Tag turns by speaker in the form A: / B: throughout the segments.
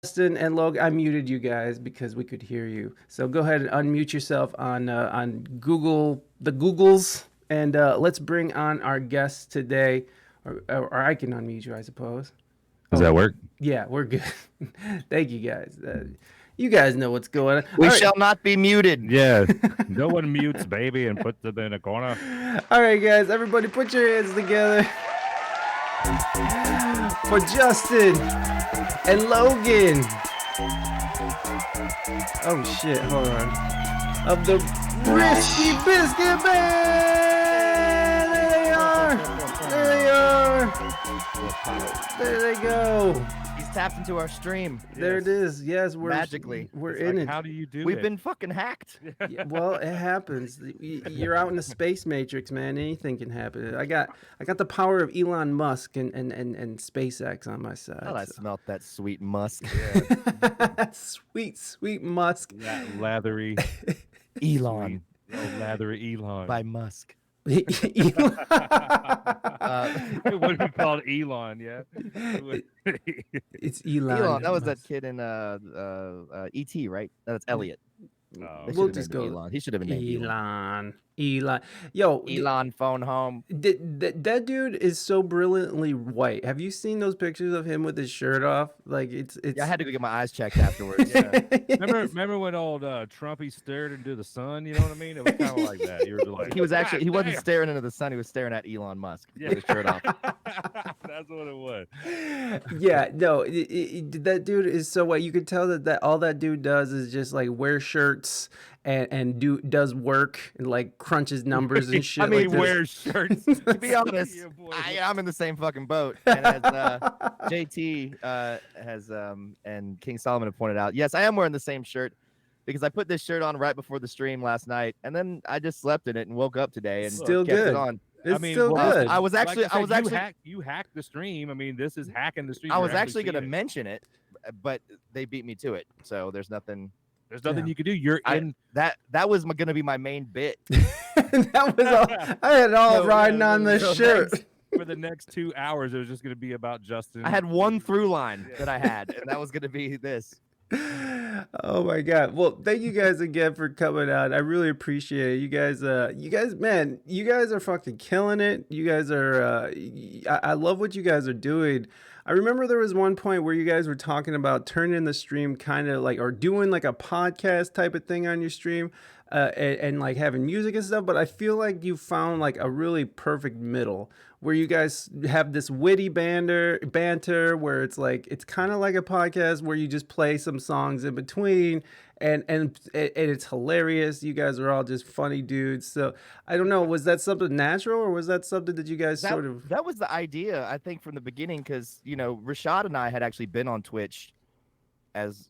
A: Justin and Logan, I muted you guys because we could hear you. So go ahead and unmute yourself on Google, the Googles, and let's bring on our guests today. Or I can unmute you, I suppose.
B: Does
A: Oh,
B: that work?
A: yeah, we're good. Thank you guys. You guys know what's going on.
C: We
A: All right.
C: shall not be muted.
B: Yeah. No one mutes baby and puts it in a corner.
A: All right, guys. Everybody, put your hands together for Justin and Logan. Oh shit! Hold on. Of the Risky Biscuit Band. There they are. There they are. There they go.
C: He's tapped into our stream.
A: There it is. Yes, we're
C: magically.
A: We're
B: It's
A: in
B: like,
A: it.
B: how do you do
C: We've
B: it?
C: been fucking hacked.
A: Yeah, well, it happens. You're out in the space matrix, man. Anything can happen. I got the power of Elon Musk and SpaceX on my side.
C: Oh, I smelt that sweet musk.
A: Sweet Musk.
B: Lathery
C: Elon
B: lathery Elon.
C: by Musk.
B: It would be called Elon, yeah.
A: It's Elon.
C: Elon. That was
A: Musk.
C: that kid in E.T., right? That's Elliot.
B: Oh.
C: They
A: We'll
C: should've
A: just
C: named him
A: go
C: Elon. He should have been named
A: Elon. Yo,
C: Elon phone home.
A: that dude is so brilliantly white. Have you seen those pictures of him with his shirt off? Like it's.
C: Yeah, I had to go get my eyes checked afterwards.
B: Yeah. Remember when old Trumpy stared into the sun? You know what I mean? It was kind of like that. You were like,
C: He was actually, he wasn't
B: "God
C: staring into the sun. He was staring at Elon Musk
B: damn."
C: with his shirt off.
B: That's what it was.
A: Yeah, no, that dude is so white. You could tell that all that dude does is just like wear shirts and does work and like crunches numbers and shit.
C: I mean,
A: like this.
B: Wears shirts.
C: To be honest,
B: Yeah, boy.
C: I'm in the same fucking boat. And as JT has and King Solomon have pointed out, yes, I am wearing the same shirt because I put this shirt on right before the stream last night, and then I just slept in it and woke up today and
A: Still
C: kept
A: good.
C: it on.
A: It's still
B: well,
A: good.
C: I was actually,
B: Like I said, you hacked the stream. I mean, this is hacking the stream.
C: I was
B: You're
C: actually going to
B: seeing it.
C: mention it, but they beat me to it. So there's nothing.
B: There's nothing
A: Yeah.
B: you could do. You're in.
C: That was going to be my main bit.
A: That was all. I had it all
B: So,
A: riding
B: yeah,
A: on this
B: so
A: shirt.
B: For the next 2 hours, it was just going to be about Justin.
C: I had one through line that I had, and that was going to be this.
A: Oh my god. Well, thank you guys again for coming out. I really appreciate it. You guys, man, you guys are fucking killing it. You guys are I love what you guys are doing. I remember there was one point where you guys were talking about turning the stream kind of like or doing like a podcast type of thing on your stream. And like having music and stuff, but I feel like you found like a really perfect middle where you guys have this witty banter where it's like it's kind of like a podcast where you just play some songs in between and it's hilarious. You guys are all just funny dudes. So I don't know, was that something natural or was that something that you guys sort of
C: That was the idea, I think, from the beginning, because Rashad and I had actually been on Twitch as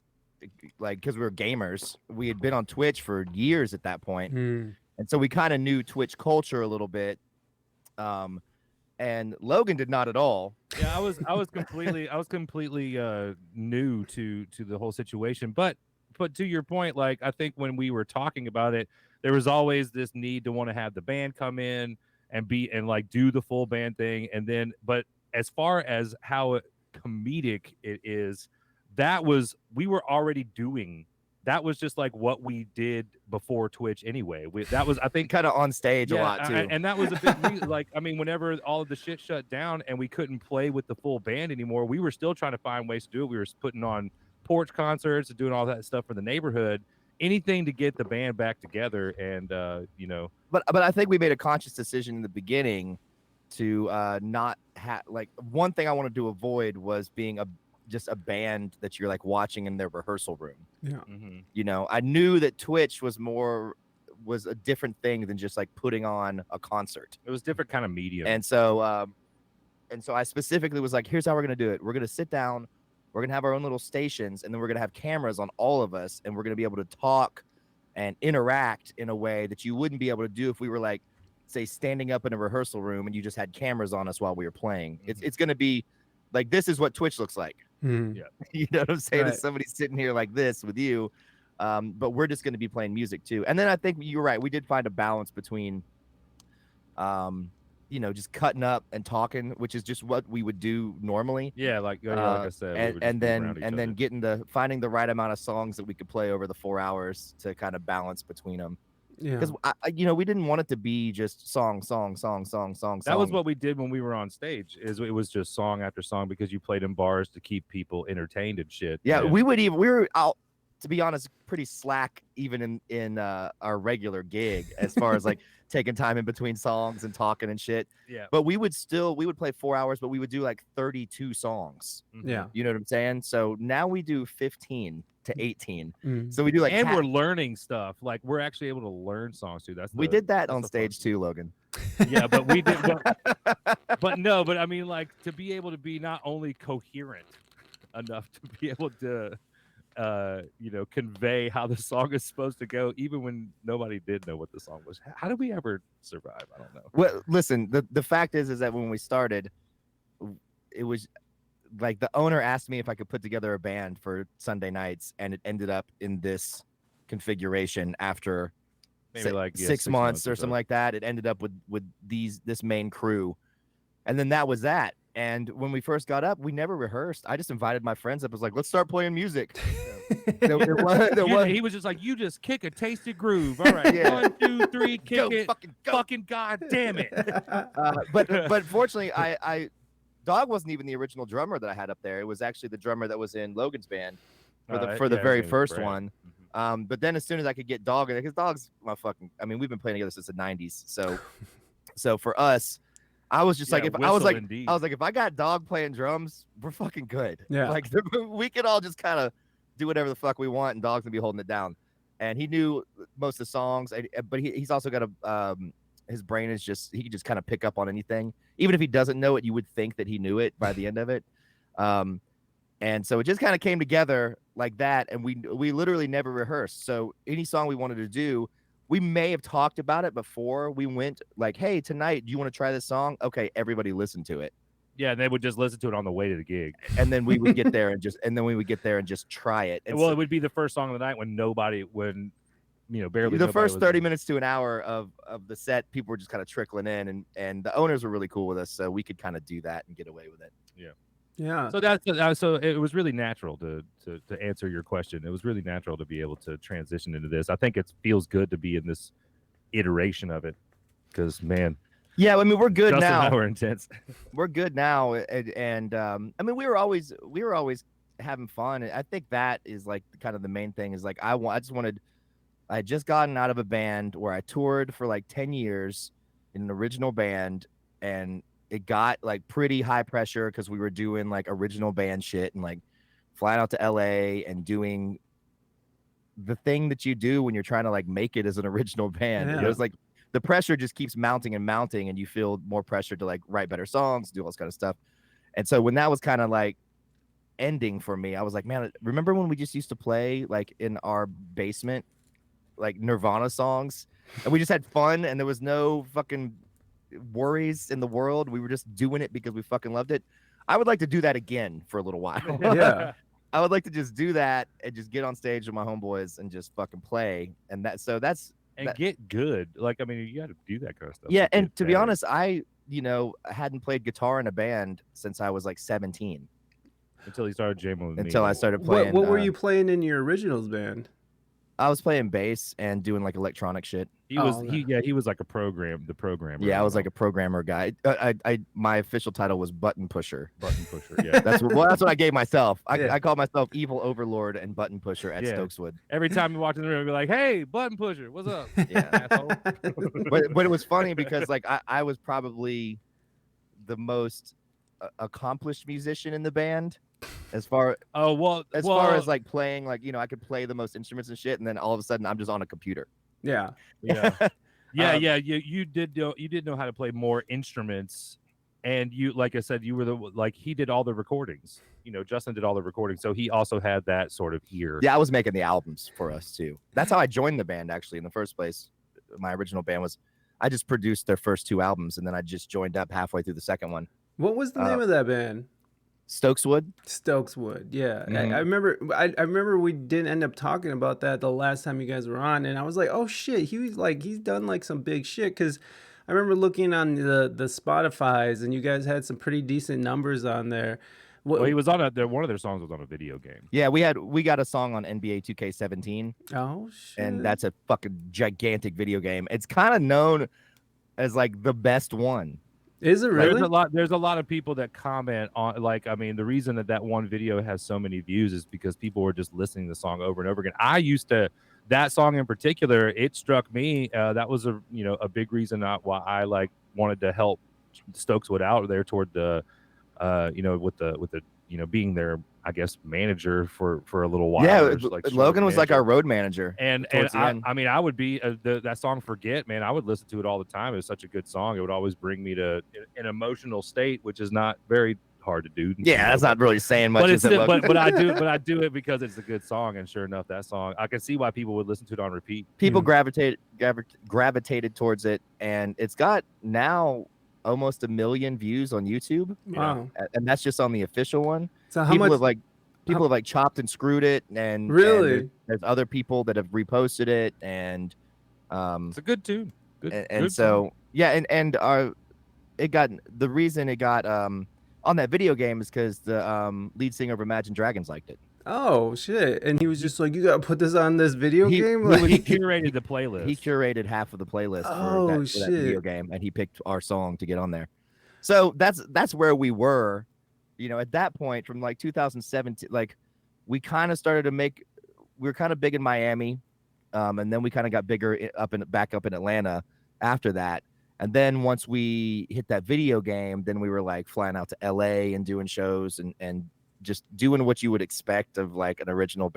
C: like because we were gamers. We had been on Twitch for years at that point. And so we kind of knew Twitch culture a little bit. And Logan did not at all.
B: Yeah, I was completely new to the whole situation. But to your point, like I think when we were talking about it, there was always this need to want to have the band come in and like do the full band thing. And then, but as far as how comedic it is, we were already doing. That was just like what we did before Twitch anyway. That was, I think,
C: Kind of on stage a lot too.
B: and that was a big reason. Like, I mean, whenever all of the shit shut down and we couldn't play with the full band anymore, we were still trying to find ways to do it. We were putting on porch concerts and doing all that stuff for the neighborhood, anything to get the band back together. And
C: But I think we made a conscious decision in the beginning to not have like one thing I wanted to avoid was being just a band that you're like watching in their rehearsal room.
A: Yeah.
C: I knew that Twitch was a different thing than just like putting on a concert.
B: it was different kind of medium.
C: And so I specifically was like, here's how we're going to do it. We're going to sit down, we're going to have our own little stations, and then we're going to have cameras on all of us, and we're going to be able to talk and interact in a way that you wouldn't be able to do if we were like, say, standing up in a rehearsal room and you just had cameras on us while we were playing. It's going to be like, this is what Twitch looks like.
B: Yeah.
C: You know what I'm saying?
A: Right.
C: It's somebody sitting here like this with you, but we're just going to be playing music too. And then I think you're right. We did find a balance between you know, just cutting up and talking, which is just what we would do normally.
B: Yeah, like I said, we would just
C: and
B: be around each
C: then
B: other.
C: getting finding the right amount of songs that we could play over the 4 hours to kind of balance between them.
A: Yeah.
C: Because you know, we didn't want it to be just song.
B: That was what we did when we were on stage. Is it was just song after song because you played in bars to keep people entertained and shit.
C: Yeah,
B: and
C: we were out, to be honest, pretty slack even in our regular gig as far as like taking time in between songs and talking and shit.
B: Yeah.
C: But we would play 4 hours, but we would do like 32 songs.
A: Yeah.
C: You know what I'm saying? So now we do 15 to 18.
A: Mm.
C: So we do like
B: and we're learning stuff. Like we're actually able to learn songs too.
C: We did that on stage too, Logan.
B: Yeah, but we did. But I mean, like to be able to be not only coherent enough to be able to, you know, convey how the song is supposed to go, even when nobody did know what the song was. How did we ever survive? I don't know.
C: Well, listen, the fact is that when we started, it was like the owner asked me if I could put together a band for Sunday nights, and it ended up in this configuration after
B: Maybe like
C: 6 months or something like that. It ended up with this main crew, and then that was that. And when we first got up, we never rehearsed. I just invited my friends up. I was like, let's start playing music.
B: He was just like, you just kick a tasty groove. All right,
C: Yeah.
B: 1, 2, 3, kick
C: Go,
B: it.
C: go.
B: Fucking god damn it.
C: But fortunately, I Dog wasn't even the original drummer that I had up there. It was actually the drummer that was in Logan's band for the very first one. But then as soon as I could get Dog in it, because Dog's my fucking, I mean, we've been playing together since the 90s. So for us, I was just like, if I got Dog playing drums, we're fucking good.
A: Yeah.
C: Like we could all just kind of do whatever the fuck we want, and Dog's gonna be holding it down. And he knew most of the songs, but he's also got his brain is just, he can just kind of pick up on anything. Even if he doesn't know it, you would think that he knew it by the end of it. And so it just kind of came together like that. And we literally never rehearsed. So any song we wanted to do, we may have talked about it before we went, like, hey, tonight, do you want to try this song? Okay, everybody listen to it.
B: Yeah, and they would just listen to it on the way to the gig.
C: And then we would get there and just try it. And
B: well, it would be the first song of the night when barely
C: the first 30 minutes to an hour of the set, people were just kind of trickling in, and the owners were really cool with us, so we could kind of do that and get away with it.
A: Yeah.
B: So it was really natural to answer your question. It was really natural to be able to transition into this. I think it feels good to be in this iteration of it because, man.
C: Yeah, I mean, we're good
B: Justin
C: now.
B: And I were intense.
C: We're good now, and I mean, we were always having fun. I think that is like kind of the main thing. Is like I had just gotten out of a band where I toured for like 10 years in an original band, and it got like pretty high pressure because we were doing like original band shit and like flying out to LA and doing the thing that you do when you're trying to like make it as an original band.
A: Yeah.
C: It was like the pressure just keeps mounting and mounting, and you feel more pressure to like write better songs, do all this kind of stuff. And so when that was kind of like ending for me, I was like, man, remember when we just used to play like in our basement, like Nirvana songs, and we just had fun and there was no fucking worries in the world. We were just doing it because we fucking loved it. I would like to do that again for a little while.
A: Yeah.
C: I would like to just do that and just get on stage with my homeboys and just fucking play. And get
B: good. Like, I mean, you got to do that kind of stuff.
C: Yeah. And to be honest, I hadn't played guitar in a band since I was like 17.
B: Until he started jamming with me.
C: Until I started playing.
A: What were you playing in your originals band?
C: I was playing bass and doing like electronic shit.
B: He was like the programmer.
C: Yeah, I was like a programmer guy. My official title was button pusher.
B: Button pusher. Yeah,
C: that's what I gave myself. I called myself evil overlord and button pusher at Stokeswood.
B: Every time you walked in the room, I'd be like, "Hey, button pusher, what's up?"
C: Yeah, asshole. But it was funny because like I was probably the most accomplished musician in the band. As far as like playing, like, I could play the most instruments and shit, and then all of a sudden I'm just on a computer.
A: Yeah.
B: You did know how to play more instruments, and you, like I said, you were he did all the recordings. Justin did all the recordings, so he also had that sort of ear.
C: Yeah, I was making the albums for us too. That's how I joined the band actually in the first place. My original band was, I just produced their first 2 albums, and then I just joined up halfway through the second one.
A: What was the name of that band?
C: Stokeswood.
A: Yeah.
C: Mm-hmm.
A: I remember we didn't end up talking about that the last time you guys were on, and I was like, oh shit, he's done like some big shit, because I remember looking on the Spotify's, and you guys had some pretty decent numbers on there.
B: Well, he was on one of their songs was on a video game.
C: Yeah, we got a song on NBA 2K17.
A: Oh shit!
C: And that's a fucking gigantic video game. It's kind of known as like the best one.
A: Is it really?
B: There's a lot of people that comment on, like, I mean, the reason that one video has so many views is because people were just listening to the song over and over again. That song in particular, it struck me. That was a big reason why I like wanted to help Stokeswood out there toward the, with the being their, I guess, manager for a little while.
C: Yeah, Logan was like our road manager.
B: And I mean, I would be that song "Forget," man. I would listen to it all the time. It was such a good song. It would always bring me to an emotional state, which is not very hard to do.
C: Yeah, that's not really saying much.
B: But I do it because it's a good song. And sure enough, that song, I can see why people would listen to it on repeat.
C: People gravitated towards it, and it's got now almost 1 million views on YouTube.
A: Wow.
C: And that's just on the official one.
A: So how much
C: people have like chopped and screwed it, and
A: really
C: there's other people that have reposted it, and
B: it's a good tune.
C: Good so yeah, and it got the reason it got on that video game is because the lead singer of Imagine Dragons liked it.
A: Oh shit! And he was just like, "You gotta put this on this video game."
B: He curated the playlist.
C: He curated half of the playlist
A: for
C: that video game, and he picked our song to get on there. So that's where we were, at that point from like 2017. Like, we kind of started to we were kind of big in Miami, and then we kind of got bigger back up in Atlanta after that. And then once we hit that video game, then we were like flying out to LA and doing shows and just doing what you would expect of like an original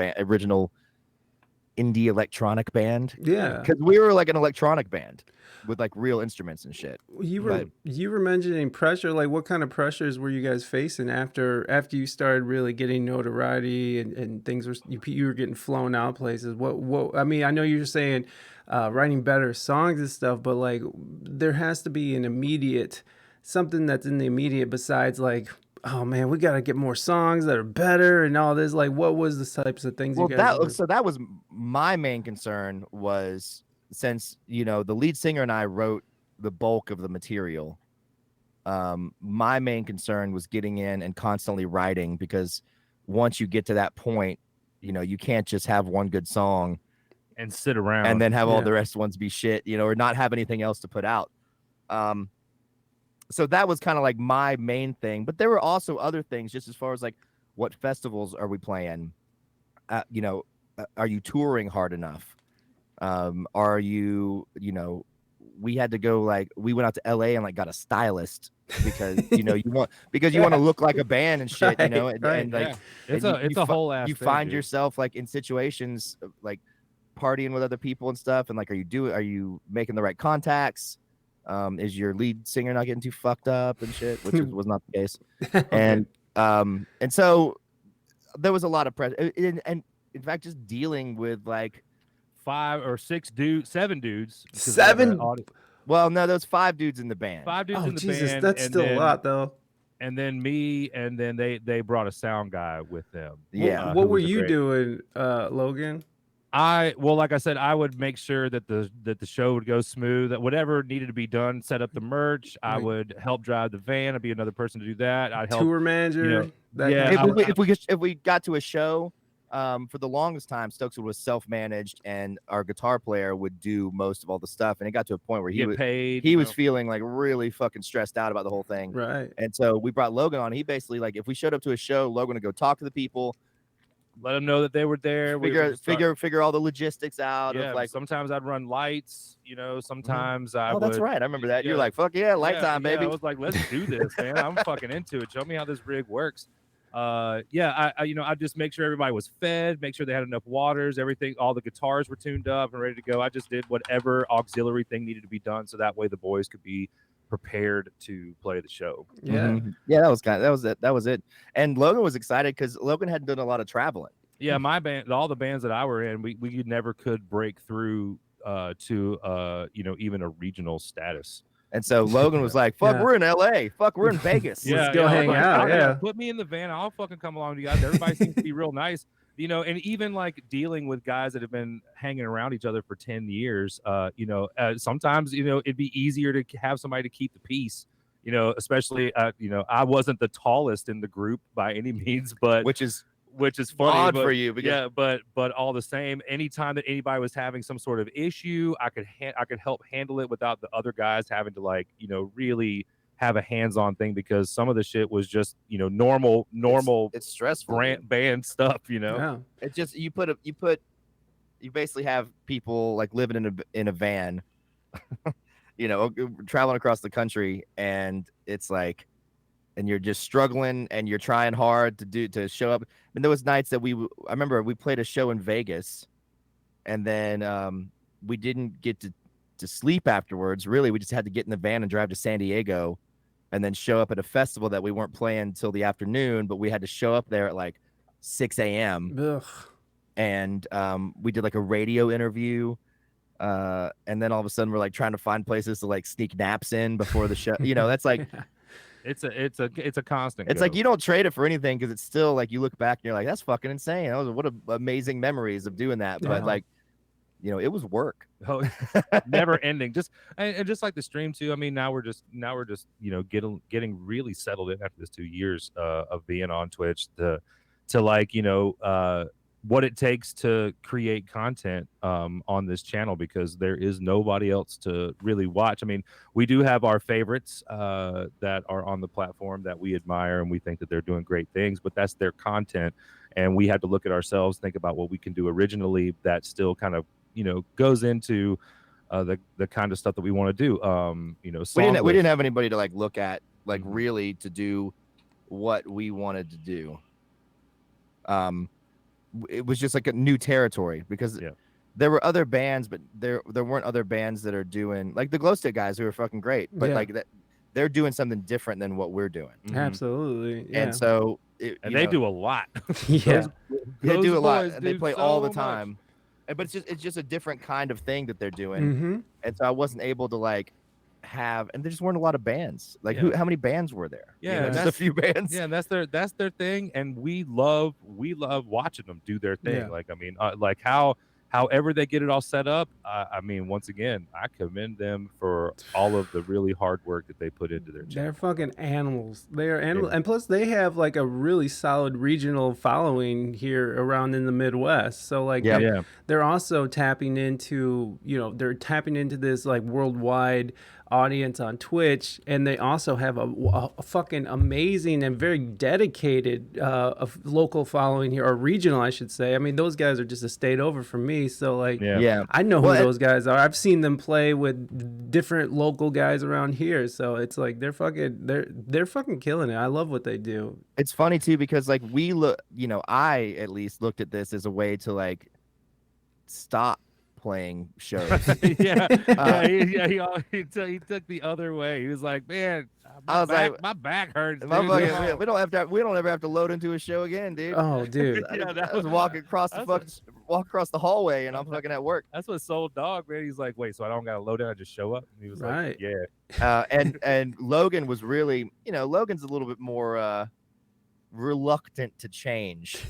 C: indie electronic band.
A: Yeah,
C: because we were like an electronic band with like real instruments and shit.
A: You were mentioning pressure. Like, what kind of pressures were you guys facing after you started really getting notoriety and things were you were getting flown out places? What I mean, I know you're saying writing better songs and stuff, but like there has to be an immediate something that's in the immediate besides like, oh man, we got to get more songs that are better and all this. Like, what was the types of things you guys
C: so that was my main concern was, since the lead singer and I wrote the bulk of the material, my main concern was getting in and constantly writing, because once you get to that point, you can't just have one good song
B: and sit around
C: and then have all the rest ones be shit, or not have anything else to put out. So that was kind of like my main thing, but there were also other things, just as far as like, what festivals are we playing? Are you touring hard enough? Are you, we had to go, like, we went out to LA and like got a stylist because, you want to look like a band and shit, and like,
B: it's a whole ass
C: you
B: thing,
C: find
B: dude.
C: yourself like in situations like partying with other people and stuff. And like, are you making the right contacts? Is your lead singer not getting too fucked up and shit, which was not the case. And so there was a lot of pressure, and in fact, just dealing with like
B: 5 or 6 dudes, 7 dudes.
A: 7.
C: Well, no, there's 5 dudes in the band.
B: 5 dudes in the
A: Jesus,
B: band.
A: that's still a lot though.
B: And then me, and then they brought a sound guy with them.
C: Yeah.
A: What were you doing, Logan?
B: Like I said, I would make sure that the show would go smooth, that whatever needed to be done, set up the merch. I would help drive the van. I'd be another person to do that. I'd help
A: tour manager.
C: If we got to a show, for the longest time, Stokeswood was self-managed, and our guitar player would do most of all the stuff. And it got to a point where he was feeling like really fucking stressed out about the whole thing.
A: Right.
C: And so we brought Logan on. He basically, like, if we showed up to a show, Logan would go talk to the people,
B: let them know that they were there.
C: Figure all the logistics out.
B: Yeah,
C: of like,
B: sometimes I'd run lights. Sometimes I would.
C: That's right. I remember that. You're like, fuck yeah, light time, baby.
B: I was like, let's do this, man. I'm fucking into it. Show me how this rig works. I just make sure everybody was fed, make sure they had enough waters, everything, all the guitars were tuned up and ready to go. I just did whatever auxiliary thing needed to be done, so that way the boys could be prepared to play the show.
A: Yeah.
C: Yeah, that was it. And Logan was excited because Logan hadn't done a lot of traveling.
B: Yeah, my band, all the bands that I were in, we never could break through to even a regional status.
C: And so Logan was like, fuck, we're in LA. Fuck, we're in Vegas.
A: Let's go hang out. Yeah.
B: Put me in the van. I'll fucking come along with you guys. Everybody seems to be real nice. you know, and even like dealing with guys that have been hanging around each other for 10 years, you know, sometimes, you know, it'd be easier to have somebody to keep the peace, you know, especially, you know, I wasn't the tallest in the group by any means, but
C: which is
B: funny,
C: odd
B: but
C: for you because
B: yeah, but all the same, anytime that anybody was having some sort of issue, I could help handle it without the other guys having to, like, you know, really have a hands-on thing, because some of the shit was just, you know, normal
C: it's stressful,
B: band stuff, you know.
A: Yeah.
C: it's just you basically have people like living in a van, you know, traveling across the country, and it's like, and you're just struggling and you're trying hard to show up. And there was nights that I remember we played a show in Vegas, and then we didn't get to sleep afterwards. Really, we just had to get in the van and drive to San Diego, and then show up at a festival that we weren't playing until the afternoon, but we had to show up there at like 6 a.m.
A: Ugh.
C: And we did like a radio interview. And then all of a sudden we're like trying to find places to like sneak naps in before the show. You know, that's like,
B: It's a constant.
C: it's like you don't trade it for anything, because it's still like you look back and you're like, that's fucking insane. What amazing memories of doing that. But like, you know, it was work.
B: Oh, never ending. Just and just like the stream too. I mean, now we're just you know, getting really settled in after this 2 years of being on Twitch to like, you know, what it takes to create content on this channel, because there is nobody else to really watch. I mean, we do have our favorites that are on the platform that we admire and we think that they're doing great things, but that's their content, and we have to look at ourselves, think about what we can do originally that still kind of, you know, goes into the kind of stuff that we want to do. You know,
C: we didn't have anybody to like look at, like really to do what we wanted to do. It was just like a new territory, because there were other bands, but there weren't other bands that are doing, like the Glow Stick guys, who are fucking great, but like that they're doing something different than what we're doing.
A: Absolutely. Yeah.
C: And so
B: they do a lot.
A: Yeah.
C: They do a lot,
B: boys
C: and they
B: do
C: play
B: so
C: all the
B: much.
C: time. But it's just a different kind of thing that they're doing.
A: Mm-hmm.
C: And so I wasn't able to like have, and there just weren't a lot of bands. Like how many bands were there?
B: Yeah,
C: you know, just a few bands.
B: Yeah, and that's their thing, and we love watching them do their thing.
A: Yeah.
B: Like, I mean, like however they get it all set up. I mean, once again, I commend them for all of the really hard work that they put into their channel.
A: They're fucking animals. They are animals, and plus they have like a really solid regional following here around in the Midwest. So like, they're also tapping into, you know, they're tapping into this like worldwide audience on Twitch, and they also have a fucking amazing and very dedicated local following here, or regional, I should say. I mean, those guys are just a state over from me, so like, I know who those guys are. I've seen them play with different local guys around here, so it's like they're fucking killing it. I love what they do.
C: It's funny too, because like we look, you know, I at least looked at this as a way to like stop playing shows.
B: He took the other way. He was like, man, my back hurts. Dude.
C: We don't ever have to load into a show again, dude.
A: Oh, dude.
C: I was walking across the hallway, and I'm fucking at work.
B: That's what sold Dog, man. He's like, wait, so I don't gotta load in, I just show up? And he was like, yeah.
C: And Logan was really, you know, Logan's a little bit more reluctant to change.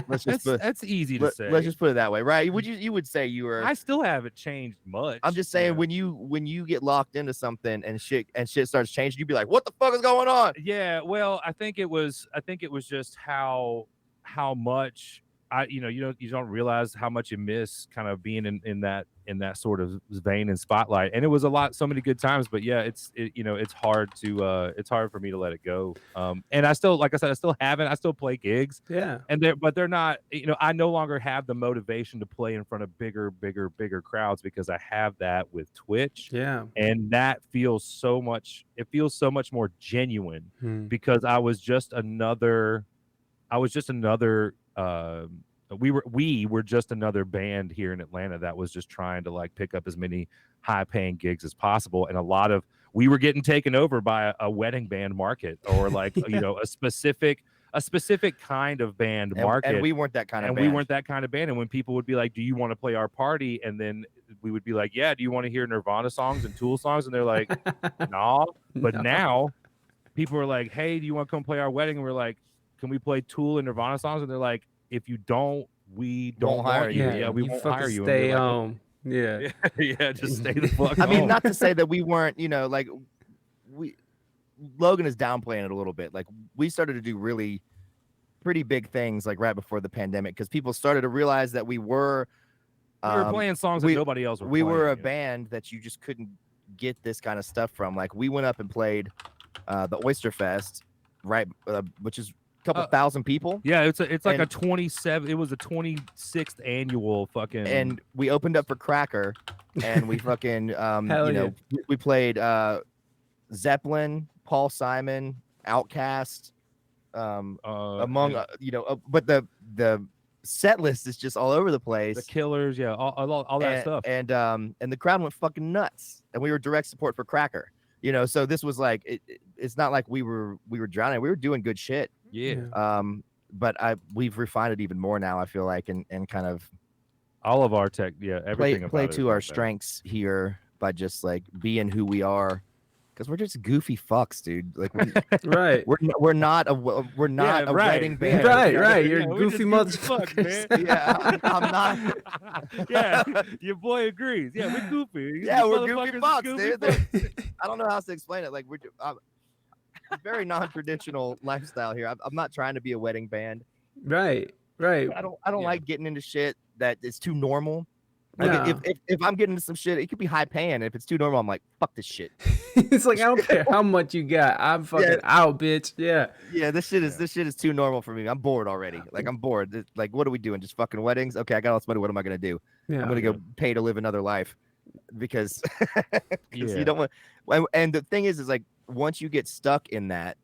B: That's easy to say.
C: Let's just put it that way, right? You would say you were.
B: I still haven't changed much.
C: I'm just saying, when you get locked into something and shit starts changing, you'd be like, what the fuck is going on?
B: Yeah, well, I think it was just how much you don't realize how much you miss kind of being in that sort of vein and spotlight. And it was so many good times, but yeah, it's hard for me to let it go. And I still, like I said, I still play gigs.
A: Yeah.
B: But they're not, I no longer have the motivation to play in front of bigger crowds, because I have that with Twitch.
A: Yeah.
B: And that feels so much more genuine, because I was just another we were just another band here in Atlanta that was just trying to like pick up as many high-paying gigs as possible, and we were getting taken over by a wedding band market, or like a specific kind of band market,
C: and we weren't that kind of band.
B: We weren't that kind of band. And when people would be like, do you want to play our party? And then we would be like, yeah, do you want to hear Nirvana songs and Tool songs? And they're like, nah. But now people are like, hey, do you want to come play our wedding? And we're like, can we play Tool and Nirvana songs? And they're like, if you don't, we don't
C: Won't hire
B: want you.
C: you.
B: Yeah, we
A: you
B: won't
A: fucking
B: hire you. And
A: stay
B: we're like,
A: home. Yeah.
B: yeah, just stay the fuck
C: I mean,
B: home.
C: not to say that we weren't, like Logan is downplaying it a little bit. Like we started to do really pretty big things like right before the pandemic because people started to realize that we were
B: playing songs that nobody else were
C: we
B: playing.
C: were a band that you just couldn't get this kind of stuff from. Like we went up and played the Oyster Fest, right, which is a couple thousand people.
B: Yeah, it's like a 27. It was a 26th annual fucking.
C: And we opened up for Cracker, and we fucking we played Zeppelin, Paul Simon, Outkast, among but the set list is just all over the place.
B: The Killers, yeah, all that stuff.
C: And the crowd went fucking nuts. And we were direct support for Cracker. So this was like it's not like we were drowning. We were doing good shit.
B: Yeah.
C: But we've refined it even more now, I feel like, and kind of
B: all of our tech, everything
C: play to our strengths here by just like being who we are. Because we're just goofy fucks, dude. Like,
A: right?
C: We're not a wedding band.
A: Right. You're goofy motherfuckers,
C: man. Yeah, I'm not.
B: Yeah, your boy agrees. Yeah, we're goofy.
C: Yeah, we're goofy fucks, dude. I don't know how else to explain it. Like, we're very non-traditional lifestyle here. I'm not trying to be a wedding band.
A: Right.
C: I don't like getting into shit that is too normal. Like if I'm getting into some shit, it could be high paying. If it's too normal, I'm like, fuck this shit.
A: It's like I don't care how much you got. I'm fucking out, bitch. Yeah.
C: Yeah, this shit is too normal for me. I'm bored already. Like I'm bored. Like, what are we doing? Just fucking weddings? Okay, I got all this money. What am I gonna do?
A: Yeah,
C: I'm gonna go pay to live another life because you don't want. And the thing is like once you get stuck in that,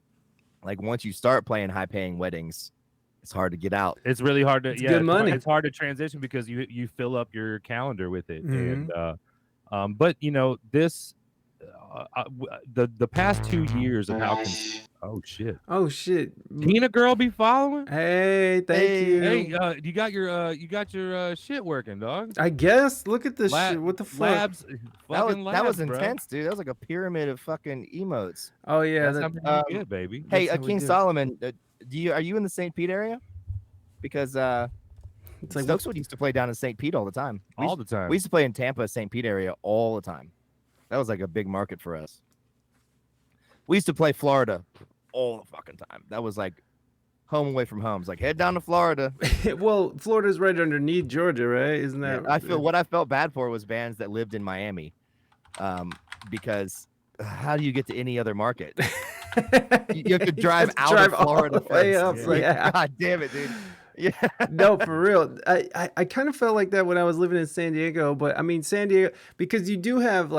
C: like once you start playing high paying weddings, it's hard to get out.
B: It's really hard to
A: good money.
B: It's hard to transition because you fill up your calendar with it.
A: Mm-hmm.
B: And but this the past 2 years of how oh shit Tina girl be following.
A: Hey, thank you.
B: Hey, you got your shit working, dog.
A: I guess. Look at this shit. What the fuck?
C: Labs, that was intense, dude. That was like a pyramid of fucking emotes.
A: Oh yeah,
B: that's how we get, baby.
C: Hey, King Solomon, are you in the St. Pete area? Because it's like Stokeswood used to play down in St. Pete all the time.
B: All the time.
C: We used to play in Tampa, St. Pete area all the time. That was like a big market for us. We used to play Florida all the fucking time. That was like home away from home. It's like head down to Florida.
A: Well, Florida's right underneath Georgia, right? Isn't that?
C: Yeah, what I felt bad for was bands that lived in Miami, because how do you get to any other market? You have to drive out of Florida.
A: Way up.
C: Yeah. God damn it, dude. Yeah.
A: No, for real. I kind of felt like that when I was living in San Diego, but I mean San Diego, because you do have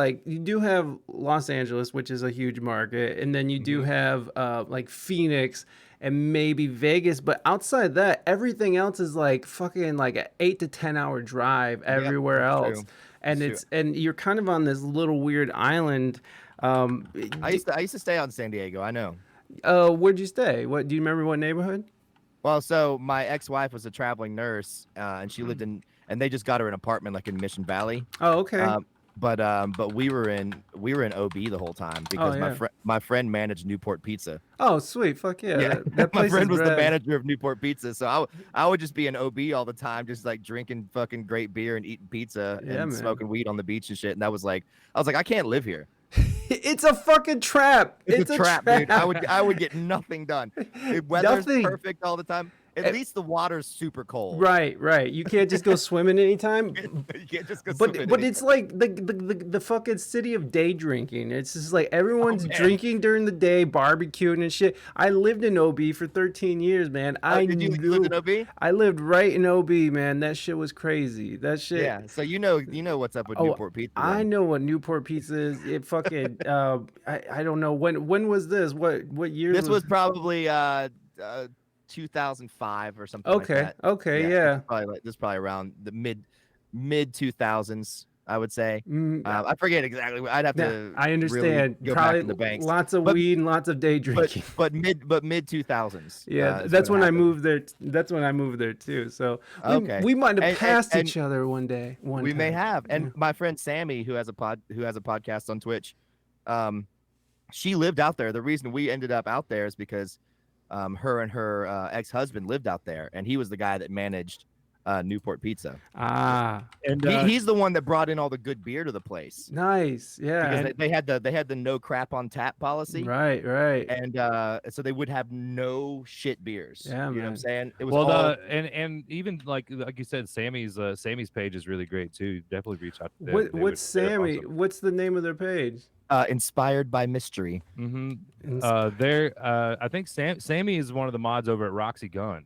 A: Los Angeles, which is a huge market, and then you do have like Phoenix and maybe Vegas, but outside that, everything else is like fucking like an 8 to 10 hour drive everywhere else. True. And and you're kind of on this little weird island.
C: I used to stay out in San Diego. I know.
A: Where'd you stay? What do you remember? What neighborhood?
C: Well, so my ex-wife was a traveling nurse, and she lived in, and they just got her an apartment like in Mission Valley.
A: Oh, okay.
C: But we were in OB the whole time because my friend managed Newport Pizza.
A: Oh, sweet, fuck yeah! That
C: my friend was the manager of Newport Pizza, so I would just be in OB all the time, just like drinking fucking great beer and eating pizza and smoking weed on the beach and shit. And I was like, I can't live here.
A: It's a fucking trap.
C: It's a trap, dude. I would get nothing done. The weather's perfect all the time. At least the water's super cold.
A: Right. You can't just go swimming anytime.
C: You can't just go
A: swimming. But it's like the fucking city of day drinking. It's just like everyone's drinking during the day, barbecuing and shit. I lived in OB for 13 years, man.
C: Did you live in OB?
A: I lived right in OB, man. That shit was crazy. That shit.
C: Yeah. So you know what's up with Newport Pizza. Then.
A: I know what Newport Pizza is. It fucking I don't know when was this? What year?
C: This was probably 2005 or something like that.
A: Okay, yeah.
C: This is probably around the mid 2000s, I would say. I forget exactly. I'd have to.
A: I understand.
C: Really go
A: probably
C: back in the banks.
A: Lots of weed and lots of day drinking.
C: But mid 2000s.
A: Yeah, that's when I moved there. That's when I moved there too. So we might have passed each other one day. We
C: may have. And my friend Sammy, who has a podcast on Twitch, she lived out there. The reason we ended up out there is because her and her ex-husband lived out there, and he was the guy that managed Newport Pizza.
B: And
C: He's the one that brought in all the good beer to the place.
A: Nice. Yeah.
C: Because they had the no crap on tap policy.
A: Right.
C: And so they would have no shit beers.
A: Yeah,
C: you know what I'm
A: man.
C: saying? It was
B: well,
C: all...
B: and even like you said, Sammy's page is really great too. Definitely reach out to them.
A: What's Sammy?
B: Awesome.
A: What's the name of their page?
C: Inspired by Mystery.
B: Mm-hmm. I think Sammy is one of the mods over at Roxy Gun.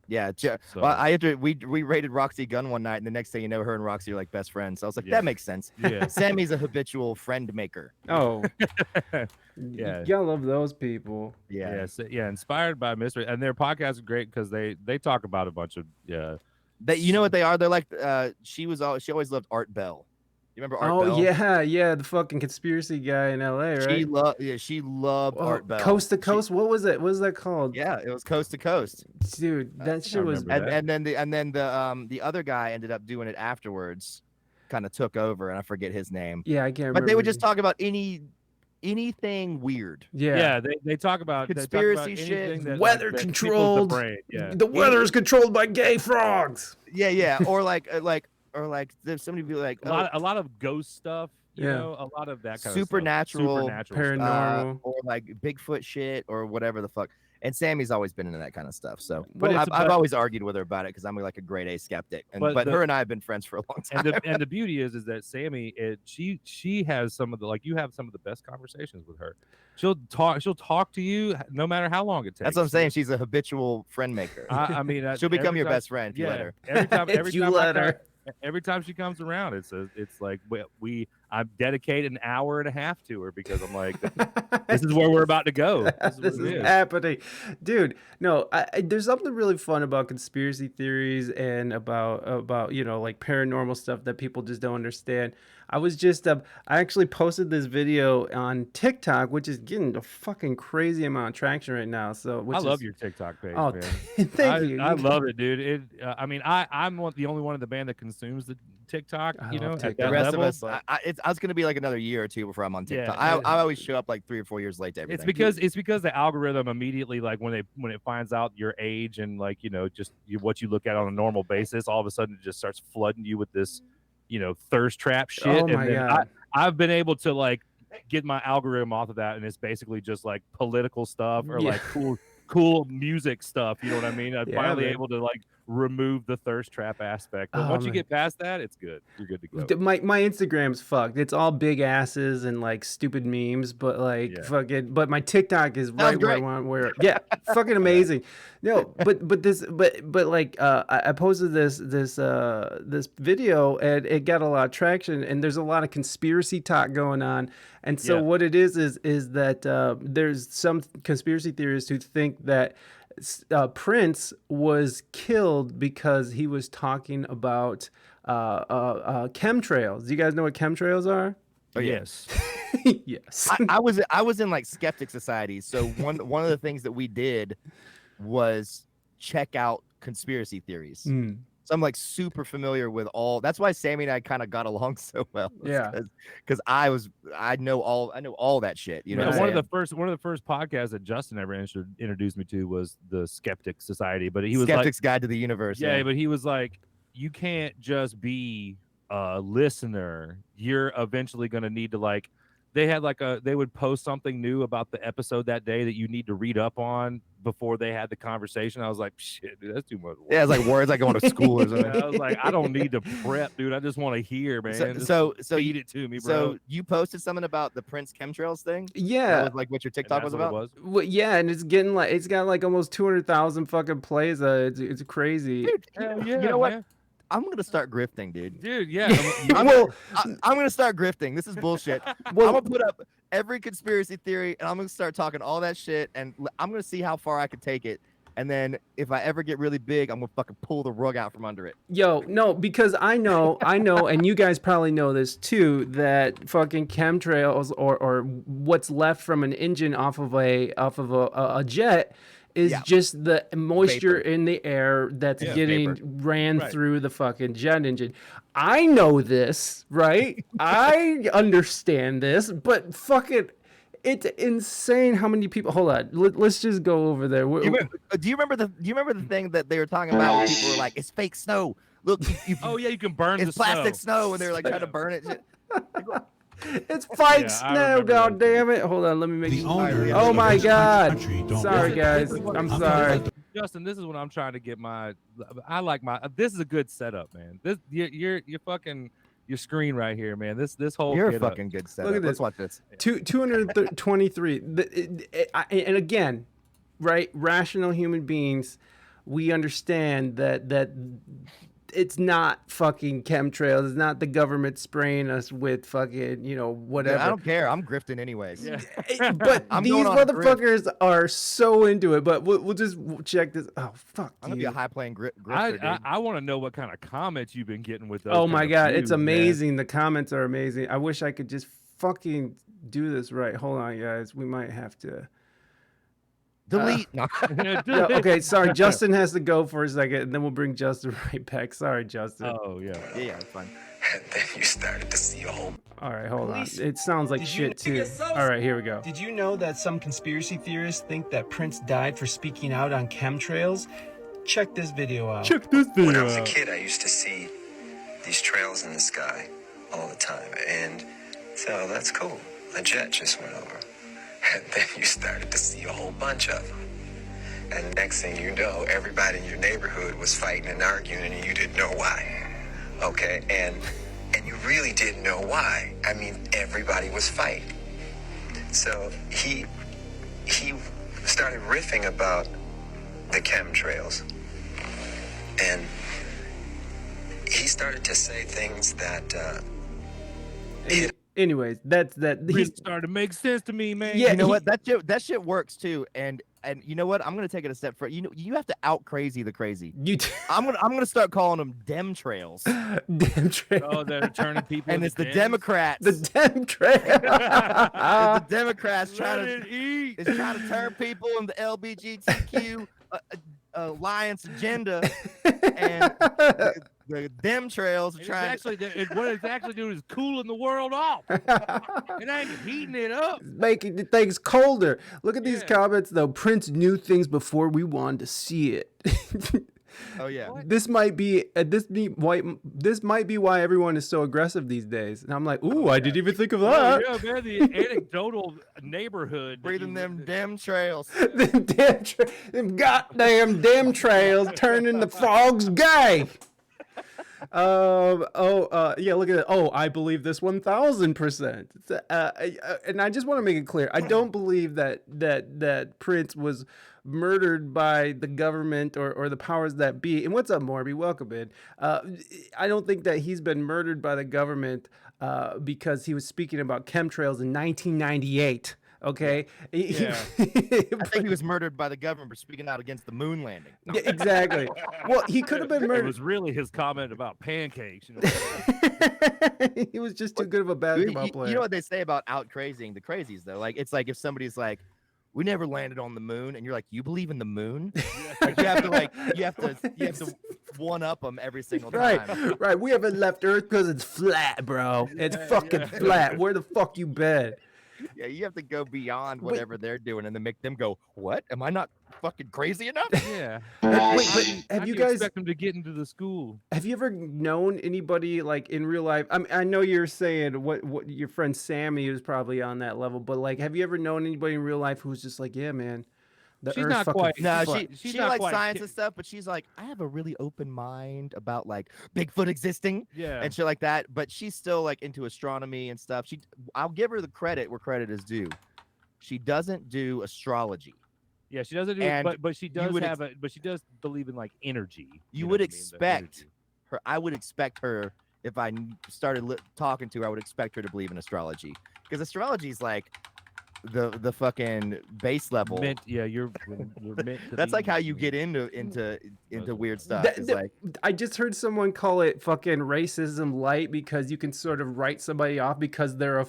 C: Yeah,
B: So-
C: well, we rated Roxy Gun one night, and the next thing you know, her and Roxy are like best friends. So I was like,
B: Yeah.
C: that makes sense.
B: Yeah.
C: Sammy's a habitual friend maker.
A: Oh,
B: Yeah.
A: y'all love those people.
C: Yeah.
B: Inspired by Mystery, and their podcast is great because they talk about a bunch of
C: You know what they are? They're like she always loved Art Bell. You remember Art Bell?
A: Yeah, the fucking conspiracy guy in LA, right?
C: She loved Art Bell.
A: Coast to Coast. What was it? What was that called?
C: Yeah, it was Coast to Coast.
A: Dude, that shit was.
B: remember that.
C: And then the other guy ended up doing it afterwards, kind of took over, and I forget his name.
A: Yeah, I can't remember.
C: But they would just talk about anything weird.
A: Yeah.
B: They talk about
C: Conspiracy
B: they talk about
C: shit,
B: anything that,
A: weather
B: that tickles
A: controlled.
B: the brain. Yeah.
A: The weather is controlled by gay frogs.
C: Yeah, or like there's somebody be like
B: a lot of ghost stuff. You
A: Yeah.
B: know, a lot of that kind
C: Supernatural,
B: of stuff.
A: paranormal.
C: or like Bigfoot shit or whatever the fuck. And Sammy's always been into that kind of stuff. So,
A: But
C: well,
A: it's
C: I've always argued with her about it because I'm like a grade A skeptic. But her and I have been friends for a long time.
B: And the beauty is that Sammy, she has some of the you have some of the best conversations with her. She'll talk to you no matter how long it takes.
C: That's what I'm saying. She's a habitual friend maker.
B: I mean,
C: she'll become your best friend if you let her.
B: Every time she comes around, it's like I dedicate an hour and a half to her because I'm like, this is where we're about to go.
A: This is happening, dude. No, there's something really fun about conspiracy theories and about like paranormal stuff that people just don't understand. I was just I actually posted this video on TikTok, which is getting a fucking crazy amount of traction right now. So
B: I love your TikTok page,
A: oh,
B: man.
A: Thank you.
B: I love it, dude. I mean, I'm the only one in the band that consumes the TikTok.
A: I
B: You know,
A: love
B: at
A: TikTok.
B: that
C: The rest
B: level,
C: of us,
B: but-
C: I was gonna be like another year or two before I'm on TikTok.
B: Yeah,
C: I always show up like 3 or 4 years late to everything.
B: It's because the algorithm immediately, like when it finds out your age and like just what you look at on a normal basis, all of a sudden it just starts flooding you with this thirst trap shit.
A: Oh my God.
B: I've been able to like get my algorithm off of that, and it's basically just like political stuff or like cool music stuff. You know what I mean? I'm finally able to like remove the thirst trap aspect. But once you get past that, it's good. You're good to go.
A: My Instagram's fucked. It's all big asses and like stupid memes, but like fucking. But my TikTok is right where I want. Where fucking amazing. No, but like I posted this video and it got a lot of traction, and there's a lot of conspiracy talk going on. And so what it is that there's some conspiracy theorists who think that Prince was killed because he was talking about chemtrails. Do you guys know what chemtrails are?
C: Oh,
B: yes.
A: Yes.
C: I was in like skeptic society. So one of the things that we did was check out conspiracy theories. So I'm like super familiar with all. That's why Sammy and I kind of got along so well.
A: Yeah.
C: Because I know all that shit. You know,
B: one of the first podcasts that Justin ever introduced me to was the Skeptic Society. But he was
C: Skeptic's Guide to the Universe.
B: Yeah, but he was like, you can't just be a listener. You're eventually going to need to like. They would post something new about the episode that day that you need to read up on before they had the conversation. I was like, shit, dude, that's too much work.
C: Yeah, it's like words like going to school or something.
B: I was like, I don't need to prep, dude. I just want to hear, man.
C: So
B: feed it to me, bro.
C: So you posted something about the Prince chemtrails thing?
A: Yeah.
C: That was like what your TikTok was about?
A: Well, yeah, and it's got like almost 200,000 fucking plays. It's crazy.
C: Dude, you know what?
B: Man.
C: I'm gonna start grifting, dude.
B: Yeah.
C: I'm gonna start grifting. This is bullshit. I'm gonna put up every conspiracy theory, and I'm gonna start talking all that shit, and I'm gonna see how far I can take it. And then if I ever get really big, I'm gonna fucking pull the rug out from under it.
A: Yo, no, because I know, and you guys probably know this too, that fucking chemtrails or what's left from an engine off of a jet is just the moisture in the air that's getting ran through the fucking jet engine. I know this, right? I understand this, but fucking It's insane how many people. Hold on, let's just go over there.
C: Do you remember the thing that they were talking about when people were like, "It's fake snow. Look,
B: Oh yeah, you can burn
C: it's
B: the
C: plastic
B: snow.
C: snow," and they're like trying to burn it.
A: It's fake
B: Yeah, I
A: snow,
B: remember
A: god
B: that.
A: damn it. Hold on, let me make
D: The
A: it.
D: owner
A: Oh
D: of
A: my
D: this
A: god.
D: country don't
A: Sorry
D: want-
A: guys, I'm sorry.
B: Justin, this is what I'm trying to get my. I like my. This is a good setup, man. This you're fucking your screen right here, man. This whole.
C: You're a
B: get up.
C: fucking good setup.
A: Look at
C: Let's
A: this.
C: watch this.
A: 223. And again, right? Rational human beings, we understand that it's not fucking chemtrails. It's not the government spraying us with fucking, whatever.
C: Dude, I don't care. I'm grifting anyways.
B: Yeah.
A: But
C: I'm
A: these
C: going on a grip.
A: motherfuckers are so into it. But we'll just check this. Oh, fuck
C: I'm gonna be
A: you.
C: a high playing grifter, dude.
B: I want to know what kind of comments you've been getting with those.
A: Oh
B: kind
A: my
B: of
A: god,
B: views,
A: it's
B: man.
A: amazing. The comments are amazing. I wish I could just fucking do this right. Hold on, guys. We might have to.
C: Delete. No.
A: Yeah, okay, sorry. Justin has to go for a second, and then we'll bring Justin right back. Sorry, Justin.
B: Oh yeah.
C: Yeah, it's fine.
E: And then you started to see a whole.
A: All right, hold on.
F: Police-
A: It sounds like
F: Did you
A: shit too.
F: get so-
A: All right, here we go.
F: Did you know that some conspiracy theorists think that Prince died for speaking out on chemtrails? Check this video out.
A: Check this
E: When I
A: video
E: was a
A: out.
E: kid, I used to see these trails in the sky all the time. And so that's cool. A jet just went over. And then you started to see a whole bunch of them. And next thing you know, everybody in your neighborhood was fighting and arguing, and you didn't know why. Okay? And you really didn't know why. I mean, everybody was fighting. So he started riffing about the chemtrails. And he started to say things that
A: Anyways, that's that. He's
B: It started to make sense to me, man.
A: Yeah,
C: You know
A: he-
C: what? That shit works too. And you know what? I'm gonna take it a step further. You have to out crazy the crazy.
A: you.
C: I'm gonna start calling them dem trails.
A: Damn trail.
B: Oh, they're turning people.
C: And
B: into
C: it's the
B: Dems?
C: Democrats.
A: The damn trail.
C: It's the Democrats
B: Let
C: trying
B: it eat.
C: to turn people in the LGBTQ alliance agenda, and the dem trails are
B: It's
C: trying.
B: actually, what it's actually doing is cooling the world off. It ain't heating it up.
A: Making the things colder. Look at these
B: Yeah.
A: comments though. Prince knew things before we wanted to see it.
C: Oh yeah.
A: This might be why everyone is so aggressive these days. And I'm like, ooh, I didn't even think of
B: Oh,
A: that.
B: yeah, man, the anecdotal neighborhood. that
C: Breathing
B: you-
C: them dem trails.
A: them goddamn damn trails turning the frogs gay. Yeah, look at it. Oh, I believe this 1000%. And I just want to make it clear. I don't believe that Prince was murdered by the government or the powers that be. And what's up, Morby? Welcome in. I don't think that he's been murdered by the government because he was speaking about chemtrails in 1998. Okay.
B: Yeah.
C: I think he was murdered by the government for speaking out against the moon landing. No.
A: Yeah, exactly. Well, he could have been
B: It
A: murdered.
B: was really his comment about pancakes. You know?
A: He was just too good of a
C: You,
A: basketball
C: you-
A: player.
C: you know what they say about out crazying the crazies though? Like it's like if somebody's like, "We never landed on the moon," and you're like, "You believe in the moon?" Like you have to one up them every single time.
A: Right. We haven't left Earth because it's flat, bro. It's fucking flat. Where the fuck you been?
C: Yeah, you have to go beyond whatever they're doing and then make them go, "What? Am I not fucking crazy enough?"
B: Yeah.
A: Wait,
B: How
A: but
B: do you-
A: have
B: how
A: you
B: do you
A: guys
B: expect them to get into the school?
A: have you ever known anybody like in real life? I know you're saying what your friend Sammy is probably on that level, but like, have you ever known anybody in real life who's just like, yeah, man, the
B: She's
A: Earth's
B: not
A: fucking
B: quite-
C: No,
A: flat."
B: She's
C: she
B: not
C: likes
B: quite
C: science
B: ki-
C: and stuff, but she's like, I have a really open mind about like Bigfoot existing
B: Yeah.
C: and shit like that. But she's still like into astronomy and stuff. I'll give her the credit where credit is due. She doesn't do astrology.
B: Yeah, she doesn't do
C: And
B: but she does
C: would
B: have but she does believe in like energy.
C: You
B: know
C: would
B: what I mean? The
C: expect
B: energy.
C: her. I would expect her if I started talking to her. I would expect her to believe in astrology because astrology is like the fucking base level.
B: You're meant to
C: That's
B: be-
C: like how you get into weird stuff.
A: That-
C: It's
A: that-
C: like
A: I just heard someone call it fucking racism light because you can sort of write somebody off because they're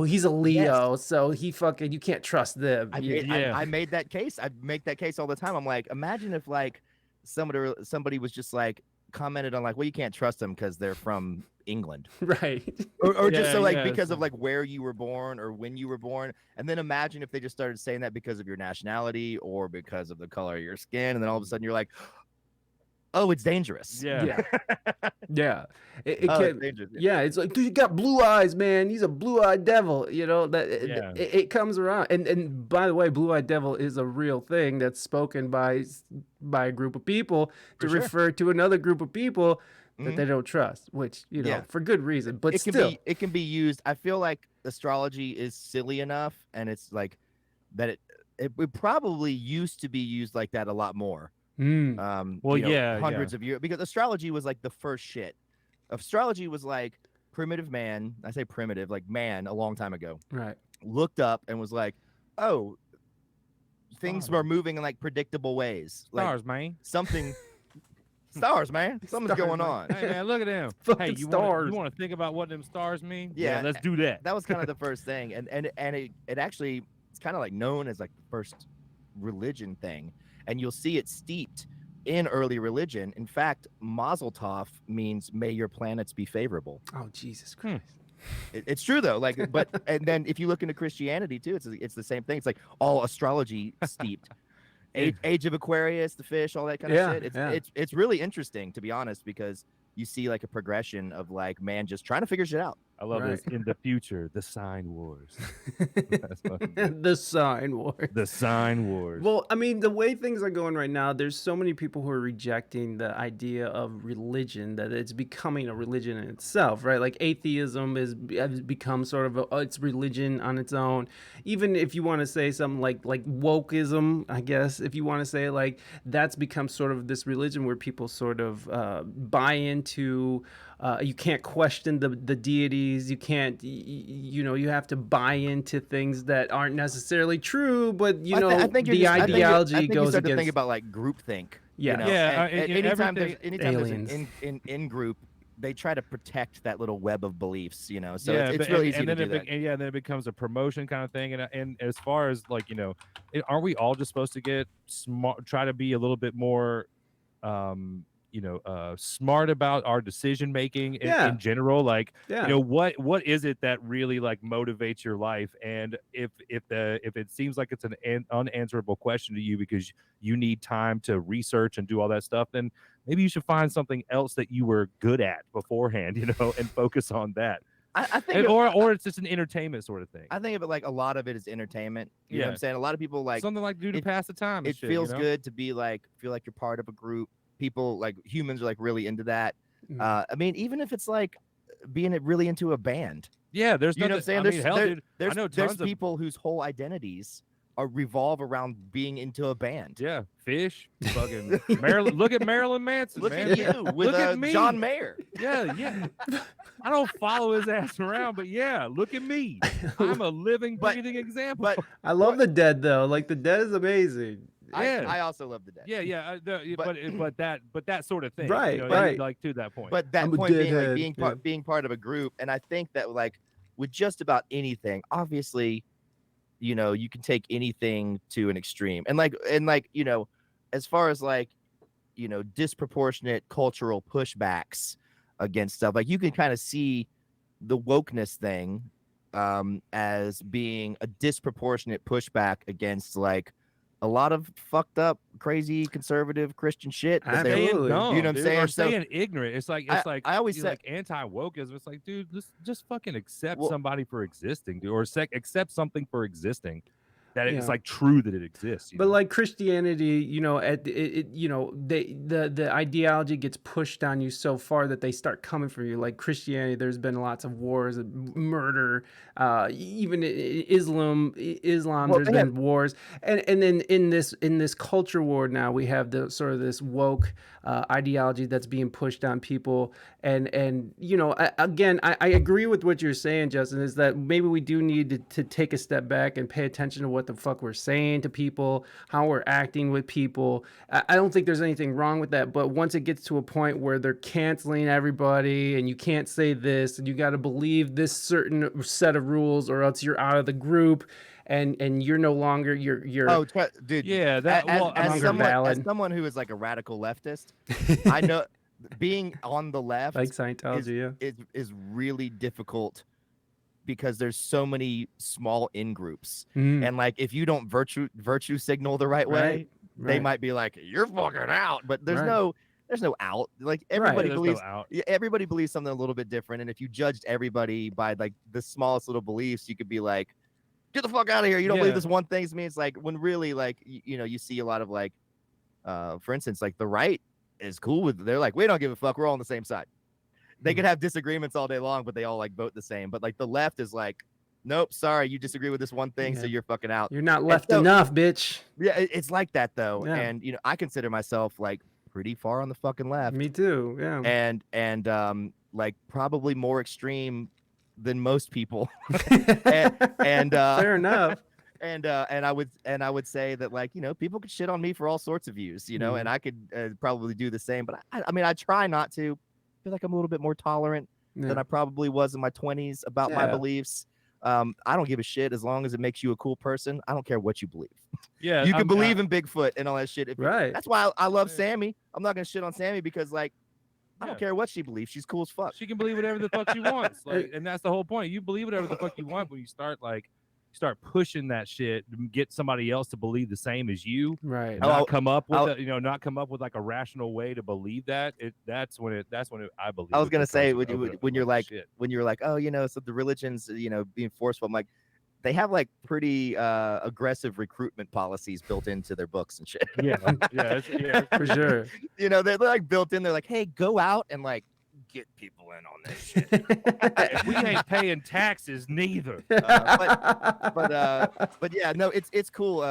A: he's a Leo, so he fucking you can't trust them.
C: I made that case. I make that case all the time. I'm like, imagine if like somebody was just like, commented on like, well, you can't trust them because they're from England,
A: Right.
C: or just
B: Yeah,
C: so like
B: yeah,
C: because
B: so-
C: of like where you were born or when you were born. And then imagine if they just started saying that because of your nationality or because of the color of your skin, and then all of a sudden you're like, oh, it's dangerous.
B: Yeah.
A: Yeah. Yeah. It
C: Oh, it's
A: can.
C: dangerous.
A: Yeah, it's like, dude, you got blue eyes, man. He's a blue-eyed devil. You know that
B: Yeah.
A: it comes around. And by the way, blue-eyed devil is a real thing that's spoken by a group of people to
C: For sure.
A: refer to another group of people that
C: Mhm.
A: they don't trust, which
C: Yeah.
A: for good reason. But
C: it can
A: still,
C: it can be used. I feel like astrology is silly enough, and it's like that it would probably used to be used like that a lot more.
B: Well,
C: you know,
B: yeah,
C: hundreds of years, because astrology was like the first shit. Astrology was like primitive man. I say primitive, like man, a long time ago.
A: right.
C: Looked up and was like, oh, things
B: Stars.
C: were moving in like predictable ways. Like
B: Stars, man.
C: something. Stars, man. Something's
A: Stars,
C: going
A: man.
C: on.
B: Hey man, look at them.
A: Fucking
B: Hey, you
A: stars.
B: want to think about what them stars mean?
C: Yeah,
B: let's do that.
C: That was kind of the first thing, and it actually, it's kind of like known as like the first religion thing, and you'll see it steeped in early religion. In fact, Mazel Tov means may your planets be favorable.
A: Oh, Jesus Christ.
C: It's true though, like, but and then if you look into Christianity too, it's the same thing. It's like all astrology steeped. Age of Aquarius, the fish, all that kind
A: Yeah,
C: of shit.
A: yeah.
C: It's really interesting, to be honest, because you see like a progression of like man just trying to figure shit out.
B: I love
A: Right.
B: this. In the future, the sign wars. That's fucking good.
A: The sign war.
B: The sign wars.
A: Well, I mean, the way things are going right now, there's so many people who are rejecting the idea of religion that it's becoming a religion in itself, right? Like atheism has become sort of it's religion on its own. Even if you want to say something like wokeism, I guess, if you want to say like that's become sort of this religion where people sort of buy into. You can't question the deities. You can't, you have to buy into things that aren't necessarily true. But
C: I think
A: the ideology
C: you
A: goes
C: start to
A: against.
C: think about like groupthink.
A: Yeah.
C: You know?
B: Yeah,
C: And
B: in
C: anytime there's
B: everything-
C: anytime there's
A: Aliens.
C: an in group, they try to protect that little web of beliefs. You know, so
B: yeah,
C: it's
B: but-
C: really
B: and,
C: easy
B: and
C: to
B: then
C: do that.
B: then it becomes a promotion kind of thing. And as far as like aren't we all just supposed to get smart? Try to be a little bit more, smart about our decision making in general. Like,
A: Yeah.
B: what is it that really like motivates your life? And if it seems like it's an unanswerable question to you because you need time to research and do all that stuff, then maybe you should find something else that you were good at beforehand, and focus on that.
C: I think
B: And, or it's just an entertainment sort of thing.
C: I think of it like a lot of it is entertainment. You know what
B: Yeah.
C: I'm saying? A lot of people like
B: Something like do to pass the time. And
C: it
B: shit,
C: feels good to be like feel like you're part of a group. People like humans are like really into that.
A: Mm.
C: I mean, even if it's like being really into a band.
B: Yeah, there's
C: You know what I'm saying?
B: I mean, hell, dude, I know
C: There's
B: tons of
C: people whose whole identities revolve around being into a band.
B: yeah, Fish, fucking Marilyn. Look at Marilyn Manson.
C: Look
B: man.
C: at you with
B: Look at me.
C: John Mayer.
B: Yeah. I don't follow his ass around, but yeah, look at me. I'm a living,
C: But-
B: breathing example.
C: But
A: I love the Dead though. Like the Dead is amazing.
B: Yeah.
C: I also love the Dead.
B: yeah,
C: But-
B: but that sort of thing,
A: Right, right.
B: like to that point.
C: But that
A: I'm a
C: point being like
A: deadhead,
C: being part of a group, and I think that like with just about anything, obviously, you can take anything to an extreme, and as far as like disproportionate cultural pushbacks against stuff, like you can kind of see the wokeness thing as being a disproportionate pushback against like a lot of fucked up, crazy, conservative Christian shit. That they're-
A: Absolutely.
B: Dumb,
C: You know what I'm
B: dude,
C: saying?
B: Or
C: So-
B: saying ignorant. It's like
C: I always
B: you
C: say-
B: like anti-wokeism. It's like, dude, just fucking accept
C: Well-
B: somebody for existing, dude, or accept something for existing. That it's
A: Yeah.
B: like true that it exists.
A: But like Christianity, the ideology gets pushed on you so far that they start coming for you. Like Christianity, there's been lots of wars, murder, even Islam.
C: Well,
A: There's
C: they
A: been wars, and then in this culture war now, we have the sort of this woke ideology that's being pushed on people. And again, I agree with what you're saying, Justin. Is that maybe we do need to take a step back and pay attention to what the fuck we're saying to people, how we're acting with people. I don't think there's anything wrong with that, but once it gets to a point where they're canceling everybody and you can't say this and you got to believe this certain set of rules or else you're out of the group and you're no longer you're
C: Oh, dude.
B: Yeah, that
C: as,
B: well,
C: as
A: longer
C: someone, as
A: valid.
C: someone who is like a radical leftist, I know being on the left
A: Like Scientology,
C: is really difficult because there's so many small in groups,
A: Mm.
C: and like if you don't virtue signal the right way, they
A: right.
C: might be like, you're fucking out. But there's
A: Right.
C: no out. Like
A: Right.
C: everybody
B: There's no
C: believes
B: out.
C: everybody believes something a little bit different, and if you judged everybody by like the smallest little beliefs, you could be like, get the fuck out of here. You don't believe
B: Yeah.
C: this one thing. To me, it's like when really like you know, you see a lot of like for instance, like the right is cool with, they're like, we don't give a fuck, we're all on the same side. They could have disagreements all day long, but they all like vote the same. But like the left is like, nope, sorry, you disagree with this one thing, so
A: Yeah.
C: you're fucking out.
A: You're not left
C: so-
A: enough, bitch.
C: Yeah, it's like that though.
A: Yeah.
C: And you know, I consider myself like pretty far on the fucking left.
A: Me too. Yeah.
C: And like probably more extreme than most people. and
A: fair enough.
C: and I would say that, like, you know, people could shit on me for all sorts of views, you know, and I could probably do the same. But I mean, I try not to. I feel like I'm a little bit more tolerant than I probably was in my 20s about my beliefs. I don't give a shit as long as it makes you a cool person. I don't care what you believe.
B: Yeah,
C: You can believe in Bigfoot and all that shit.
A: Right.
C: That's why I love Sammy. I'm not gonna shit on Sammy because, like, I don't care what she believes. She's cool as fuck.
B: She can believe whatever the fuck she wants. Like, and that's the whole point. You believe whatever the fuck you want when you start pushing that shit to get somebody else to believe the same as you.
A: Right.
B: Not come up with not come up with like a rational way to believe that. That's when I believe.
C: I was gonna say
B: when
C: you're like, oh, you know, so the religions, you know, being forceful. I'm like, they have like pretty aggressive recruitment policies built into their books and shit.
B: Yeah,
A: for sure.
C: You know, they're like built in. They're like, hey, go out and like get people in on this shit.
B: We ain't paying taxes neither.
C: But yeah, no, it's cool.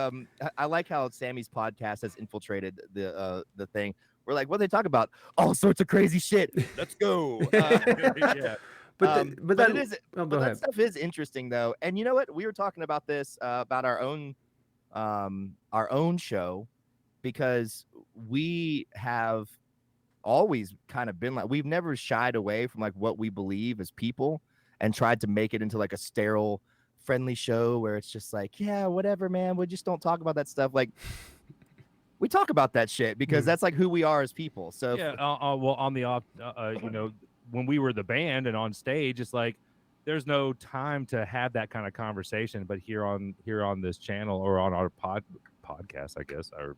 C: I like how Sammy's podcast has infiltrated the thing. We're like, what do they talk about? All sorts of crazy shit. Let's go.
B: Yeah.
A: But
C: it is.
A: Oh,
C: but
A: go
C: that
A: ahead.
C: stuff is interesting though. And you know what? We were talking about this about our own show, because we have always kind of been like, we've never shied away from like what we believe as people and tried to make it into like a sterile, friendly show where it's just like, yeah, whatever, man. We just don't talk about that stuff. Like, we talk about that shit because that's like who we are as people. So
B: yeah, well, on the off, you know, when we were the band and on stage, it's like there's no time to have that kind of conversation. But here on this channel or on our podcast, I guess, our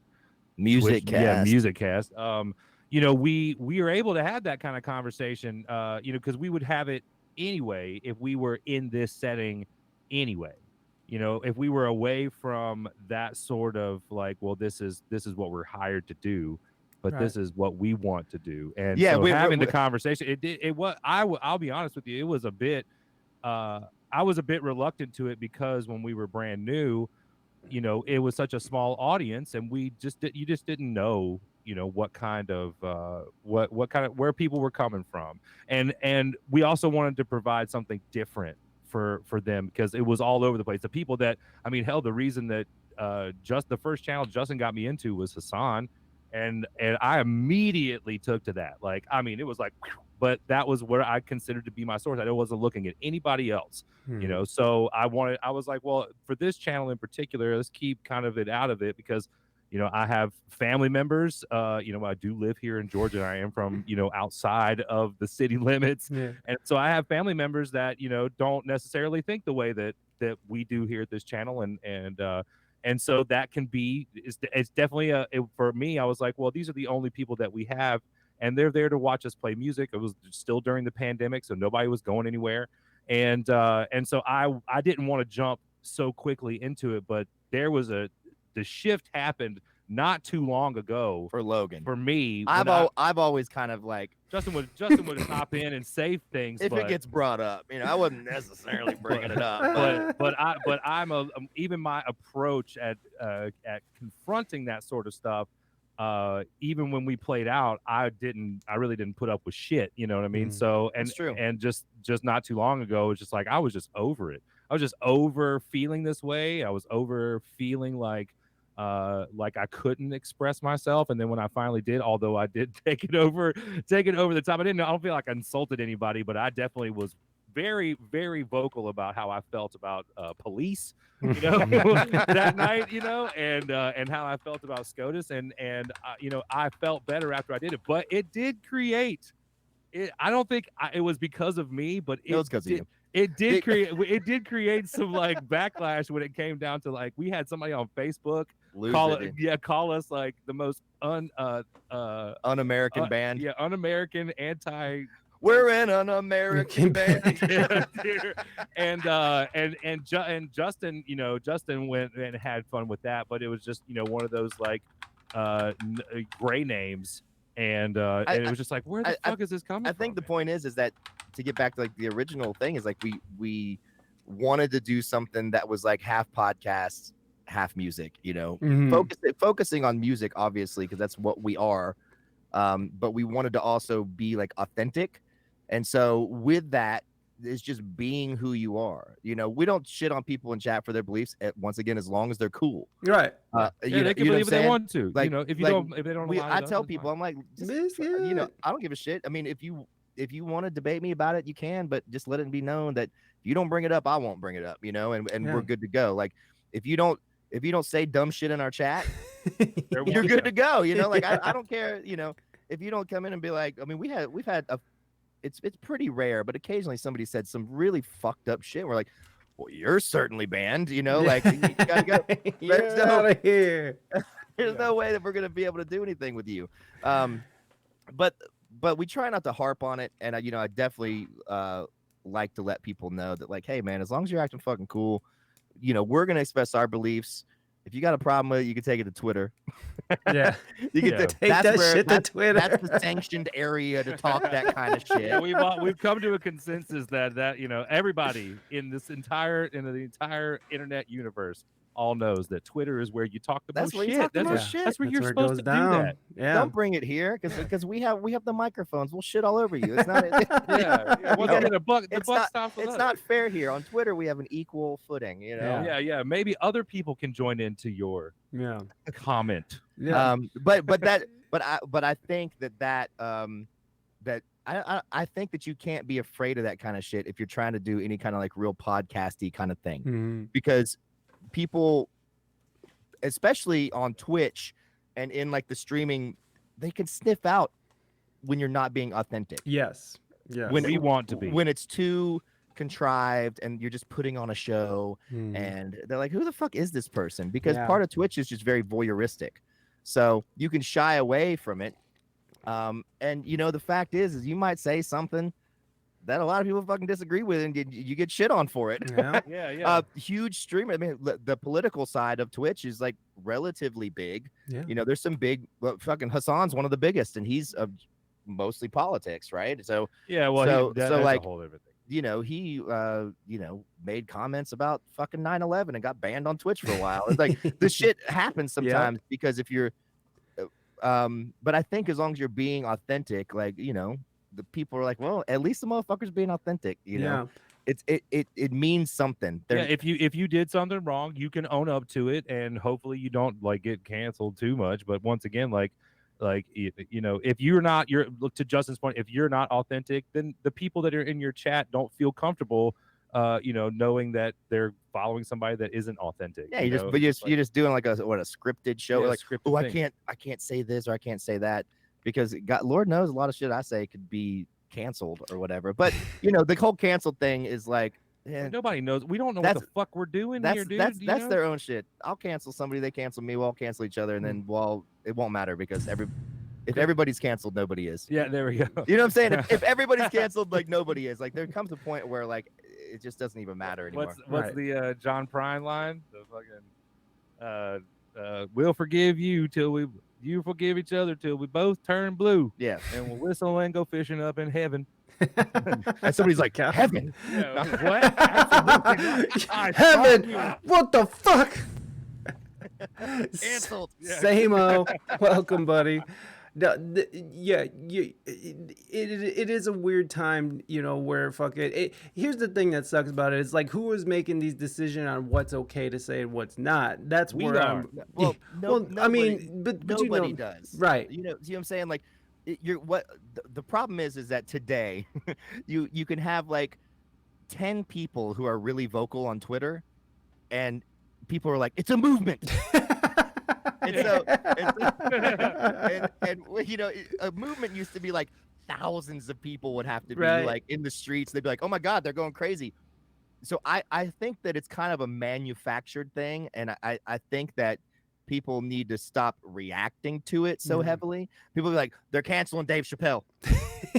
C: music
B: Twitch,
C: cast.
B: Music cast. You know, we are able to have that kind of conversation. You know, because we would have it anyway if we were in this setting anyway. You know, if we were away from that sort of like, well, this is what we're hired to do, but this is what we want to do. And
C: yeah,
B: so having the conversation, it was, I'll be honest with you, it was a bit, I was a bit reluctant to it because when we were brand new, you know, it was such a small audience and you just didn't know, you know, what kind of, where people were coming from. And we also wanted to provide something different for them because it was all over the place. The people that, I mean, hell, the reason that just the first channel Justin got me into was Hassan, and I immediately took to that. Like, I mean, it was like, but that was where I considered to be my source. I wasn't looking at anybody else, you know. So I was like, well, for this channel in particular, let's keep kind of it out of it because, you know, I have family members. You know, I do live here in Georgia. I am from, you know, outside of the city limits. Yeah. And so I have family members that, you know, don't necessarily think the way that we do here at this channel. And so that can be, it's definitely for me, I was like, well, these are the only people that we have, and they're there to watch us play music. It was still during the pandemic, so nobody was going anywhere. And so I didn't want to jump so quickly into it, but there was the shift happened not too long ago
C: for Logan.
B: For me,
C: I've always kind of like
B: Justin would hop in and say things
C: if it gets brought up. You know, I wasn't necessarily bringing it up,
B: but I'm even my approach at confronting that sort of stuff. Even when we played out, I really didn't put up with shit. You know what I mean? So
C: That's true.
B: And just not too long ago, it's just like I was just over it. I was just over feeling this way. I was over feeling like I couldn't express myself. And then when I finally did, although I did take it over the top, I don't feel like I insulted anybody, but I definitely was very, very vocal about how I felt about police, that night, and how I felt about SCOTUS, and I felt better after I did it. But it did create. I don't think it was because of me, but
C: It was because of you.
B: It did create some like backlash when it came down to like we had somebody on Facebook call us like the most
C: un-American band.
B: Yeah, un-American, anti.
C: We're in an American band.
B: And Justin, Justin went and had fun with that, but it was just one of those like gray names, and it was just like, where the fuck is this coming from?
C: I think the point is that to get back to like the original thing is like we wanted to do something that was like half podcast, half music, focusing on music, obviously, because that's what we are. But we wanted to also be like authentic. And so with that, it's just being who you are. We don't shit on people in chat for their beliefs. Once again, as long as they're cool,
A: right?
B: They can believe what they want to.
C: Like,
B: if they don't,
C: I tell people, I'm like, I don't give a shit. I mean, if you want to debate me about it, you can, but just let it be known that if you don't bring it up, I won't bring it up. And we're good to go. Like if you don't say dumb shit in our chat, you're good to go. Like I don't care. If you don't come in and be like, I mean, we've had it's pretty rare, but occasionally somebody said some really fucked up shit. We're like, well, you're certainly banned, like you gotta go.
A: Get out of here.
C: There's no way that we're gonna be able to do anything with you. But we try not to harp on it, and I definitely like to let people know that, like, hey man, as long as you're acting fucking cool, we're gonna express our beliefs. If you got a problem with it, you can take it to Twitter.
A: Yeah,
C: you can
A: take that shit to Twitter.
C: That's the sanctioned area to talk that kind of shit.
B: Yeah, we've come to a consensus that everybody in the entire internet universe all knows that Twitter is where you talk the most shit. That's where you're supposed to do that.
A: Yeah.
C: Don't bring it here because we have the microphones. We'll shit all over you. It's not. It's not fair here on Twitter. We have an equal footing.
B: Yeah. Maybe other people can join into your comment.
A: Yeah.
C: But I think that I think that you can't be afraid of that kind of shit if you're trying to do any kind of like real podcasty kind of thing, because people, especially on Twitch and in like the streaming, they can sniff out when you're not being authentic.
A: Yes.
B: When we want to be.
C: When it's too contrived and you're just putting on a show, and they're like, who the fuck is this person? Because part of Twitch is just very voyeuristic. So you can shy away from it. And the fact is you might say something that a lot of people fucking disagree with, and you get shit on for it.
B: Yeah.
C: Huge streamer. I mean, the political side of Twitch is like relatively big.
A: Yeah.
C: There's some big. Fucking Hassan's one of the biggest, and he's mostly politics, right? So that's like a whole other thing. He made comments about fucking 9/11 and got banned on Twitch for a while. It's like this shit happens sometimes because if you're, but I think as long as you're being authentic, like the people are like, well, at least the motherfucker's being authentic. It means something.
B: If you did something wrong, you can own up to it, and hopefully you don't like get canceled too much. But once again, if you're not, to Justin's point, if you're not authentic, then the people that are in your chat don't feel comfortable, knowing that they're following somebody that isn't authentic.
C: Yeah, you're just doing like a scripted show. Like, oh, I can't say this or I can't say that, because Lord knows a lot of shit I say could be canceled or whatever. But the whole canceled thing is like,
B: nobody knows. We don't know what the fuck we're doing here, dude.
C: That's their own shit. I'll cancel somebody, they cancel me, we'll all cancel each other, and then it won't matter because if everybody's canceled, nobody is.
B: Yeah, there we go.
C: You know what I'm saying? If everybody's canceled, like nobody is. Like there comes a point where like it just doesn't even matter anymore.
B: What's the John Prine line? The fucking we'll forgive you till you forgive each other till we both turn blue.
C: Yeah,
B: and we'll whistle and go fishing up in heaven.
C: And somebody's like, heaven?
A: What? Heaven? What the fuck?
C: Canceled.
A: Same-o. Welcome, buddy. It is a weird time, where here's the thing that sucks about it. It's like, who is making these decisions on what's okay to say and what's not? That's where I'm.
C: Well,
A: I mean, but
C: nobody does,
A: right?
C: See what I'm saying? Like, the problem is that today, you can have like 10 people who are really vocal on Twitter, and people are like, it's a movement. And so, and you know, a movement used to be like thousands of people would have to be like in the streets. They'd be like, oh my God, they're going crazy. So I think that it's kind of a manufactured thing. And I think that people need to stop reacting to it so heavily. People be like, they're canceling Dave Chappelle.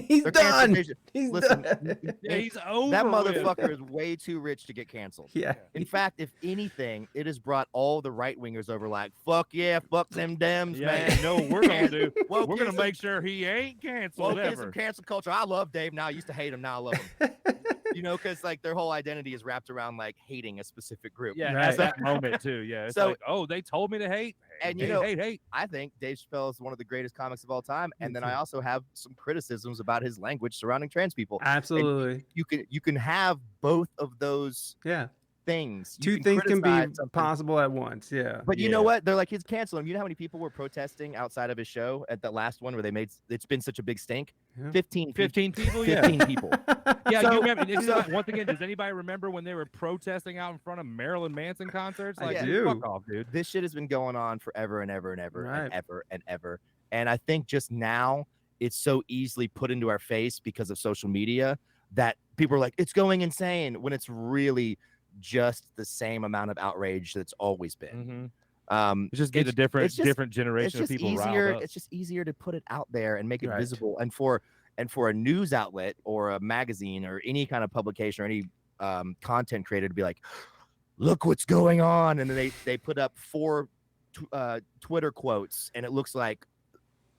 A: He's done. He's
C: Listen,
A: done.
B: Yeah, he's over.
C: that
B: with.
C: motherfucker is way too rich to get canceled.
A: Yeah.
C: In fact, if anything, it has brought all the right wingers over. Like, fuck yeah, fuck them Dems,
B: Yeah,
C: man.
B: you know what we're gonna do.
C: Well,
B: We're gonna make sure he ain't canceled
C: Well,
B: ever.
C: some cancel culture. I love Dave now. I used to hate him. Now I love him. You know, because like their whole identity is wrapped around like hating a specific group.
B: Yeah,
A: Right.
B: at that moment too. Yeah, it's
C: So-
B: like, oh, they told me to hate.
C: And you
B: hate,
C: know,
B: hate.
C: I think Dave Chappelle is one of the greatest comics of all time. And
A: Me
C: then
A: too.
C: I also have some criticisms about his language surrounding trans people.
A: Absolutely.
C: You can have both of those
A: Yeah.
C: things. You
A: Two things can be
C: criticize something,
A: possible at once. Yeah.
C: But you know
B: Yeah.
C: what? They're like, he's canceling him. You know how many people were protesting outside of his show at that last one where they made it's been such a big stink?
A: Yeah.
C: 15
B: 15 people. Yeah.
C: 15 people.
B: Yeah,
C: So-
B: you remember,
C: so-
B: once again, does anybody remember when they were protesting out in front of Marilyn Manson concerts?
A: I
B: Like,
A: do.
B: dude, fuck off, dude.
C: This shit has been going on forever and ever and ever
A: Right.
C: and ever and ever. And I think just now it's so easily put into our face because of social media that people are like, it's going insane, when it's really just the same amount of outrage that's always been.
B: Mm-hmm. Just get a different
C: it's just-
B: different
C: It's
B: generation of
C: just
B: people
C: easier.
B: riled up.
C: It's just easier to put it out there and make it
A: Right.
C: visible. And for a news outlet or a magazine or any kind of publication or any content creator to be like, look what's going on, and then they put up 4 Twitter quotes, and it looks like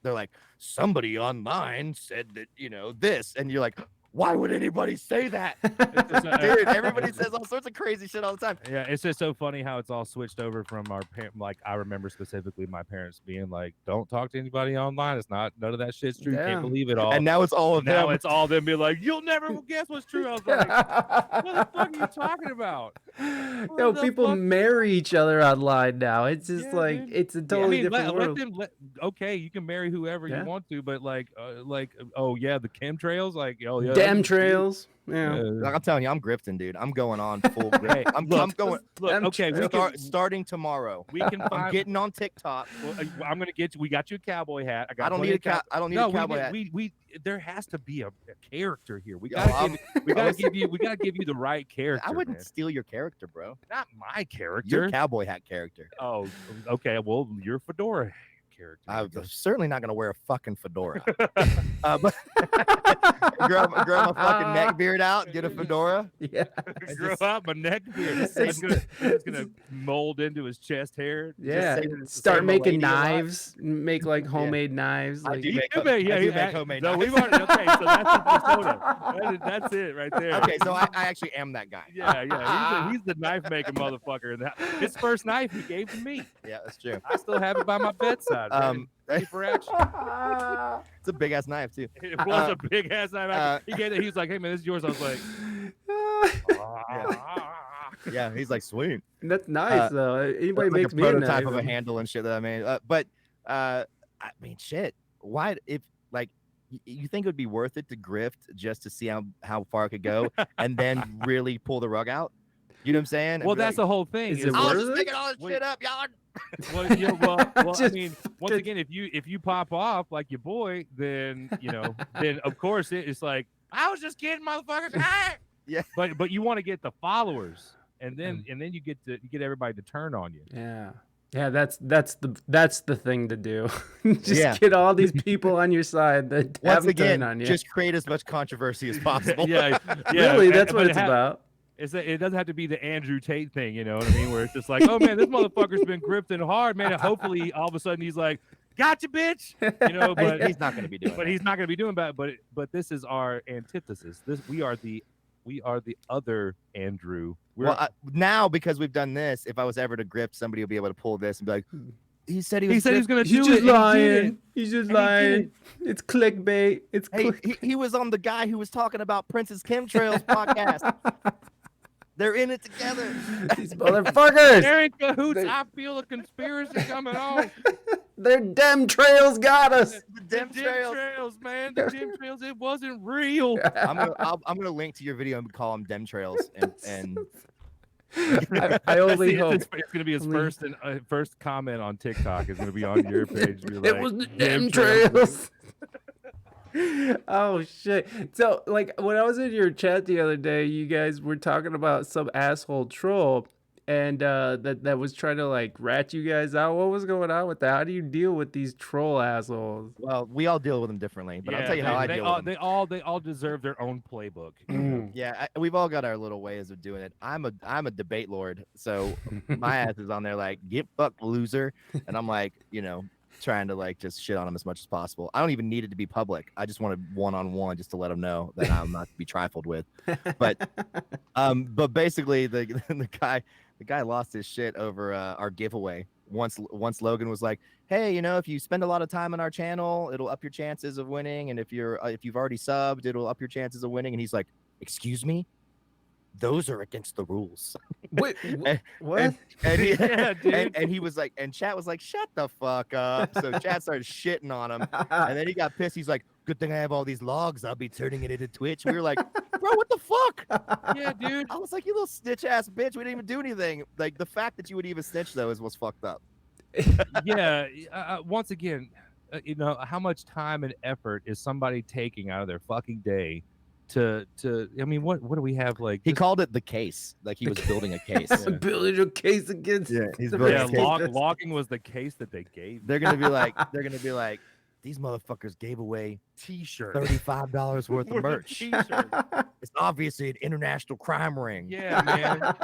C: they're like, somebody online said that, you know, this, and you're like, why would anybody say that? Dude, everybody says all sorts of crazy shit all the time.
B: Yeah, it's just so funny how it's all switched over from our parent. Like, I remember specifically my parents being like, "Don't talk to anybody online. It's not none of that shit's true.
A: Yeah.
B: Can't believe it all."
C: And now it's all of
B: now
C: them.
B: it's all them being like, "You'll never guess what's true." I was like, "What the fuck are you talking about?"
A: Yo,
B: the
A: people
B: fuck?
A: marry each other online now. It's just
B: Yeah,
A: like
B: dude.
A: it's a
B: I
A: totally
B: mean,
A: different
B: let
A: world.
B: them. Okay, you can marry whoever
A: Yeah.
B: you want to, but like, oh yeah, the chemtrails, like, oh yeah,
A: Damn
B: that's-
A: trails. Yeah.
C: Like, I'm telling you, I'm grifting, dude. I'm going on full grip.
B: Hey,
C: I'm
B: look,
C: going.
B: Look, okay, we can
C: Starting tomorrow.
B: we can
C: I'm
B: find.
C: getting on TikTok.
B: Well, I'm gonna get you. We got you a cowboy hat. I got.
C: I don't
B: plenty
C: need
B: of cow-
C: I don't need
B: No,
C: a cowboy hat.
B: we there has to be a character here. We
C: Yo,
B: gotta we gotta
C: I'm-
B: give you the right character.
C: I wouldn't
B: man.
C: steal your character, bro.
B: Not my character.
C: Your cowboy hat character.
B: Oh, okay. Well, your fedora character. I
C: I'm
B: guess.
C: certainly not gonna wear a fucking fedora. But grow my fucking neck beard out, get a fedora.
A: Yeah.
B: Grow out my neck beard.
A: It's-
B: It's gonna mold into his chest hair.
A: Yeah.
C: say it's the
A: Start
C: same
A: making
C: millennial life.
A: knives, make like homemade knives.
C: I
A: Like,
C: do
B: You
C: make
B: do
C: ho-
B: make-
C: I do
B: he-
C: make homemade
B: no,
C: knives.
B: we've already, okay, so that's the persona. That's it right there.
C: Okay, so I actually am that guy.
B: Yeah. He's the knife making motherfucker. His first knife he gave to me.
C: Yeah, that's true.
B: I still have it by my bedside. Ready for action.
C: It's a big ass knife too.
B: It was a big ass knife. He gave it. He was like, "Hey man, this is yours." I was like,
C: Yeah, he's like, sweet.
A: that's nice though. Anybody
C: Like
A: makes
C: a
A: me a
C: prototype
A: knife.
C: of a handle and shit that I made. I mean, shit. Why if like you think it would be worth it to grift just to see how far it could go and then really pull the rug out? You know what I'm saying? And
B: well,
C: be
B: that's
C: like,
B: the whole thing.
A: Is
B: is
A: it
C: I
A: worth
C: was just
A: it?
C: making all this
B: Wait.
C: shit up, y'all.
B: Well, yeah, I
A: Just
B: mean, once
A: fucking-
B: again, if you pop off like your boy, then then of course it's like, I was just kidding, motherfuckers. Ah!
C: Yeah.
B: But you want to get the followers, and then you get everybody to turn on you.
A: Yeah. Yeah, that's the thing to do. Just
C: Yeah.
A: get all these people on your side that
C: Once
A: have
C: again,
A: turn on you.
C: just create as much controversy as possible.
B: yeah,
A: Really, that's
B: but
A: what
B: it
A: it's
B: ha-
A: about.
B: It doesn't have to be the Andrew Tate thing, you know what I mean? Where it's just like, oh man, this motherfucker's been grifting hard, man. And hopefully, all of a sudden, he's like, "Gotcha, bitch," you know. But
C: He's not going to be doing.
B: but he's not going to be doing that. But this is our antithesis. We are the other Andrew.
C: Now because we've done this, if I was ever to grip, somebody will be able to pull this and be like, he said he was
B: going to
A: He's
B: do
A: just
B: it. and he did
A: lying.
B: it.
A: He's just
B: And he did
A: lying. It's clickbait. It's
C: Hey,
A: click.
C: he was on the guy who was talking about Prince's chemtrails podcast. They're in it together.
A: These motherfuckers.
B: They're in cahoots. I feel a conspiracy coming on.
A: Their dem trails got us.
C: The
B: The
C: dim trails.
B: man. The dim trails. It wasn't real.
C: I'm gonna link to your video and call them dem trails, and
A: I only
B: See,
A: hope.
B: it's gonna be his
A: only-
B: first comment on TikTok is gonna be on your page. Be
A: It
B: like,
A: was the
B: "Dem
A: dem trails. Oh shit. So like when I was in your chat the other day, you guys were talking about some asshole troll and that was trying to like rat you guys out. What was going on with that? How do you deal with these troll assholes?
C: well, we all deal with them differently. But I'll tell you how I deal with them.
B: They all deserve their own playbook.
C: Yeah, we've all got our little ways of doing it. I'm a debate lord, so my ass is on there like get fucked, loser, and I'm like, trying to like just shit on them as much as possible. I don't even need it to be public. I just want a one-on-one just to let them know that I'm not to be trifled with. But basically the guy lost his shit over our giveaway. Once Logan was like, hey, if you spend a lot of time on our channel, it'll up your chances of winning, and if you've already subbed, it'll up your chances of winning. And he's like, excuse me, those are against the rules.
A: Wait, what?
C: And he was like, and chat was like, shut the fuck up. So chat started shitting on him, and then he got pissed. He's like, good thing I have all these logs. I'll be turning it into Twitch. We were like, bro, what the fuck?
B: Yeah, dude.
C: I was like, you little snitch ass bitch. We didn't even do anything. Like the fact that you would even snitch though is what's fucked up.
B: Yeah. Once again, how much time and effort is somebody taking out of their fucking day to I mean, what do we have like?
C: He called it the case, like he was building a case.
A: Building a case against.
C: he's
A: the
C: building
B: Yeah,
C: a case.
B: logging was the case that they gave.
C: They're gonna be like, these motherfuckers gave away
B: T-shirt.
C: $35 worth of merch.
B: T-shirt.
C: It's obviously an international crime ring.
B: Yeah, man.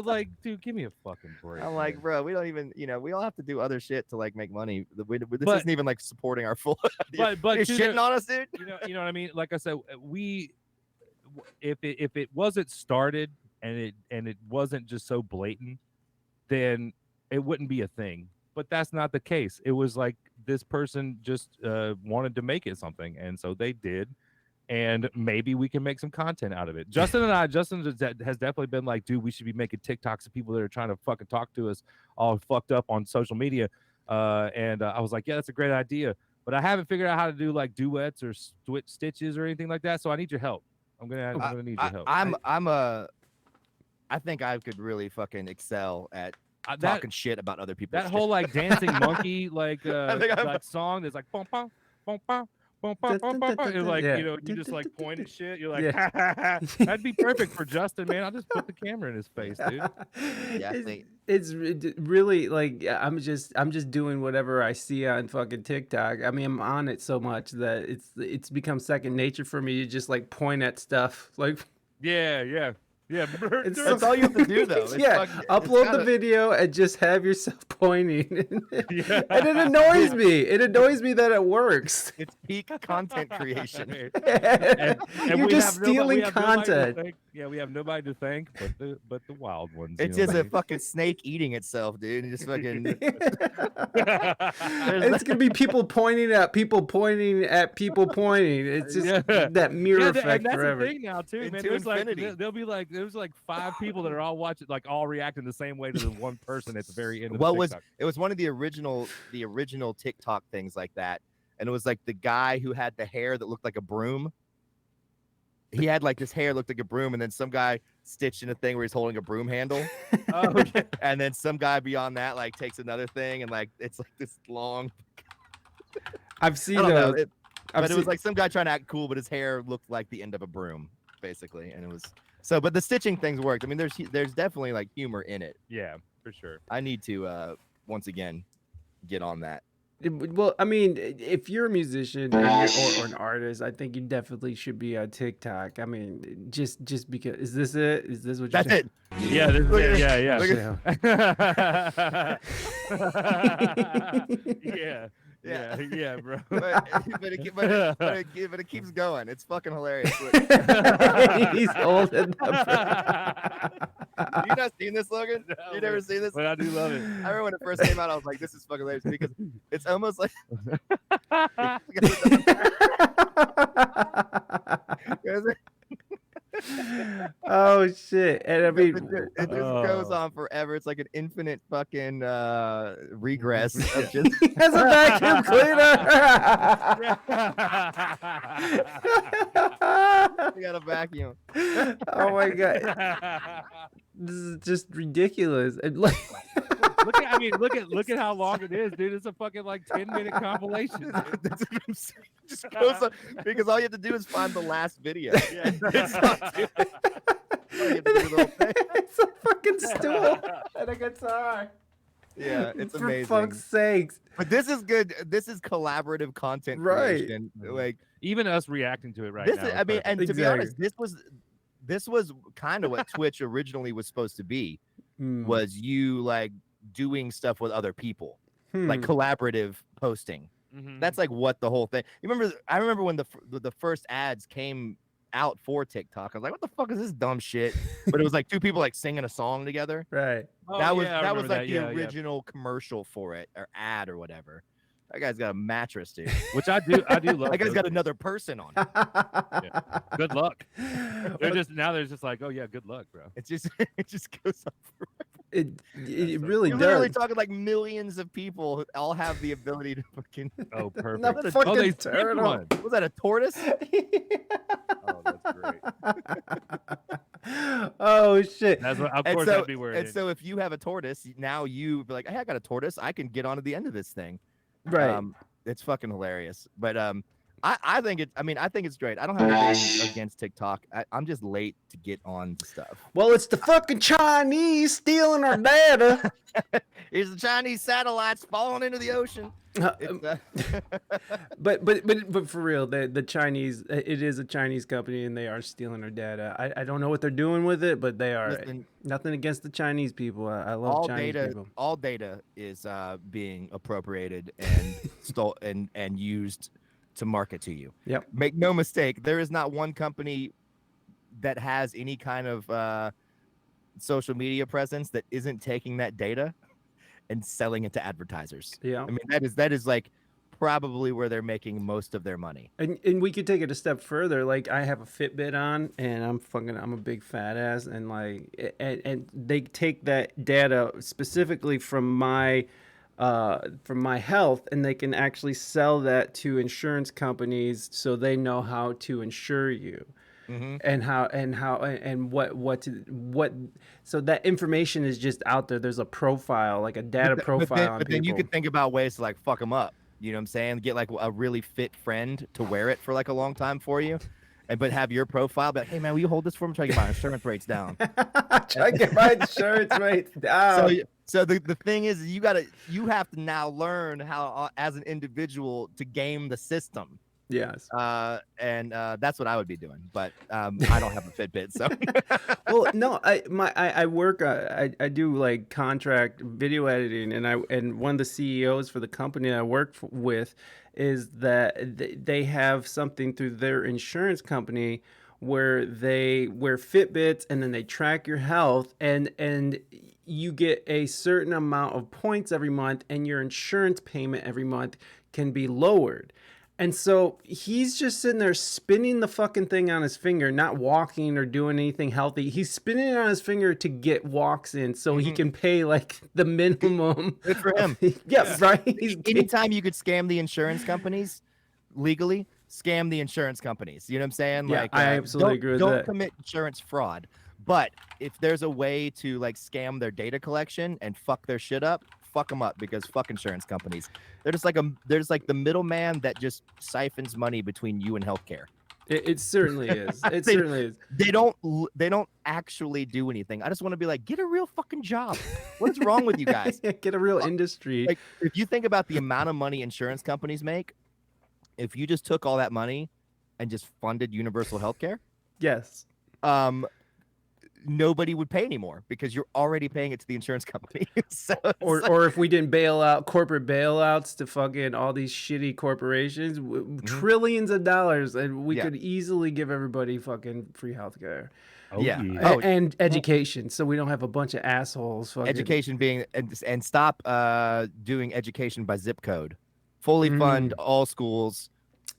B: Like, dude, give me a fucking break.
C: I'm like,
B: man.
C: bro, we don't even, we all have to do other shit to like make money. This
B: But-
C: isn't even like supporting our full.
B: but
C: You're
B: to
C: shitting
B: the-
C: on us, dude.
B: you know what I mean. Like I said, if it wasn't started and it wasn't just so blatant, then it wouldn't be a thing. But that's not the case. It was like this person just wanted to make it something, and so they did. And maybe we can make some content out of it. Justin has definitely been like, dude, we should be making TikToks of people that are trying to fucking talk to us all fucked up on social media. And I was like, yeah, that's a great idea. But I haven't figured out how to do like duets or stitches or anything like that. So I need your help. I'm gonna need your help.
C: I think I could really fucking excel at
B: That
C: talking shit about other people's
B: that
C: shit.
B: whole like dancing monkey like
C: think I'm-
B: like song that's like bum bum bum bum. And like
A: Yeah.
B: you just like point at shit. You're like,
A: Yeah.
B: that'd be perfect for Justin, man. I'll just put the camera in his face, dude.
C: Yeah, I
A: it's,
C: think-
A: it's really like I'm just doing whatever I see on fucking TikTok. I mean, I'm on it so much that it's become second nature for me to just like point at stuff. Like
B: Yeah.
A: It's
C: That's all you have to do, though. It's
A: yeah,
C: fucking- it's
A: upload the
C: gotta-
A: video and just have yourself pointing.
B: Yeah.
A: And it annoys me. It annoys me that it works.
C: It's peak content creation.
B: And
A: You're
B: we
A: just
B: have nobody-
A: stealing
B: we have nobody to
A: content.
B: thank- Yeah, we have nobody to thank but the wild ones.
C: It's
B: you know
C: just
B: what I
C: a
B: mean?
C: fucking snake eating itself, dude. And just fucking.
A: It's gonna be people pointing at people pointing at people pointing. It's just
B: Yeah.
A: that mirror
B: Yeah,
A: effect
B: and that's
A: forever.
B: the thing now too, man.
C: Into
B: There's like
C: infinity.
B: there'll be like there's like 5 people that are all watching, like all reacting the same way to the one person at the very end of
C: What
B: the
C: was
B: TikTok.
C: it was one of the original TikTok things like that, and it was like the guy who had the hair that looked like a broom. He had like this hair looked like a broom, and then some guy stitched in a thing where he's holding a broom handle,
B: Oh, okay.
C: and then some guy beyond that like takes another thing, and like it's like this long.
A: I've
C: I
A: seen
C: don't know,
A: those.
C: but it was like some guy trying to act cool, but his hair looked like the end of a broom, basically, and it was so. But the stitching things worked. I mean, there's definitely like humor in it.
B: Yeah, for sure.
C: I need to once again get on that.
A: Well, I mean, if you're a musician or an artist, I think you definitely should be on TikTok. I mean, just because is this it? Is this what you're
C: That's
A: saying?
C: it.
B: Yeah, this,
C: Look at-
B: yeah.
C: Yeah.
B: yeah, bro.
C: but it keeps going. It's fucking hilarious. Look.
A: He's holding
C: You not seen this, Logan?
B: No,
C: You never
B: man.
C: seen this?
B: But I do love it.
C: I remember when it first came out, I was like, "This is fucking hilarious," because it's almost like
A: Oh shit! And I mean,
C: it just goes on forever where it's like an infinite fucking regress of just
A: He has a vacuum cleaner.
C: we got a vacuum.
A: Oh my god, this is just ridiculous. And like,
B: look at how long it is, dude. It's a fucking like 10-minute compilation.
C: That's what I'm saying. Just goes up, because all you have to do is find the last video.
B: Yeah.
A: It's a fucking stool and a guitar.
C: Yeah, it's
A: For
C: amazing.
A: fuck's sakes.
C: But this is good. This is collaborative content
A: Right.
C: creation. Like
B: Even us reacting to it right
C: this
B: now.
C: is, I mean, and to be
A: Exactly.
C: honest, this was kind of what Twitch originally was supposed to be. Was you like doing stuff with other people, like collaborative posting. That's like what the whole thing. You remember? I remember when the first ads came out for TikTok. I was like, what the fuck is this dumb shit? But it was like two people like singing a song together.
A: Right.
C: That was like the original commercial for it, or ad or whatever. That guy's got a mattress, dude.
B: Which I do love.
C: That guy's got another person on it.
B: Yeah. Good luck. They're just like, oh yeah, good luck, bro.
C: It just goes up forever.
A: It really
C: You're
A: does.
C: literally talking like millions of people who all have the ability to fucking.
B: Oh, perfect.
A: No,
C: What a-
A: fucking
B: they
A: turtle.
B: one.
C: Was that a tortoise?
B: Oh, that's great.
A: Oh shit.
B: That's what, of
C: And
B: course,
C: so,
B: that'd be where it
C: and
B: is.
C: so if you have a tortoise, now you be like, hey, I got a tortoise. I can get onto the end of this thing.
A: Right.
C: It's fucking hilarious. But I think it's. I mean, I think it's great. I don't have anything against TikTok. I'm just late to get on stuff.
A: Well, it's the fucking Chinese stealing our data.
C: It's the Chinese satellites falling into the ocean.
A: But for real, the Chinese, it is a Chinese company and they are stealing our data. I don't know what they're doing with it, but they are.
C: Listen,
A: Nothing against the Chinese people. I love Chinese people.
C: all data is being appropriated and stole and used to market to you.
A: Yep.
C: Make no mistake, there is not one company that has any kind of social media presence that isn't taking that data and selling it to advertisers.
A: Yeah.
C: I mean, that is like probably where they're making most of their money.
A: And we could take it a step further. Like I have a Fitbit on, and I'm a big fat ass, and like and they take that data specifically from my health, and they can actually sell that to insurance companies so they know how to insure you. And what so that information is just out there. There's a profile, like a data profile on
C: but then you
A: people.
C: could think about ways to like fuck them up. You know what I'm saying? Get like a really fit friend to wear it for like a long time for you, but have your profile be like, hey man, will you hold this for me? Try to get my insurance rates down.
A: Try to get my insurance rates down.
C: So the thing is, you have to now learn how as an individual to game the system.
A: Yes.
C: And that's what I would be doing, but I don't have a Fitbit, so.
A: Well, no, I work. I do like contract video editing, and one of the CEOs for the company I work with is that they have something through their insurance company where they wear Fitbits and then they track your health, and you get a certain amount of points every month, and your insurance payment every month can be lowered. And so he's just sitting there spinning the fucking thing on his finger, not walking or doing anything healthy. He's spinning it on his finger to get walks in so he can pay like the minimum.
C: Good for him.
A: Yeah, right.
C: Anytime you could scam the insurance companies legally, scam the insurance companies. You know what I'm saying?
A: Yeah,
C: like,
A: I absolutely agree with that.
C: Don't commit insurance fraud. But if there's a way to like scam their data collection and fuck their shit up, fuck them up, because fuck insurance companies. They're just like the middleman that just siphons money between you and healthcare.
A: It certainly is. It certainly is.
C: They don't actually do anything. I just want to be like, get a real fucking job. What is wrong with you guys?
A: Get a real industry.
C: Like, if you think about the amount of money insurance companies make, if you just took all that money and just funded universal healthcare,
A: Yes.
C: nobody would pay anymore because you're already paying it to the insurance company. So
A: Or if we didn't bail out corporate bailouts to fucking all these shitty corporations, trillions of dollars, and we could easily give everybody fucking free healthcare.
B: Oh,
C: yeah.
B: yeah.
C: Oh,
A: And education, so we don't have a bunch of assholes. Fucking...
C: education being and stop doing education by zip code. Fully fund all schools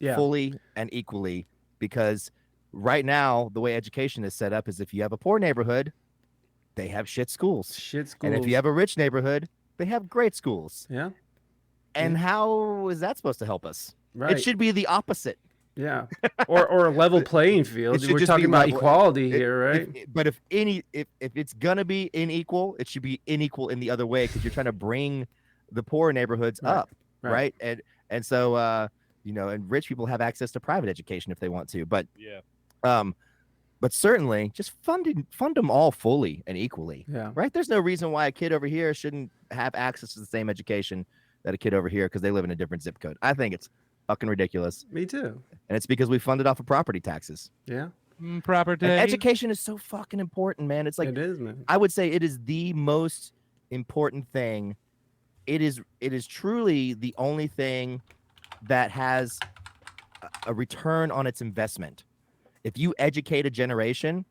C: fully and equally, because right now the way education is set up is if you have a poor neighborhood, they have shit schools.
A: Shit schools.
C: And if you have a rich neighborhood, they have great schools.
A: Yeah.
C: And how is that supposed to help us?
A: Right.
C: It should be the opposite.
A: Yeah. Or a level playing field.
C: should
A: We're
C: just
A: talking
C: be
A: about
C: level.
A: equality here, right?
C: But if it's gonna be unequal, it should be unequal in the other way, because you're trying to bring the poor neighborhoods up, right? And so you know, and rich people have access to private education if they want to, but but certainly just fund them all fully and equally.
A: Yeah.
C: Right. There's no reason why a kid over here shouldn't have access to the same education that a kid over here because they live in a different zip code. I think it's fucking ridiculous.
A: Me too.
C: And it's because we funded off of property taxes.
A: Yeah.
B: Property.
C: And education is so fucking important, man. It's like,
A: it is, man.
C: I would say it is the most important thing. It is truly the only thing that has a return on its investment. If you educate a generation,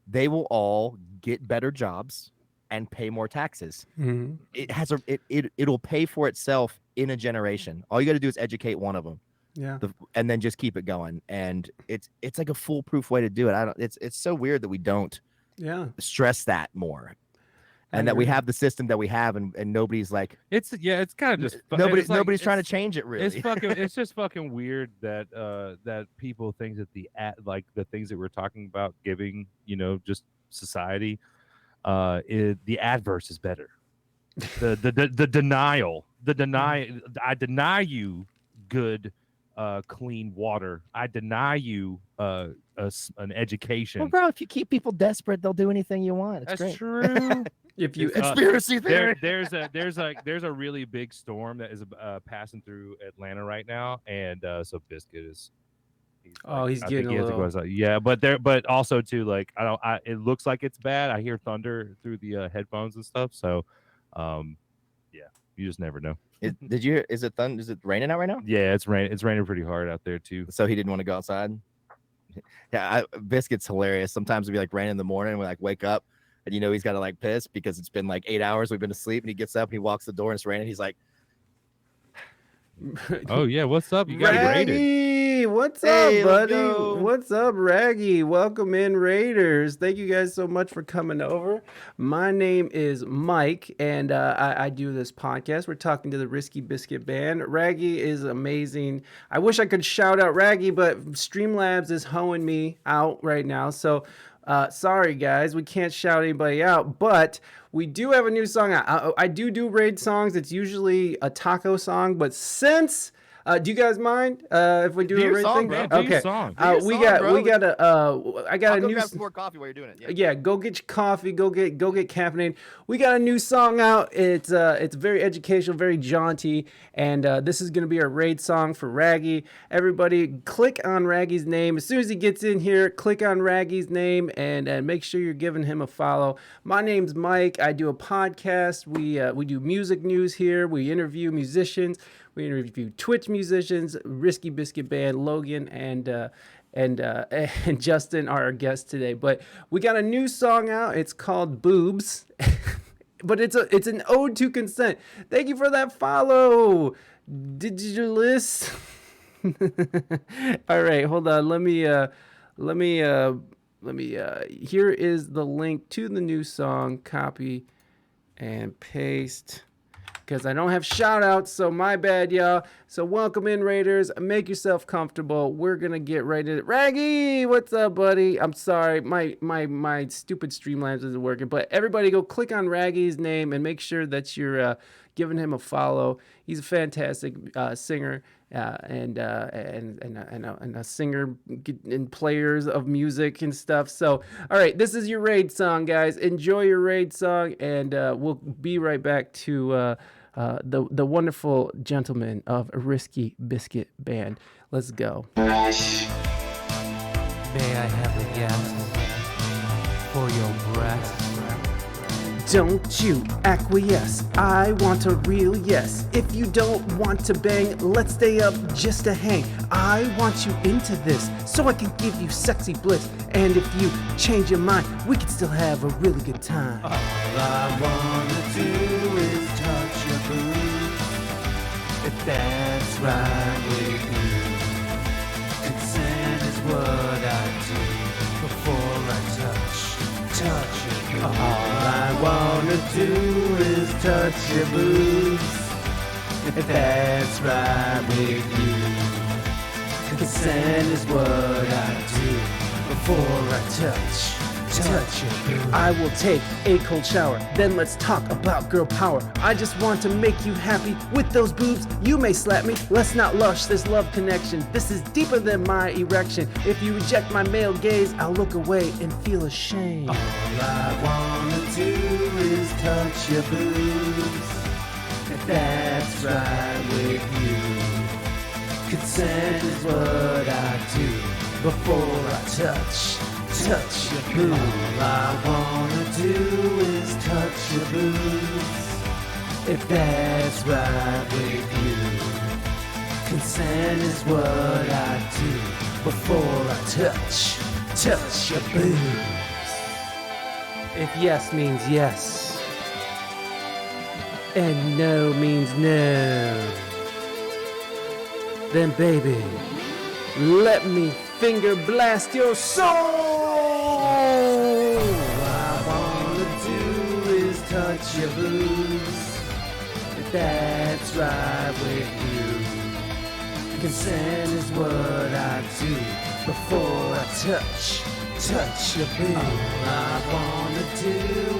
C: they will all get better jobs and pay more taxes.
A: Mm-hmm.
C: It has it'll pay for itself in a generation. All you got to do is educate one of them.
A: Yeah.
C: And then just keep it going. And it's like a foolproof way to do it. It's so weird that we don't stress that more. And that we have the system that we have, and nobody's like,
B: it's kind of just
C: nobody's trying to change it, really.
B: It's just fucking weird that that people think that the things that we're talking about giving, you know, just society, the adverse is better. The denial, I deny you good clean water. I deny you an education.
C: Well, bro, if you keep people desperate, they'll do anything you want. It's
B: That's
C: great.
B: true.
C: If you conspiracy theory,
B: there's a really big storm that is passing through Atlanta right now, and so Biscuit is.
A: He's getting a little.
B: But also too, like it looks like it's bad. I hear thunder through the headphones and stuff. So, you just never know.
C: Is it raining out right now?
B: Yeah, it's raining pretty hard out there too.
C: So he didn't want to go outside. Yeah, Biscuit's hilarious. Sometimes it'll be like rain in the morning. We like wake up, and you know he's got to like piss because it's been like 8 hours. We've been asleep, and he gets up and he walks the door and it's raining. He's like,
B: "Oh yeah, what's up? You got raided.
A: What's up, buddy? What's up, Raggy? Welcome in, Raiders. Thank you guys so much for coming over. My name is Mike, and I do this podcast. We're talking to the Risky Biscuit Band. Raggy is amazing. I wish I could shout out Raggy, but Streamlabs is hoeing me out right now. So sorry, guys. We can't shout anybody out, but we do have a new song out. I do raid songs. It's usually a taco song, but since... do you guys mind if we do a raid thing?
B: Bro.
A: Okay. I got a new.
C: Grab some more coffee while you're doing it.
A: Yeah, go get your coffee. Go get caffeinated. We got a new song out. It's very educational, very jaunty, and this is gonna be our raid song for Raggy. Everybody, click on Raggy's name as soon as he gets in here. Click on Raggy's name and make sure you're giving him a follow. My name's Mike. I do a podcast. We do music news here. We interview musicians. We interview Twitch musicians. Risky Biscuit Band, Logan and Justin are our guests today. But we got a new song out. It's called Boobs, but it's an ode to consent. Thank you for that follow, Digitalist. All right, hold on. Let me. Here is the link to the new song. Copy and paste. Because I don't have shout outs, so my bad, y'all. So welcome in, Raiders. Make yourself comfortable. We're gonna get right into it. Raggy, what's up, buddy? I'm sorry, my stupid Streamlabs isn't working. But everybody go click on Raggy's name and make sure that you're giving him a follow. He's a fantastic singer and a singer and players of music and stuff. So, all right, this is your raid song, guys. Enjoy your raid song, and we'll be right back to the wonderful gentlemen of Risky Biscuit Band. Let's go.
D: May I have a yes for your breath?
A: Don't you acquiesce, I want a real yes. If you don't want to bang, let's stay up just to hang. I want you into this, so I can give you sexy bliss. And if you change your mind, we can still have a really good time.
D: All I wanna do is touch your boobs, if that's right with you. Consent is what I do before I touch your boobs. All I
A: wanna do is touch your boobs. If that's right with you. Consent is what I do before I touch your boob. I will take a cold shower, then let's talk about girl power. I just want to make you happy with those boobs. You may slap me, let's not lush this love connection. This is deeper than my erection. If you reject my male gaze, I'll look away and feel ashamed. All I wanna do is touch your boobs. If that's right with you. Consent is what I do before I touch your boob. All I wanna do is touch your boobs. If that's right with you. Consent is what I do before I touch your boobs. If yes means yes, and no means no, then baby, let me finger blast your soul. All I wanna do is touch your boobs. If that's right with you. Consent is what I do before I touch your boobs. All I wanna do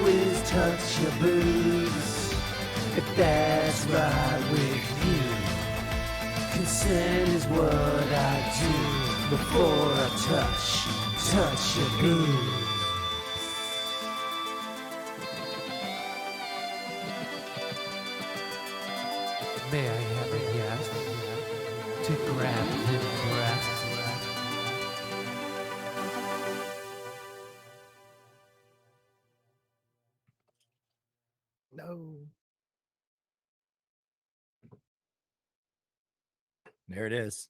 A: is touch your boobs. If that's right with you. Consent is what I do before I touch your boobs. May I have a yes to grab them breasts?
C: No. There it is.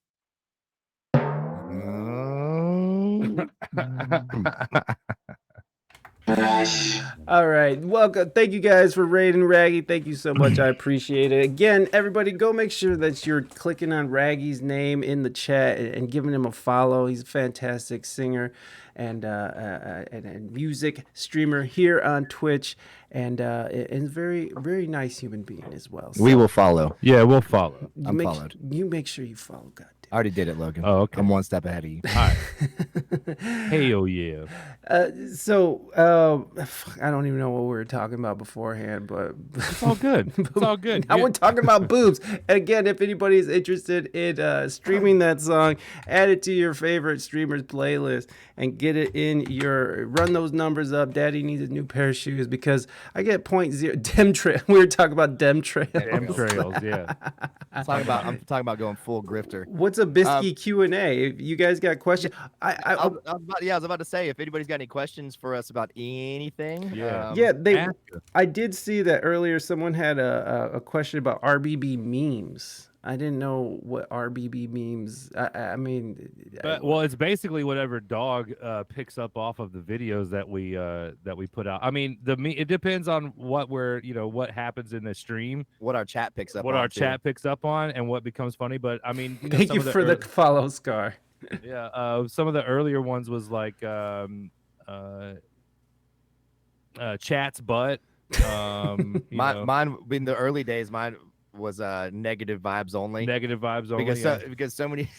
A: All right, welcome. Thank you guys for rating Raggy. Thank you so much. I appreciate it. Again, everybody, go make sure that you're clicking on Raggy's name in the chat and giving him a follow. He's a fantastic singer and music streamer here on Twitch, and very, very nice human being as well.
C: We will follow.
B: Yeah, we'll follow.
C: I'm followed.
A: You make sure you follow. God.
C: I already did it, Logan.
B: Oh, okay.
C: I'm one step ahead of you.
B: All right. Hey, oh yeah.
A: So I don't even know what we were talking about beforehand, but
B: It's all good. It's all good.
A: Now we're talking about boobs. And again, if anybody is interested in streaming that song, add it to your favorite streamers playlist and get it in run those numbers up. Daddy needs a new pair of shoes because I get 0.0 dem trail. We were talking about dem trails.
B: Dem trails, yeah.
C: I'm talking about going full grifter.
A: What's a Biscuit Q&A? If you guys got questions,
C: I was about to say, if anybody's got any questions for us about anything,
A: I did see that earlier. Someone had a question about RBB memes. I didn't know what RBB memes.
B: Well, it's basically whatever dog picks up off of the videos that we put out. I mean, it depends on what what happens in the stream,
C: what our chat picks up,
B: chat picks up on, and what becomes funny. But I mean,
A: thank you for the follow, Scar.
B: Yeah, some of the earlier ones was like chat's butt.
C: Mine in the early days, mine was negative vibes only.
B: Negative vibes only.
C: Because so many,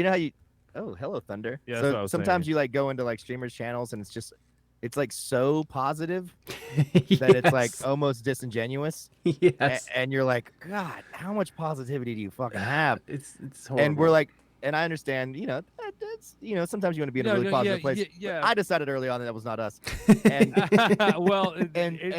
C: how you. Oh, hello, Thunder.
B: Yeah,
C: so sometimes you like go into like streamers' channels and it's like so positive that it's like almost disingenuous.
A: Yes.
C: And you're like, God, how much positivity do you fucking have?
A: It's horrible.
C: And we're like, and I understand, that's, sometimes you want to be in a really positive place.
B: Yeah.
C: I decided early on that was not us. And
B: well,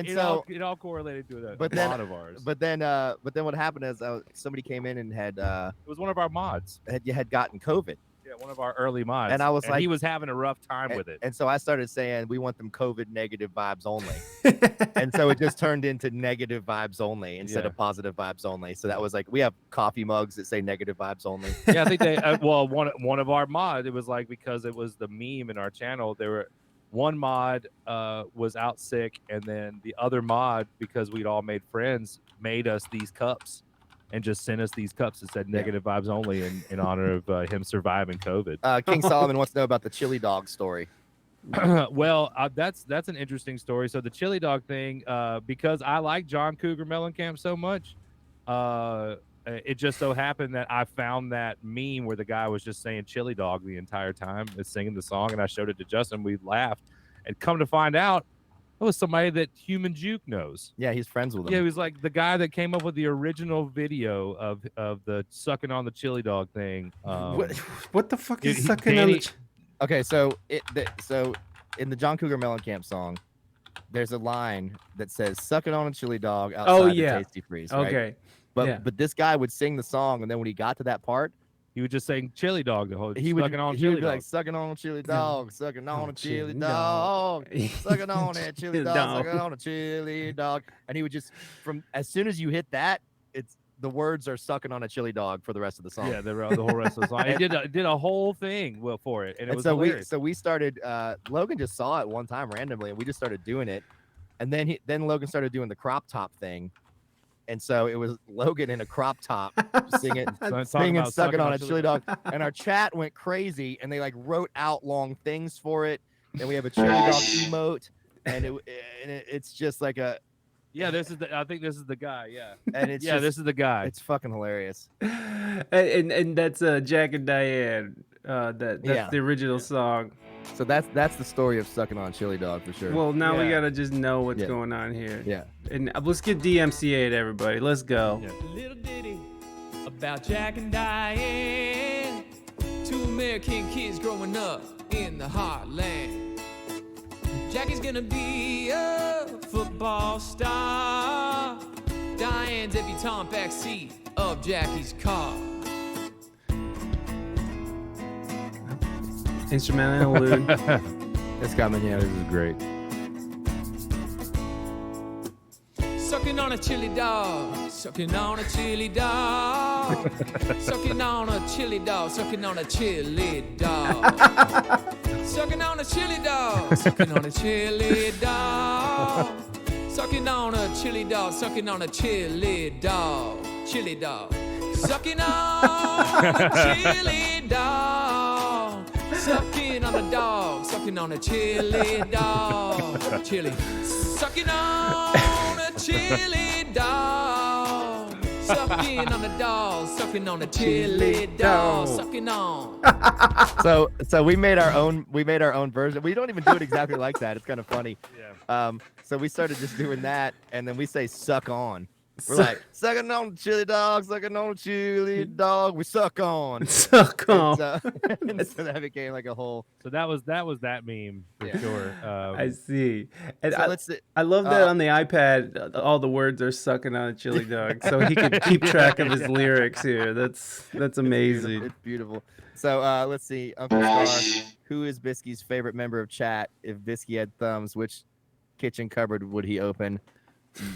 C: so
B: it all correlated to a
C: lot
B: of ours.
C: But then what happened is somebody came in and had
B: it was one of our mods
C: had gotten COVID.
B: Yeah, one of our early mods.
C: And I was like,
B: he was having a rough time with it.
C: And so I started saying, we want them COVID negative vibes only. And so it just turned into negative vibes only instead of positive vibes only. So that was like, we have coffee mugs that say negative vibes only.
B: Yeah, I think they, one of our mods, it was like, because it was the meme in our channel, one mod was out sick, and then the other mod, because we'd all made friends, made us these cups. And just sent us these cups that said negative vibes only in honor of him surviving COVID.
C: King Solomon wants to know about the chili dog story.
B: Well, that's an interesting story. So the chili dog thing, because I like John Cougar Mellencamp so much, it just so happened that I found that meme where the guy was just saying chili dog the entire time, singing the song, and I showed it to Justin. We laughed, and come to find out, it was somebody that Human Juke knows.
C: Yeah, he's friends with him.
B: Yeah, he was like the guy that came up with the original video of the sucking on the chili dog thing.
A: What the fuck is
B: he-
A: sucking on
B: Danny-
A: the?
C: Okay, so so in the John Cougar Mellencamp song, there's a line that says "sucking on a chili dog outside
A: yeah.
C: the Tasty Freeze." Right?
A: Okay.
C: But
A: yeah.
C: but this guy would sing the song, and then when he got to that part,
B: He was just saying chili dog the whole
C: he would
B: sucking on
C: he
B: chili
C: would be
B: dog.
C: like sucking on a chili dog, sucking on a chili
A: chili
C: dog,
A: dog.
C: sucking on that chili dog,
A: Dog.
C: sucking on a chili dog, and he would just from as soon as you hit that, it's the words are sucking on a chili dog for the rest of the song.
B: Yeah, the whole rest of the song. He did a whole thing for it, and it was
C: so
B: hilarious.
C: we started. Logan just saw it one time randomly, and we just started doing it. And then Logan started doing the crop top thing, and so it was Logan in a crop top singing,
B: Talking
C: singing,
B: about
C: sucking on a chili dog, and our chat went crazy, and they like wrote out long things for it. And we have a chili dog emote, and it's just like a
B: Yeah, I think this is the guy. Yeah,
C: and it's
B: yeah,
C: just,
B: this is the guy.
C: it's fucking hilarious.
A: And that's Jack and Diane. That's
C: Yeah.
A: the original song.
C: So that's the story of sucking on a chili dog for sure.
A: Well, now we
B: Yeah.
A: gotta just know what's
C: Yeah.
A: going on here.
C: yeah.
A: And let's get DMCA'd, everybody. Let's go.
B: Yeah.
D: Little ditty about Jack and Diane, two American kids growing up in the heartland. Jackie's gonna be a football star. Diane's debutante backseat of Jackie's car.
A: Instrumental interlude.
C: It's coming. Yeah.
B: This is great.
D: Sucking on a chili dog, sucking on a chili dog, sucking on a chili dog, sucking on a chili dog, sucking on a chili dog, sucking on a chili dog, sucking on a chili dog, sucking on a chili dog, chili dog, sucking on a chili dog, sucking on a dog, sucking on a chili dog, chili, sucking on a chili dog, sucking on a dog, sucking on a chili dog, sucking on.
C: So we made our own version. We don't even do it exactly like that. It's kind of funny.
B: Yeah.
C: So we started just doing that, and then we say suck on. We're like sucking on the chili dog, sucking on the chili dog. We suck on.
A: Suck
C: And
A: on.
C: so, and so that became like a whole.
B: So that was that meme for
C: Yeah.
B: sure.
A: I see. And
C: So let's.
A: I love that on the iPad, all the words are sucking on a chili dog, so he can keep track of his lyrics here. That's amazing.
C: It's beautiful. So let's see, Uncle Star, who is Biscuit's favorite member of chat? If Biscuit had thumbs, which kitchen cupboard would he open?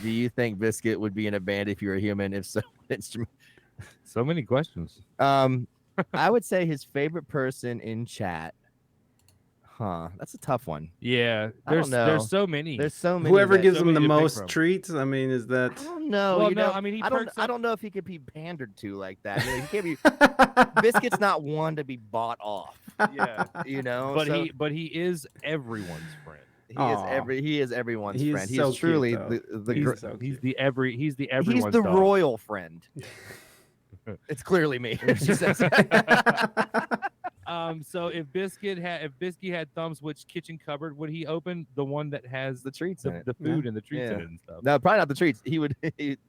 C: Do you think Biscuit would be in a band if you were a human? If so, instrument.
B: So many questions.
C: I would say his favorite person in chat. Huh, that's a tough one.
B: Yeah,
C: I don't know.
B: there's so many.
C: There's so many.
A: Whoever
C: that-
A: gives
B: so
A: him the
B: many to pick
A: most
B: from.
A: treats, I mean, is that?
C: I don't know.
B: Well,
C: you
B: no,
C: know,
B: I mean, he
C: I don't.
B: perks
C: I
B: up-
C: don't know if he could be pandered to like that. I mean, he can't be. Biscuit's not one to be bought off.
B: Yeah,
C: You know.
B: but
C: so
B: but he is everyone's friend.
C: he is everyone's
A: He is
C: friend. He's
A: so cute,
C: truly
A: though.
C: the
A: He's
C: gr-
A: so
B: He's
A: cute.
B: the
C: he's
B: everyone's
C: the
B: dog.
C: royal friend. It's clearly me. She says.
B: So if Biscuit had thumbs, which kitchen cupboard would he open? The one that has
C: the treats in it.
B: the food and the treats in
C: Yeah.
B: it and stuff.
C: No, probably not the treats. He would,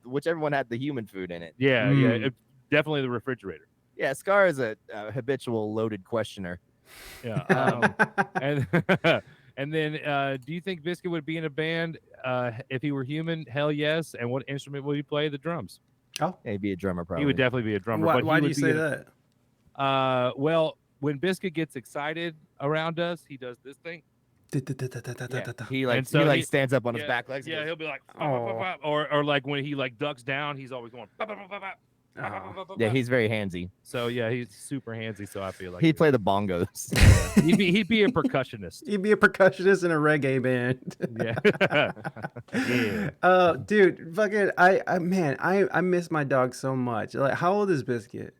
C: whichever one had the human food in it.
B: Yeah,
A: Mm.
B: yeah, definitely the refrigerator.
C: Yeah, Scar is a habitual loaded questioner.
B: Yeah, and and then do you think Biscuit would be in a band if he were human? Hell yes. And what instrument would he play? The drums.
C: Yeah, he'd be a drummer probably.
B: He would definitely be a drummer.
A: Why,
B: but he
A: why do
B: would
A: you
B: be
A: say
B: in
A: that?
B: Well, when Biscuit gets excited around us, he does this thing.
C: He like
B: And so
C: he
B: he-
C: stands up on his
B: yeah,
C: back legs.
B: Yeah, he'll be like,
A: Aw.
B: or like when he like ducks down, he's always going.
C: Yeah, he's very handsy.
B: So yeah, he's super handsy. So I feel like
C: He'd play the bongos.
B: he'd be a percussionist.
A: He'd be a percussionist in a reggae band.
B: Yeah. Yeah.
A: Dude, fucking, I miss my dog so much. Like, how old is Biscuit?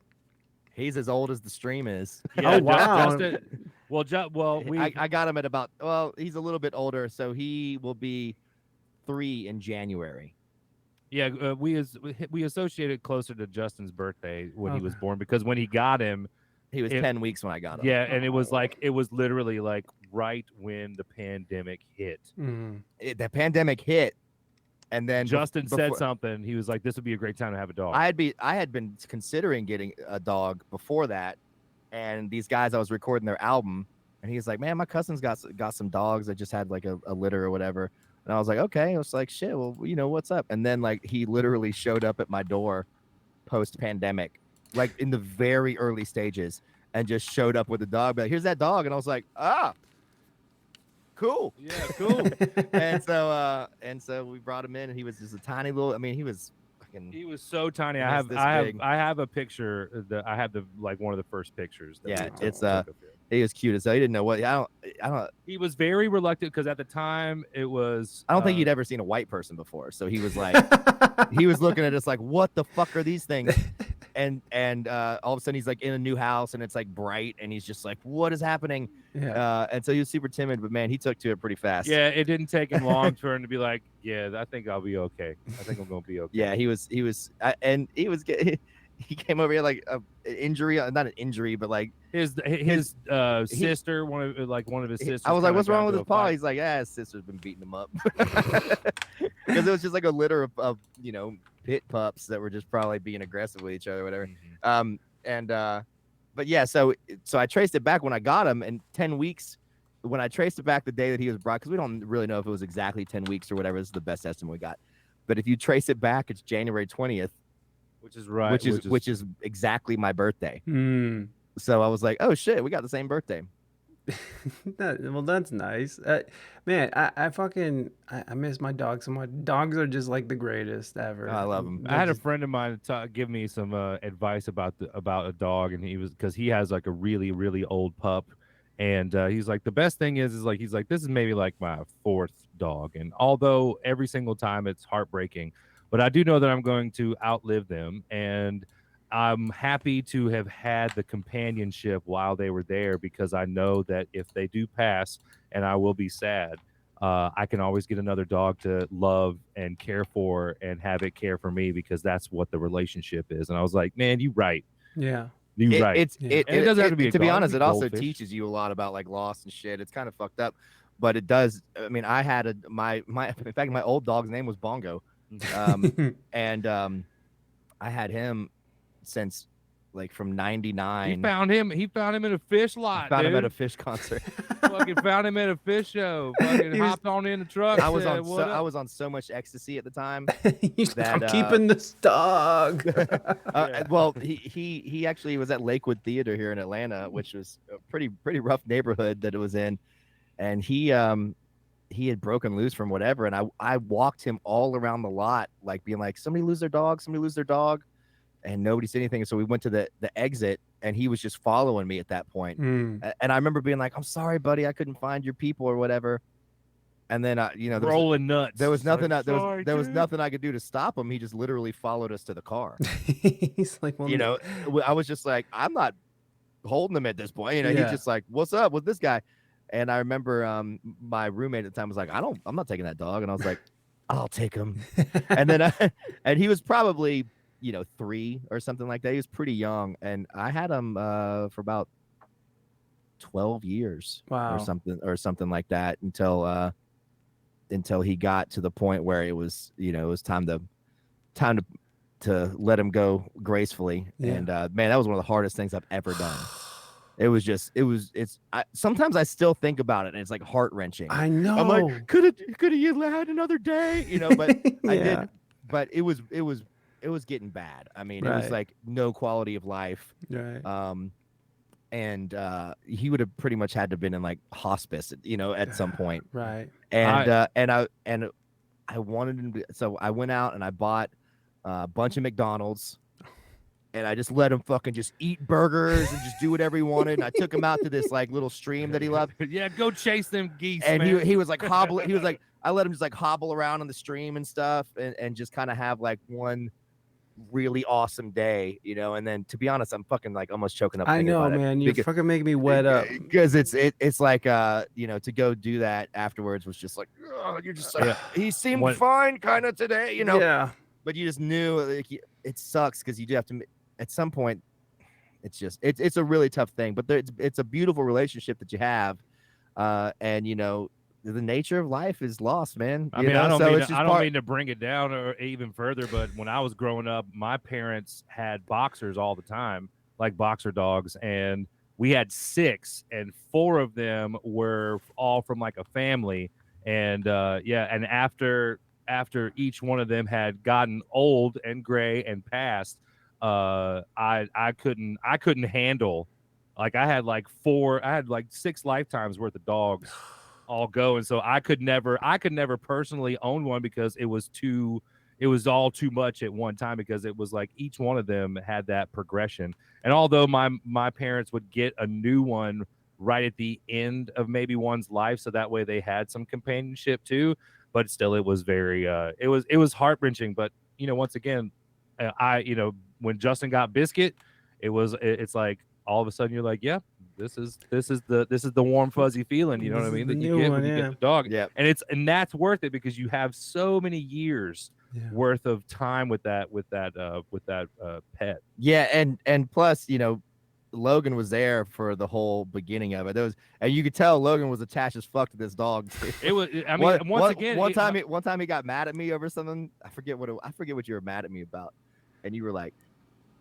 C: He's as old as the stream is.
B: Yeah,
A: wow.
C: I got him at about. Well, he's a little bit older, so he will be 3 in January.
B: Yeah, we associated closer to Justin's birthday when he was
A: Okay.
B: born because when he got him,
C: He was 10 weeks when I got him.
B: yeah, and it was literally like right when the pandemic hit.
A: Mm.
C: The pandemic hit, and then
B: Justin said something. He was like, "This would be a great time to have a dog."
C: I had been considering getting a dog before that, and these guys I was recording their album, and he's like, "Man, my cousin's got some dogs that just had like a litter or whatever." And I was like, "Okay." I was like, "Shit, well, what's up?" And then like he literally showed up at my door post pandemic, like in the very early stages, and just showed up with a dog. Like, here's that dog, and I was like, cool.
B: Yeah, cool.
C: and so we brought him in, and he was just a tiny little. I mean, he was fucking.
B: He was so tiny.
C: He
B: I
C: was
B: have
C: this big.
B: I have a picture that I have one of the first pictures. That
C: Yeah,
B: we took
C: it's
B: of him.
C: he was cute as hell. He didn't know what. I don't.
B: He was very reluctant because at the time it was.
C: I don't think he'd ever seen a white person before, so he was like, he was looking at us like, "What the fuck are these things?" And all of a sudden he's like in a new house and it's like bright, and he's just like, "What is happening?"
A: Yeah.
C: And so he was super timid, but man, he took to it pretty fast.
B: Yeah, it didn't take him long for him to be like, "Yeah, I think I'll be okay. I think I'm gonna be okay."
C: Yeah, he was, and he was. He came over here like an injury, not an injury, but like
B: his sister, one of his sisters.
C: I was like, "What's wrong with his paw?"
B: fight.
C: He's like, "Yeah, his sister's been beating him up," because it was just like a litter of pit pups that were just probably being aggressive with each other, or whatever. But yeah, so I traced it back when I got him, and 10 weeks. When I traced it back the day that he was brought, because we don't really know if it was exactly 10 weeks or whatever. This is the best estimate we got. But if you trace it back, it's January 20th.
B: Which is right.
C: Which is exactly my birthday.
A: Mm.
C: So I was like, "Oh shit, we got the same birthday."
A: Well, that's nice. Man, I miss my dogs so much. Dogs are just like the greatest ever.
C: I love them.
B: I had a friend of mine give me some advice about a dog, and because he has like a really, really old pup, and he's like, the best thing is like, he's like, this is maybe like my 4th dog, and although every single time it's heartbreaking, but I do know that I'm going to outlive them, and I'm happy to have had the companionship while they were there, because I know that if they do pass and I will be sad, I can always get another dog to love and care for and have it care for me, because that's what the relationship is. And I was like, man, you're right.
A: Yeah.
B: You're right.
C: It
B: doesn't have to be a
C: to be
B: dog,
C: honest,
B: it
C: it
B: could be
C: also
B: goldfish.
C: teaches you a lot about like loss and shit. It's kind of fucked up, but it does. I mean, I had in fact, my old dog's name was Bongo. And I had him since like from '99.
B: He found him in a fish lot.
C: Found him
B: dude.
C: at a fish concert.
B: Fucking found him at a fish show. Fucking hopped on in the truck.
C: I was
B: said,
C: I was on so much ecstasy at the time.
A: He's like,
C: that,
A: I'm keeping this dog.
C: Well, he actually was at Lakewood Theater here in Atlanta, which was a pretty rough neighborhood that it was in, and he had broken loose from whatever, and I walked him all around the lot, like being like, somebody lose their dog, and nobody said anything. So we went to the exit, and he was just following me at that point.
A: Mm.
C: And I remember being like, "I'm sorry, buddy, I couldn't find your people or whatever." And then
B: rolling nuts.
C: There was nothing.
B: Like,
C: there was nothing I could do to stop him. He just literally followed us to the car.
A: He's like, well,
C: I was just like, I'm not holding him at this point.
A: Yeah.
C: He's just like, "What's up with this guy?" And I remember my roommate at the time was like, I'm not taking that dog. And I was like, "I'll take him." And then and he was probably 3 or something like that. He was pretty young, and I had him for about 12 years.
A: Wow.
C: or something like that, until he got to the point where it was time to let him go gracefully.
A: Yeah.
C: And man, that was one of the hardest things I've ever done. Sometimes I still think about it, and it's like heart-wrenching.
A: I know.
C: I'm like, could you had another day, but
A: Yeah.
C: I did. But it was getting bad. I mean, it was
A: Right.
C: like no quality of life.
A: Right.
C: And he would have pretty much had to have been in like hospice, at some point.
A: Right.
C: And I wanted him to, so I went out and I bought a bunch of McDonald's, and I just let him fucking just eat burgers and just do whatever he wanted. And I took him out to this like little stream that he loved.
B: Yeah, go chase them geese.
C: And
B: man.
C: he was like hobbling. He was like, I let him just like hobble around on the stream and stuff, and just kind of have like one really awesome day, you know. And then to be honest, I'm fucking like almost choking up.
A: I
C: thinking
A: know,
C: about
A: man.
C: it
A: You're fucking making me wet up.
C: because it's like you know, to go do that afterwards was just like, oh, you're just like, he seemed fine kind of today, you know.
A: Yeah.
C: But you just knew like, it sucks because you do have to at some point. It's just it's a really tough thing, but it's a beautiful relationship that you have, and you know the nature of life is lost, man.
B: I mean, I don't mean to bring it down or even further, but when I was growing up, my parents had boxers all the time, like boxer dogs, and we had 6, and 4 of them were all from like a family, and and after each one of them had gotten old and gray and passed, I couldn't handle, like I had like 6 lifetimes worth of dogs all go, and so I could never personally own one because it was all too much at one time, because it was like each one of them had that progression. And although my parents would get a new one right at the end of maybe one's life, so that way they had some companionship too, but still it was very it was heart-wrenching. But you know, once again, when Justin got Biscuit, it's like all of a sudden you're like, yeah, this is the warm fuzzy feeling, you know what I mean, that you get when you get the dog.
C: Yeah.
B: And that's worth it because you have so many years worth of time with that pet.
C: Yeah, and plus, you know, Logan was there for the whole beginning of it. And you could tell Logan was attached as fuck to this dog.
B: It was, I mean,
C: one time he got mad at me over something. I forget what you were mad at me about, and you were like,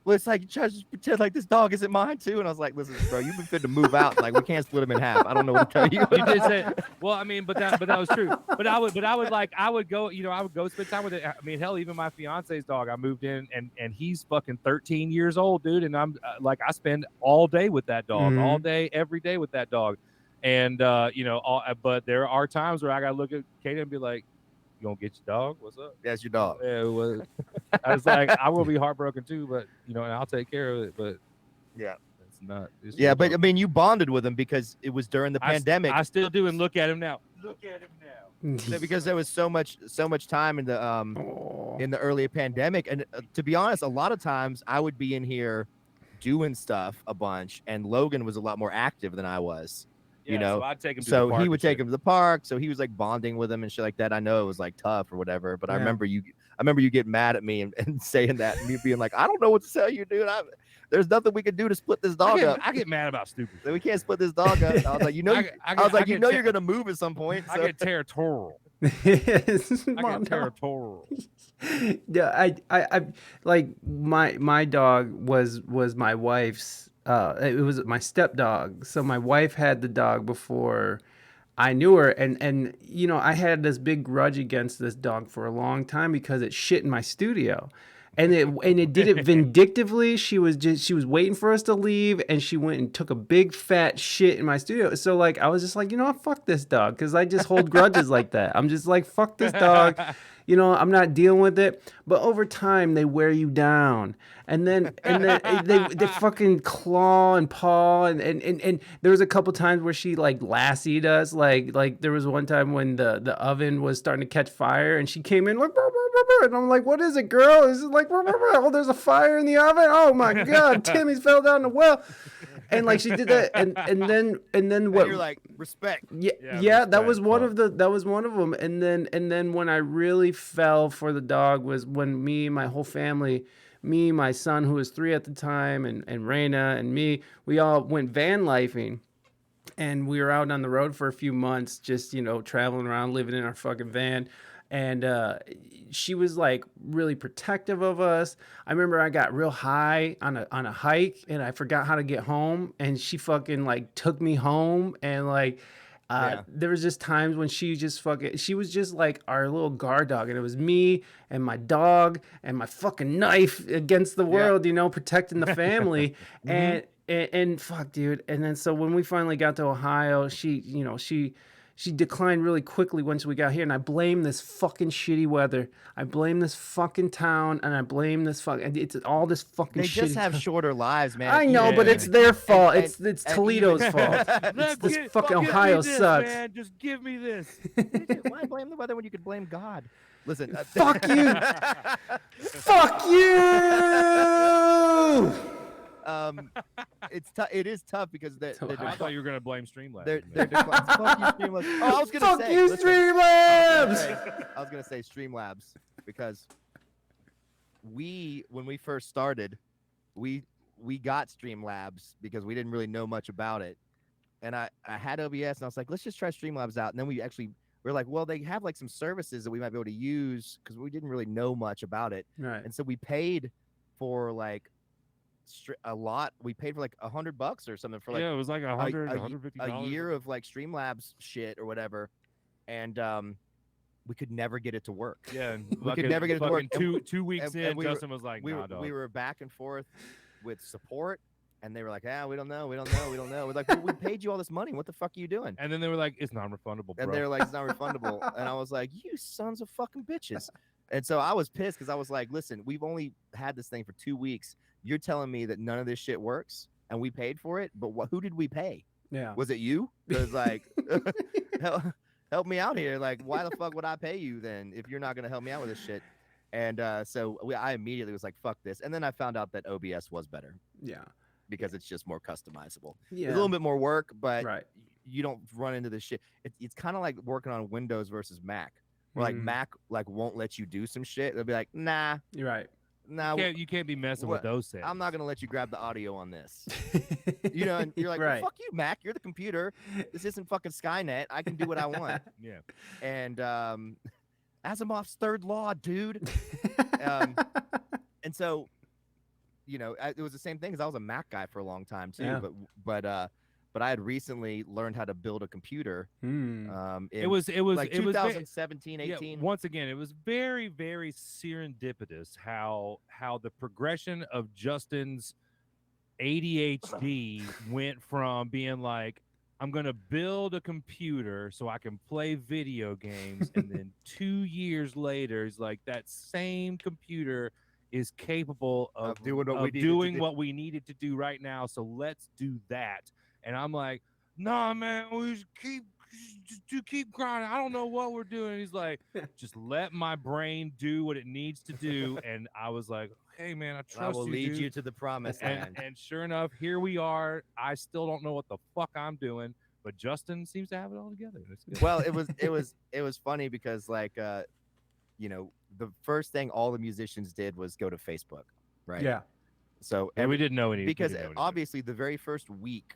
C: well, it's like you try to just pretend like this dog isn't mine too. And I was like, listen, bro, you've been fit to move out. Like, we can't split him in half. I don't know what to tell you.
B: You did say, well, I mean, but that was true. But I would go, you know, I would go spend time with it. I mean, hell, even my fiance's dog, I moved in and he's fucking 13 years old, dude. And I'm like, I spend all day with that dog, all day, every day with that dog. And, you know, but there are times where I got to look at Katie and be like, you gonna get your dog? What's up?
C: That's your dog.
B: Yeah, it was. I was like, I will be heartbroken too, but you know, and I'll take care of it. But
C: yeah,
B: it's not. It's
C: yeah, but I mean, you bonded with him because it was during the pandemic.
B: I still do, and look at him now. Look at him now.
C: Because there was so much time in the early pandemic, and to be honest, a lot of times I would be in here doing stuff a bunch, and Logan was a lot more active than I was. You know,
B: so I'd take him to
C: so
B: the park
C: he would take
B: shit.
C: him to the park. So he was like bonding with him and shit like that. I know it was like tough or whatever, but I remember you getting mad at me and saying that, and me being like, I don't know what to tell you, dude. There's nothing we can do to split this dog up.
B: I get mad about stupid.
C: We can't split this dog up. I was like, you're gonna move at some point.
B: I get territorial.
A: Yes,
B: I get territorial.
A: Yeah, I like my dog was my wife's. It was my stepdog. So my wife had the dog before I knew her, and you know, I had this big grudge against this dog for a long time because it shit in my studio. And it did it vindictively. She was waiting for us to leave, and she went and took a big fat shit in my studio. So like I was just like, you know what, fuck this dog, because I just hold grudges like that. I'm just like, fuck this dog. You know, I'm not dealing with it. But over time, they wear you down, and then they fucking claw and paw, and there was a couple times where she like lassied us. Like there was one time when the oven was starting to catch fire, and she came in like, and I'm like, what is it, girl? Is it like, oh, there's a fire in the oven? Oh my god, Timmy's fell down the well. And like she did that, and then what?
C: And you're like, respect.
A: Yeah,
B: respect,
A: that was one of them. And then when I really fell for the dog was when my whole family, my son who was 3 at the time, and Reina and me, we all went van lifing, and we were out on the road for a few months, just, you know, traveling around, living in our fucking van. And she was like really protective of us. I remember I got real high on a hike, and I forgot how to get home, and she fucking like took me home. And like there was just times when she was just like our little guard dog, and it was me and my dog and my fucking knife against the world, you know, protecting the family. And fuck, dude. And then so when we finally got to Ohio, she declined really quickly once we got here, and I blame this fucking shitty weather. I blame this fucking town, and I blame this it's all this fucking shit.
C: They just have shorter lives, man.
A: I know, but it's their fault. It's Toledo's fault. It's this fucking Ohio sucks.
B: Man, just give me this.
C: Why blame the weather when you could blame God? Listen,
A: Fuck you. Fuck you.
C: It is tough because
B: I thought you were gonna blame Streamlabs.
C: they're declining. Fuck you, Streamlabs. Oh, I was gonna
A: Fuck
C: say,
A: you,
C: listen,
A: Streamlabs.
C: I was gonna say Streamlabs because when we first started, we got Streamlabs because we didn't really know much about it, and I had OBS and I was like, let's just try Streamlabs out, and then we're like, well, they have like some services that we might be able to use because we didn't really know much about it,
A: Right.
C: and so we paid for like a lot. We paid for like $100 or something for like
B: it was like $150
C: a year of like Streamlabs shit or whatever, and we could never get it to work.
B: Yeah, and
C: we could never get it to work.
B: Two weeks in, Justin was like,
C: we
B: nah,
C: were back and forth with support, and they were like, we don't know. We're like, well, we paid you all this money. What the fuck are you doing?
B: and then they were like, it's non-refundable, bro.
C: And they were like, it's not refundable. And I was like, you sons of fucking bitches. And so I was pissed because I was like, listen, we've only had this thing for 2 weeks. You're telling me that none of this shit works, and we paid for it, but who did we pay?
A: Yeah.
C: Was it you? Because like, help me out here. Like, why the fuck would I pay you then if you're not gonna help me out with this shit? And so I immediately was like, fuck this. And then I found out that OBS was better.
A: Yeah.
C: Because it's just more customizable.
A: Yeah.
C: It's a little bit more work, but
A: Right.
C: you don't run into this shit. It's kind of like working on Windows versus Mac. Where like Mac like won't let you do some shit. They'll be like, nah.
A: You're right.
C: Nah,
B: you can't be messing with those settings.
C: I'm not gonna let you grab the audio on this. You know, and you're like,
A: right.
C: well, fuck you, Mac. You're the computer. This isn't fucking Skynet. I can do what I want.
B: Yeah.
C: And Asimov's third law, dude. And so, you know, it was the same thing because I was a Mac guy for a long time too.
A: Yeah.
C: But I had recently learned how to build a computer.
B: It was
C: like
B: it was
C: 2017, 18.
B: Yeah, once again, it was very, very serendipitous how the progression of Justin's ADHD went from being like, I'm gonna build a computer so I can play video games, and then 2 years later, he's like, that same computer is capable of doing what we needed to do right now. So let's do that. And I'm like, nah, man, we just keep grinding. I don't know what we're doing. He's like, just let my brain do what it needs to do. And I was like, hey, man, I trust you.
C: I will lead
B: dude.
C: you to the promised land.
B: And sure enough, here we are. I still don't know what the fuck I'm doing, but Justin seems to have it all together.
C: Well, it was funny because like, you know, the first thing all the musicians did was go to Facebook, right?
A: Yeah.
C: So
B: we didn't know anything
C: because obviously the very first week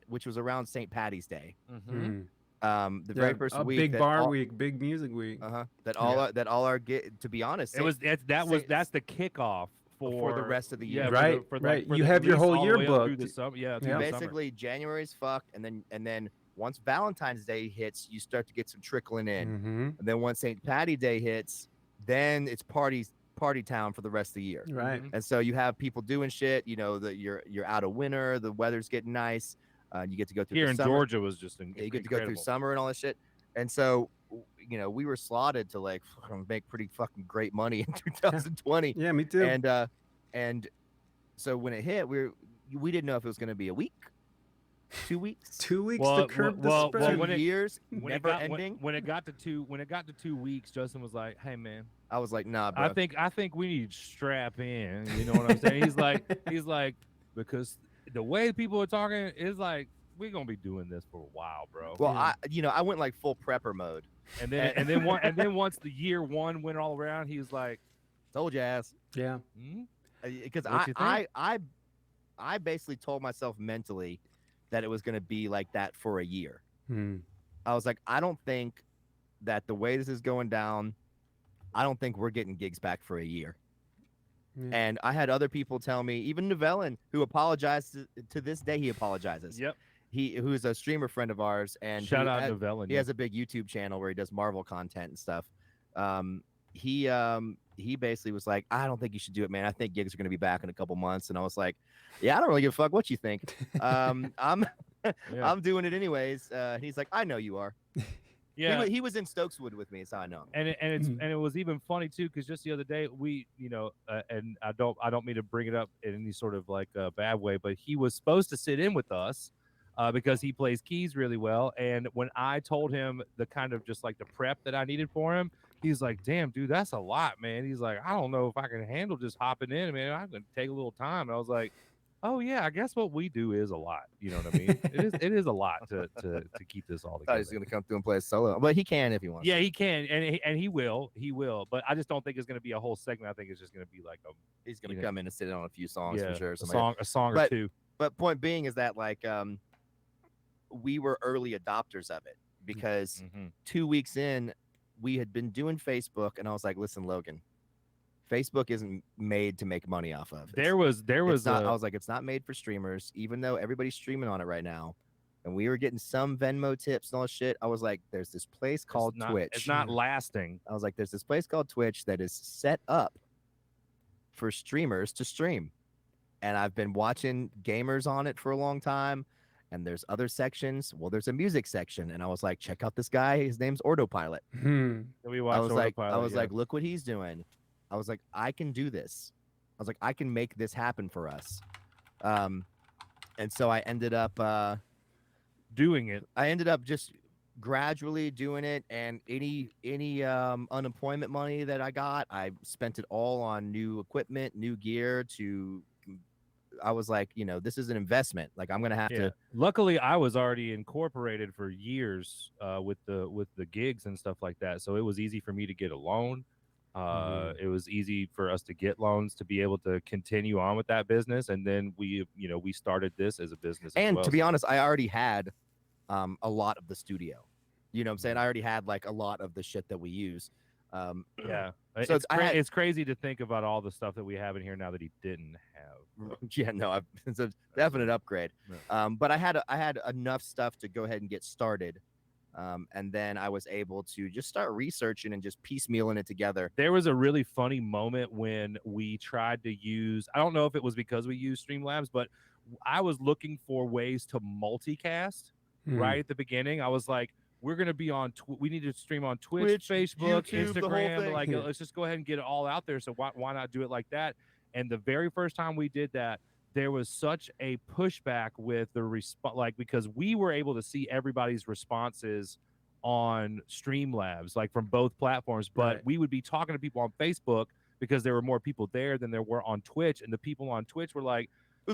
C: which was around St. Patty's Day. The very first week,
A: big bar week, big music week.
C: That all our to be honest,
B: that's the kickoff for
C: the rest of the year.
A: Yeah, right. You have your whole year booked.
C: Basically, January's fucked, and then once Valentine's Day hits, you start to get some trickling in, and then once St. Patty Day hits, then it's party town for the rest of the year.
A: Right.
C: And so you have people doing shit. You know that you're out of winter, the weather's getting nice. You get to go through
B: here
C: the
B: in
C: summer.
B: Georgia was just
C: you get to go through summer and all this shit. And so, you know, we were slotted to like make pretty fucking great money in 2020.
A: Yeah, me too.
C: And so when it hit, we didn't know if it was going to be a week, 2 weeks,
A: 2 weeks to curb the spread.
C: When it got
B: to 2 weeks, Justin was like, "Hey, man."
C: I was like, "Nah, bro.
B: I think we need to strap in." You know what I'm saying? He's like, because the way people are talking is like, we're gonna be doing this for a while, bro.
C: Well, I went like full prepper mode,
B: and then once the year one went all around, he was like,
C: "Told you ass."
A: Yeah.
C: Because I basically told myself mentally that it was gonna be like that for a year. I was like, I don't think that the way this is going down, I don't think we're getting gigs back for a year. And I had other people tell me, even Novellin, who apologized to this day, he apologizes.
B: Yep.
C: Who's a streamer friend of ours, and
B: shout out Novellin.
C: He has a big YouTube channel where he does Marvel content and stuff. He basically was like, I don't think you should do it, man. I think gigs are going to be back in a couple months. And I was like, yeah, I don't really give a fuck what you think. I'm doing it anyways. He's like, I know you are.
B: Yeah,
C: he was in Stokeswood with me, so I know him.
B: And it was even funny too, because just the other day and I don't mean to bring it up in any sort of like a bad way, but he was supposed to sit in with us because he plays keys really well. And when I told him the kind of just like the prep that I needed for him, He's like, damn, dude, that's a lot, man. He's like, I don't know if I can handle just hopping in, man. I'm gonna take a little time. And I was like, oh yeah, I guess what we do is a lot. You know what I mean? It is a lot to keep this all
C: I thought
B: together.
C: he's gonna come through and play a solo, but he can if he wants.
B: Yeah,
C: to.
B: he can, and he will, but I just don't think it's gonna be a whole segment. I think it's just gonna be like
C: He's gonna come in and sit in on a few songs
B: yeah,
C: for sure.
B: a song or
C: But-
B: two.
C: But point being is that like we were early adopters of it because
B: Mhm.
C: 2 weeks in, we had been doing Facebook, and I was like, listen, Logan, Facebook isn't made to make money off of.
B: There was
C: It's not, I was like, it's not made for streamers, even though everybody's streaming on it right now. And we were getting some Venmo tips and all this shit. I was like, there's this place called Twitch.
B: It's not lasting.
C: I was like, there's this place called Twitch that is set up for streamers to stream. And I've been watching gamers on it for a long time. And there's other sections. Well, there's a music section. And I was like, check out this guy. His name's Autopilot.
B: We watched
C: I was like,
B: Autopilot,
C: look what he's doing. I was like, I can do this. I was like, I can make this happen for us. And so I ended up
B: doing it.
C: I ended up just gradually doing it, and any unemployment money that I got, I spent it all on new equipment, new gear. I was like, this is an investment. Like I'm gonna have to.
B: Luckily, I was already incorporated for years with the gigs and stuff like that, so it was easy for me to get a loan. It was easy for us to get loans to be able to continue on with that business, and then we started this as a business.
C: And to be honest, I already had a lot of the studio. You know what I'm saying? I already had like a lot of the shit that we use.
B: Yeah.
C: So
B: It's crazy to think about all the stuff that we have in here now that he didn't have.
C: Yeah, no, it's a definite upgrade.
B: Yeah.
C: But I had enough stuff to go ahead and get started. And then I was able to just start researching and just piecemealing it together.
B: There was a really funny moment when we tried to use, I don't know if it was because we used Streamlabs, but I was looking for ways to multicast right at the beginning. I was like, we're going to be on, we need to stream on Twitch, Facebook,
C: YouTube, the whole
B: Instagram.
C: thing.
B: Like, let's just go ahead and get it all out there. So why not do it like that? And the very first time we did that, there was such a pushback with the response, like, because we were able to see everybody's responses on Streamlabs, like from both platforms, but we would be talking to people on Facebook because there were more people there than there were on Twitch, and the people on Twitch were like,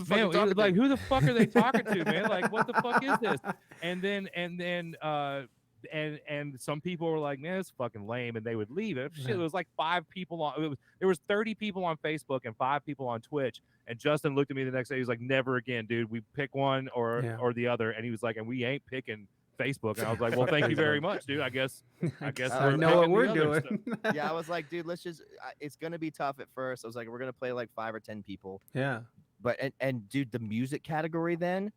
B: man, like, who the fuck are they talking to, man? Like, what the fuck is this? And some people were like, man, it's fucking lame, and they would leave it. Shit, it was like 5 people on. There was 30 people on Facebook and 5 people on Twitch. And Justin looked at me the next day. He was like, never again, dude. We pick one or the other. And he was like, and we ain't picking Facebook. And I was like, well, thank you very much, dude. I guess
A: I know what we're doing.
C: Yeah, I was like, dude, let's just. It's gonna be tough at first. I was like, we're gonna play like 5 or 10 people.
A: Yeah.
C: But and dude, the music category then.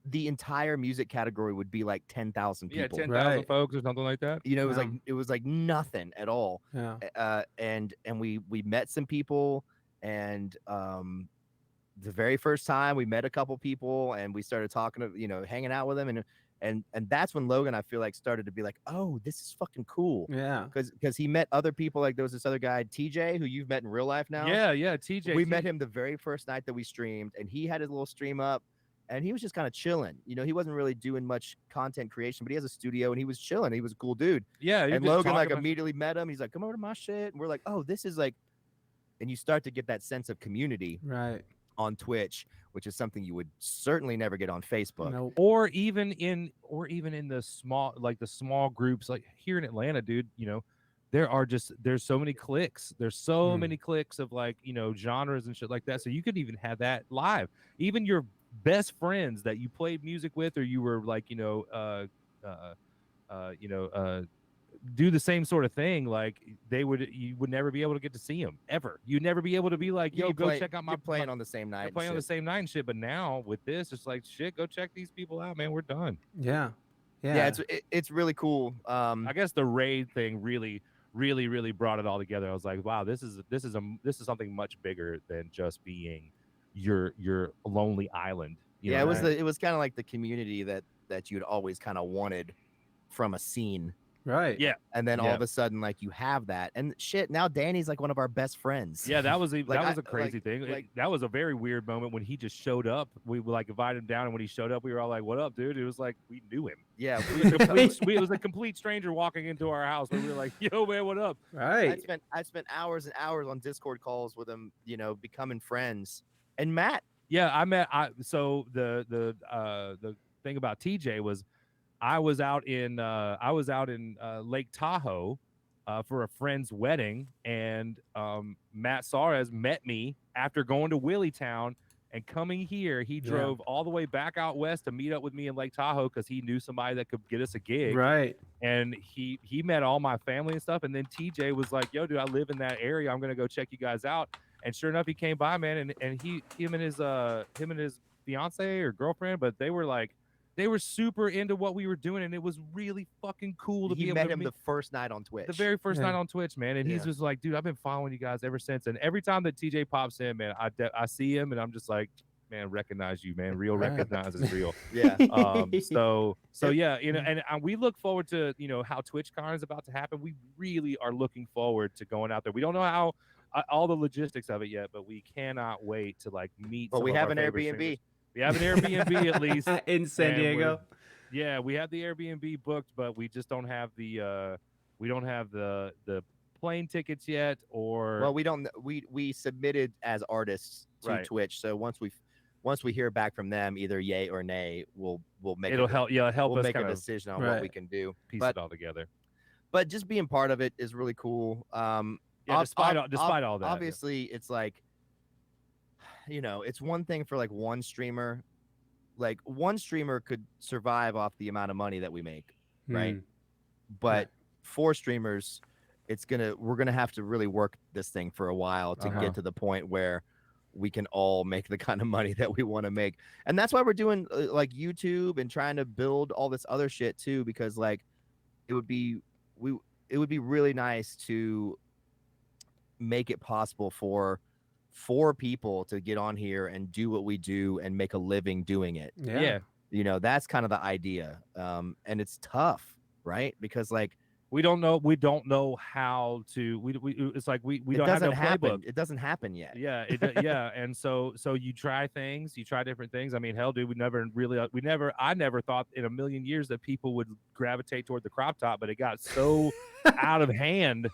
C: The entire music category would be like 10,000 people.
B: Yeah, 10,000 folks or something like that.
C: It was like nothing at all.
A: Yeah.
C: And we met some people, and the very first time we met a couple people, and we started talking to hanging out with them, and that's when Logan, I feel like, started to be like, oh, this is fucking cool.
A: Yeah.
C: Because he met other people. Like there was this other guy, TJ, who you've met in real life now.
B: Yeah, TJ.
C: We met him the very first night that we streamed, and he had his little stream up. And he was just kind of chilling. He wasn't really doing much content creation, but he has a studio and he was chilling. He was a cool dude.
B: Yeah.
C: And Logan like immediately met him. He's like, come over to my shit. And we're like, oh, this is like, and you start to get that sense of community on Twitch, which is something you would certainly never get on Facebook.
A: Nope.
B: Or even in the small groups, like here in Atlanta, dude, there's so many cliques. There's so many cliques of like, genres and shit like that. So you could even have that live. Even your best friends that you played music with, or you were like, do the same sort of thing. Like you would never be able to get to see them ever. You'd never be able to be like, yo, go check out my
C: playing on the same night.
B: Playing on the same night and shit. But now with this, it's like, shit, go check these people out, man. We're done.
A: Yeah.
C: It's really cool.
B: I guess the raid thing really brought it all together. I was like, wow, this is something much bigger than just being your lonely island.
C: It was kind of like the community that you'd always kind of wanted from a scene.
A: Right.
B: Yeah.
C: And then all
B: Yeah.
C: of a sudden, like, you have that, and shit. Now Danny's like one of our best friends.
B: Yeah, that was a
C: Like,
B: crazy thing. That was a very weird moment when he just showed up. We like invited him down, and when he showed up, we were all like, "What up, dude?" It was like we knew him.
C: Yeah,
B: It was a complete stranger walking into our house, where we were like, "Yo, man, what up?"
A: Right.
C: I spent hours and hours on Discord calls with him, you know, becoming friends. And Matt,
B: Yeah, so the thing about TJ was I was out in Lake Tahoe for a friend's wedding, and Matt Suarez met me after going to Willitown and coming here. He drove all the way back out west to meet up with me in Lake Tahoe because he knew somebody that could get us a gig.
A: Right.
B: And he met all my family and stuff. And then TJ was like, "Yo, dude, I live in that area. I'm gonna go check you guys out." And sure enough, he came by, man, and him and his fiance or girlfriend, but they were super into what we were doing, and it was really fucking cool to be able
C: met
B: to
C: him
B: meet
C: the first night on Twitch.
B: the very first night on Twitch, man. And he's just like, "Dude, I've been following you guys ever since." And every time that TJ pops in, man, I see him, and I'm just like, "Man, recognize you, man. Real recognizes real."
C: Yeah.
B: So yeah, you know, and we look forward to, you know, how TwitchCon is about to happen. We really are looking forward to going out there. We don't know how all the logistics of it yet, but we cannot wait to like meet.
C: But we have an
B: favorite
C: Airbnb.
B: streamers. We have an Airbnb at least
A: in San
B: and
A: Diego.
B: Yeah, we have the Airbnb booked, but we just don't have the plane tickets yet. Or
C: Well, we don't. We submitted as artists to
B: Right.
C: Twitch. So once we hear back from them, either yay or nay, we'll make
B: it'll help. Yeah, help
C: we'll
B: us
C: make a
B: kind of
C: decision on what we can do.
B: piece
C: But
B: it all together.
C: but just being part of it is really cool.
B: Yeah, despite all that, yeah.
C: obviously it's like, you know, it's one thing for like one streamer. Like one streamer could survive off the amount of money that we make, right?
A: Hmm.
C: But 4 streamers, we're gonna have to really work this thing for a while to get to the point where we can all make the kind of money that we want to make. And that's why we're doing like YouTube and trying to build all this other shit too, because like it would be really nice to make it possible for 4 people to get on here and do what we do and make a living doing it.
B: Yeah.
C: You know, that's kind of the idea. And it's tough, right? Because like
B: We don't know how to. It's like we
C: it
B: don't have no
C: doesn't happen.
B: playbook.
C: It doesn't happen yet.
B: Yeah, yeah, and so you try things, you try different things. I mean, hell, dude, I never thought in a million years that people would gravitate toward the crop top, but it got so out of hand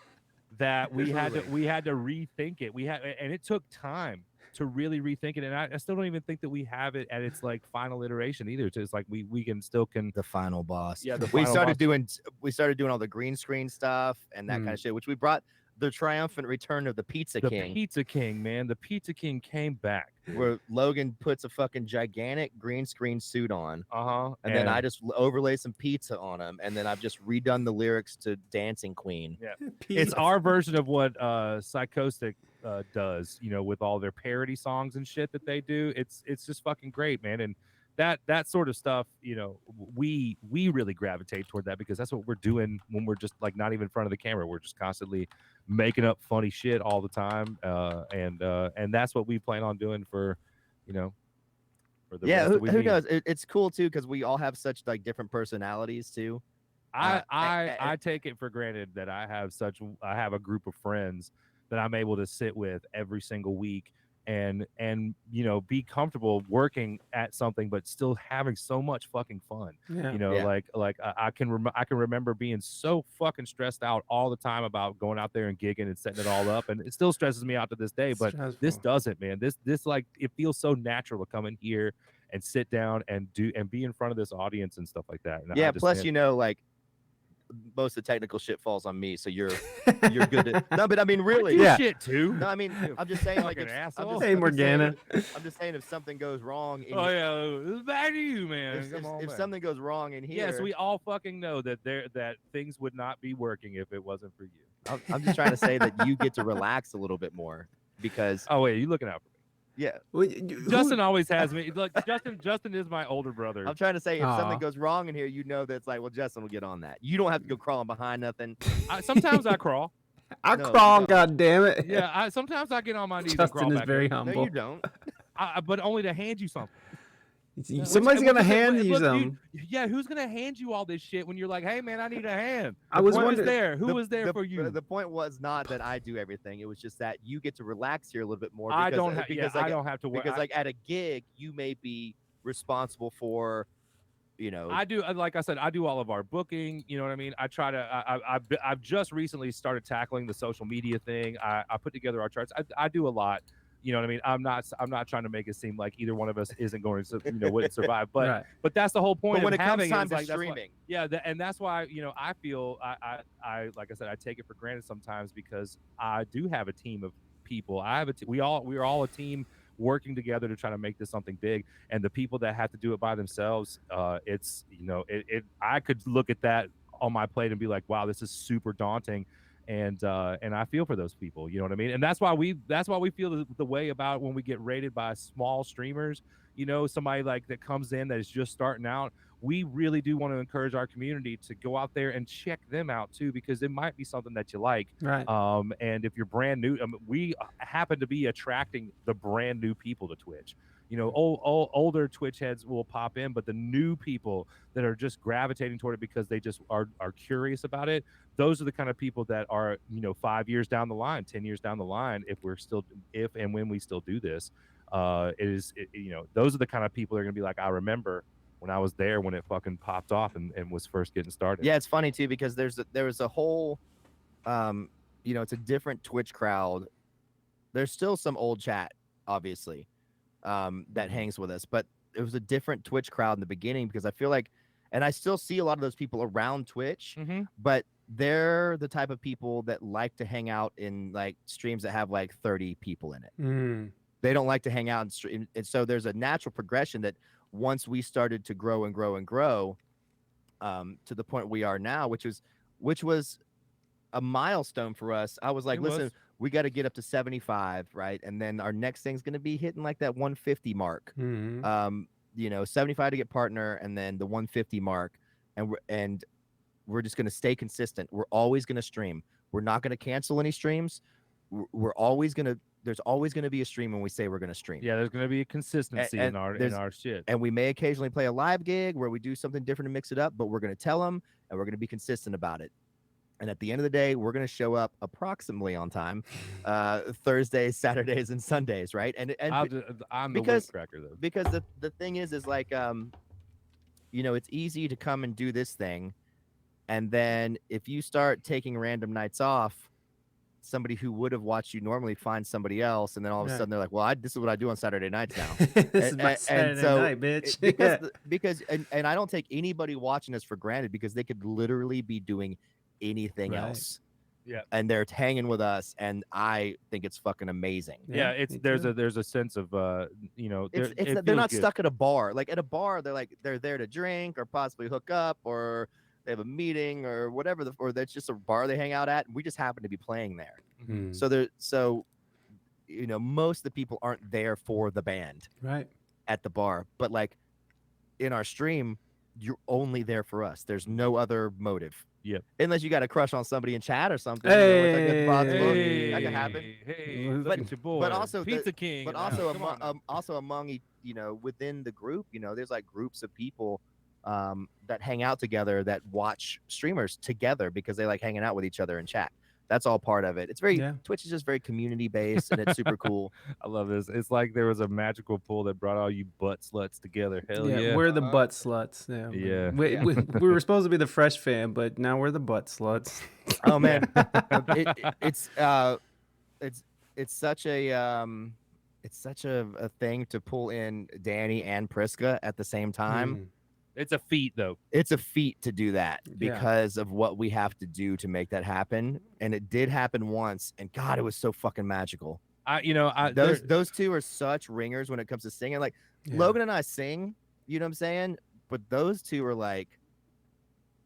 B: that we had to rethink it. And it took time to really rethink it, and I still don't even think that we have it at its like final iteration either. So it's like we can
C: The final boss.
B: Yeah,
C: we started doing all the green screen stuff and that kind of shit, which we brought the triumphant return of the Pizza King.
B: Pizza King, man, the Pizza King came back.
C: Where Logan puts a fucking gigantic green screen suit on, and then I just overlay some pizza on him, and then I've just redone the lyrics to Dancing Queen.
B: Yeah, it's our version of what Psychostic does, you know, with all their parody songs and shit that they do. It's just fucking great, man. And that sort of stuff, you know, we really gravitate toward that because that's what we're doing when we're just like not even in front of the camera. We're just constantly making up funny shit all the time, and that's what we plan on doing for, you know, for the rest
C: who knows? It's cool too because we all have such like different personalities too.
B: I take it for granted that I have a group of friends that I'm able to sit with every single week and you know, be comfortable working at something but still having so much fucking fun.
A: Yeah.
B: You know, like I can remember being so fucking stressed out all the time about going out there and gigging and setting it all up, and it still stresses me out to this day. But this doesn't, man. This like, it feels so natural to come in here and sit down and be in front of this audience and stuff like that. And
C: yeah, plus you know, like most of the technical shit falls on me, so you're good at no, but I mean really,
B: shit too.
C: No, I mean I'm just saying, like,
A: hey Morgana,
C: I'm just saying if something goes wrong.
B: It's back to you, man.
C: If something goes wrong in here,
B: yes, we all fucking know that things would not be working if it wasn't for you.
C: I'm just trying to say that you get to relax a little bit more because.
B: Oh wait, you looking out for me?
C: Yeah,
B: Justin always has me. Look, Justin is my older brother.
C: I'm trying to say if something goes wrong in here, you know that's like, well, Justin will get on that. You don't have to go crawling behind nothing.
B: Sometimes I crawl.
A: Crawl, god damn it.
B: Yeah, sometimes I get on my knees.
A: Justin
B: and crawl
A: is
B: back
A: very
B: in.
A: humble.
C: No, you don't.
B: But only to hand you something.
A: Somebody's gonna hand you
B: look,
A: some.
B: Yeah, who's gonna hand you all this shit when you're like, hey man, I need a hand?
A: I was
B: Who was
A: wondering.
B: there? Who was there for you?
C: The point was not that I do everything. It was just that you get to relax here a little bit more.
B: I
C: Because,
B: don't
C: because
B: I don't have to work.
C: because like at a gig, you may be responsible for, you know.
B: I do, like I said, I do all of our booking. You know what I mean? I try to. I've just recently started tackling the social media thing. I put together our charts. I do a lot. You know what I mean? I'm not trying to make it seem like either one of us isn't going to, wouldn't survive. But
A: Right.
B: but that's the whole point
C: But when
B: of
C: it comes
B: having
C: time
B: is
C: to
B: like,
C: streaming,
B: and that's why I feel I like I said, I take it for granted sometimes because I do have a team of people. I have we are all a team working together to try to make this something big. And the people that have to do it by themselves, it's I could look at that on my plate and be like, wow, this is super daunting. And I feel for those people, you know what I mean? And that's why we feel the way about when we get rated by small streamers, somebody like that comes in that is just starting out. We really do want to encourage our community to go out there and check them out too, because it might be something that you like.
A: Right.
B: And if you're brand new, we happen to be attracting the brand new people to Twitch. Older Twitch heads will pop in, but the new people that are just gravitating toward it because they just are curious about it, those are the kind of people that are, 5 years down the line, 10 years down the line, if and when we still do this, those are the kind of people that are going to be like, I remember when I was there when it fucking popped off and was first getting started.
C: Yeah, it's funny too, because there was a whole, it's a different Twitch crowd. There's still some old chat, obviously, that hangs with us, but it was a different Twitch crowd in the beginning, because I feel like, and I still see a lot of those people around Twitch, but they're the type of people that like to hang out in like streams that have like 30 people in it. They don't like to hang out in stream. And so there's a natural progression that once we started to grow and grow and grow, to the point we are now, which was a milestone for us. I was like, listen, we got to get up to 75, right? And then our next thing's going to be hitting like that 150 mark. 75 to get partner, and then the 150 mark, and we're just going to stay consistent. We're always going to stream. We're not going to cancel any streams. There's always going to be a stream when we say we're going to stream.
B: Yeah, there's going to be a consistency in our shit.
C: And we may occasionally play a live gig where we do something different to mix it up, but we're going to tell them, and we're going to be consistent about it. And at the end of the day, we're going to show up approximately on time, Thursdays, Saturdays, and Sundays, right? And
B: I'm the whip cracker, though.
C: Because the thing is like, it's easy to come and do this thing, and then if you start taking random nights off, somebody who would have watched you normally finds somebody else, and then all of a sudden they're like, well, this is what I do on Saturday nights now.
A: This is my Saturday night, bitch.
C: Because I don't take anybody watching us for granted, because they could literally be doing anything else.
B: Yeah.
C: And they're hanging with us, and I think it's fucking amazing.
B: Yeah, there's a sense of
C: they're not stuck at a bar. Like at a bar, they're there to drink or possibly hook up, or they have a meeting or whatever, or that's just a bar they hang out at, and we just happen to be playing there. So most of the people aren't there for the band
A: right
C: at the bar, but like in our stream, you're only there for us. There's no other motive.
B: Yep.
C: Unless you got a crush on somebody in chat or something. That can happen. But also
B: Pizza King.
C: But also among within the group, there's like groups of people that hang out together, that watch streamers together because they like hanging out with each other in chat. That's all part of it. It's Twitch is just very community based, and it's super cool.
B: I love this. It's like there was a magical pool that brought all you butt sluts together. Hell yeah.
A: We're the butt sluts. Yeah. We were supposed to be the Fresh Fam, but now we're the butt sluts.
C: Oh man, it's such a thing to pull in Danny and Priska at the same time.
B: It's a feat, though.
C: It's a feat to do that because of what we have to do to make that happen. And it did happen once, and God, it was so fucking magical. Those two are such ringers when it comes to singing. Like Logan and I sing, you know what I'm saying? But those two are like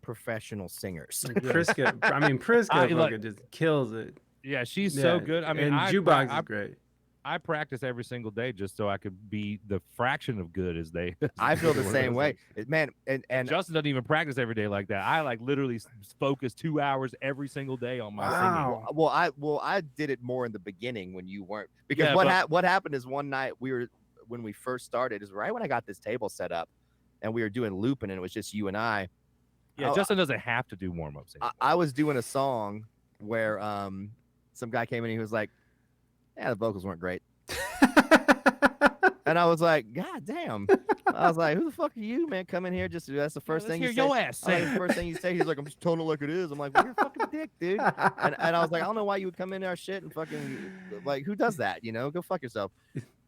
C: professional singers.
A: Priska just kills it.
B: Yeah, she's so good. I mean,
A: Jukebox is great.
B: I practice every single day just so I could be the fraction of good as they.
C: I feel the same way, man. And
B: Justin doesn't even practice every day like that. I like literally focus 2 hours every single day on my singing.
C: Well, I did it more in the beginning when you weren't, because what happened is one night we when we first started, is right when I got this table set up, and we were doing looping, and it was just you and I.
B: Yeah, Justin doesn't have to do warm ups.
C: I was doing a song where some guy came in and he was like, "Yeah, the vocals weren't great," and I was like, "God damn!" I was like, "Who the fuck are you, man? Come in here, just that's the first thing you say."
B: Your ass
C: I was like, the first thing you say, he's like, "I'm just telling it like it is." I'm like, well, "You're a fucking dick, dude." And I was like, "I don't know why you would come in our shit and fucking like, who does that? You know, go fuck yourself."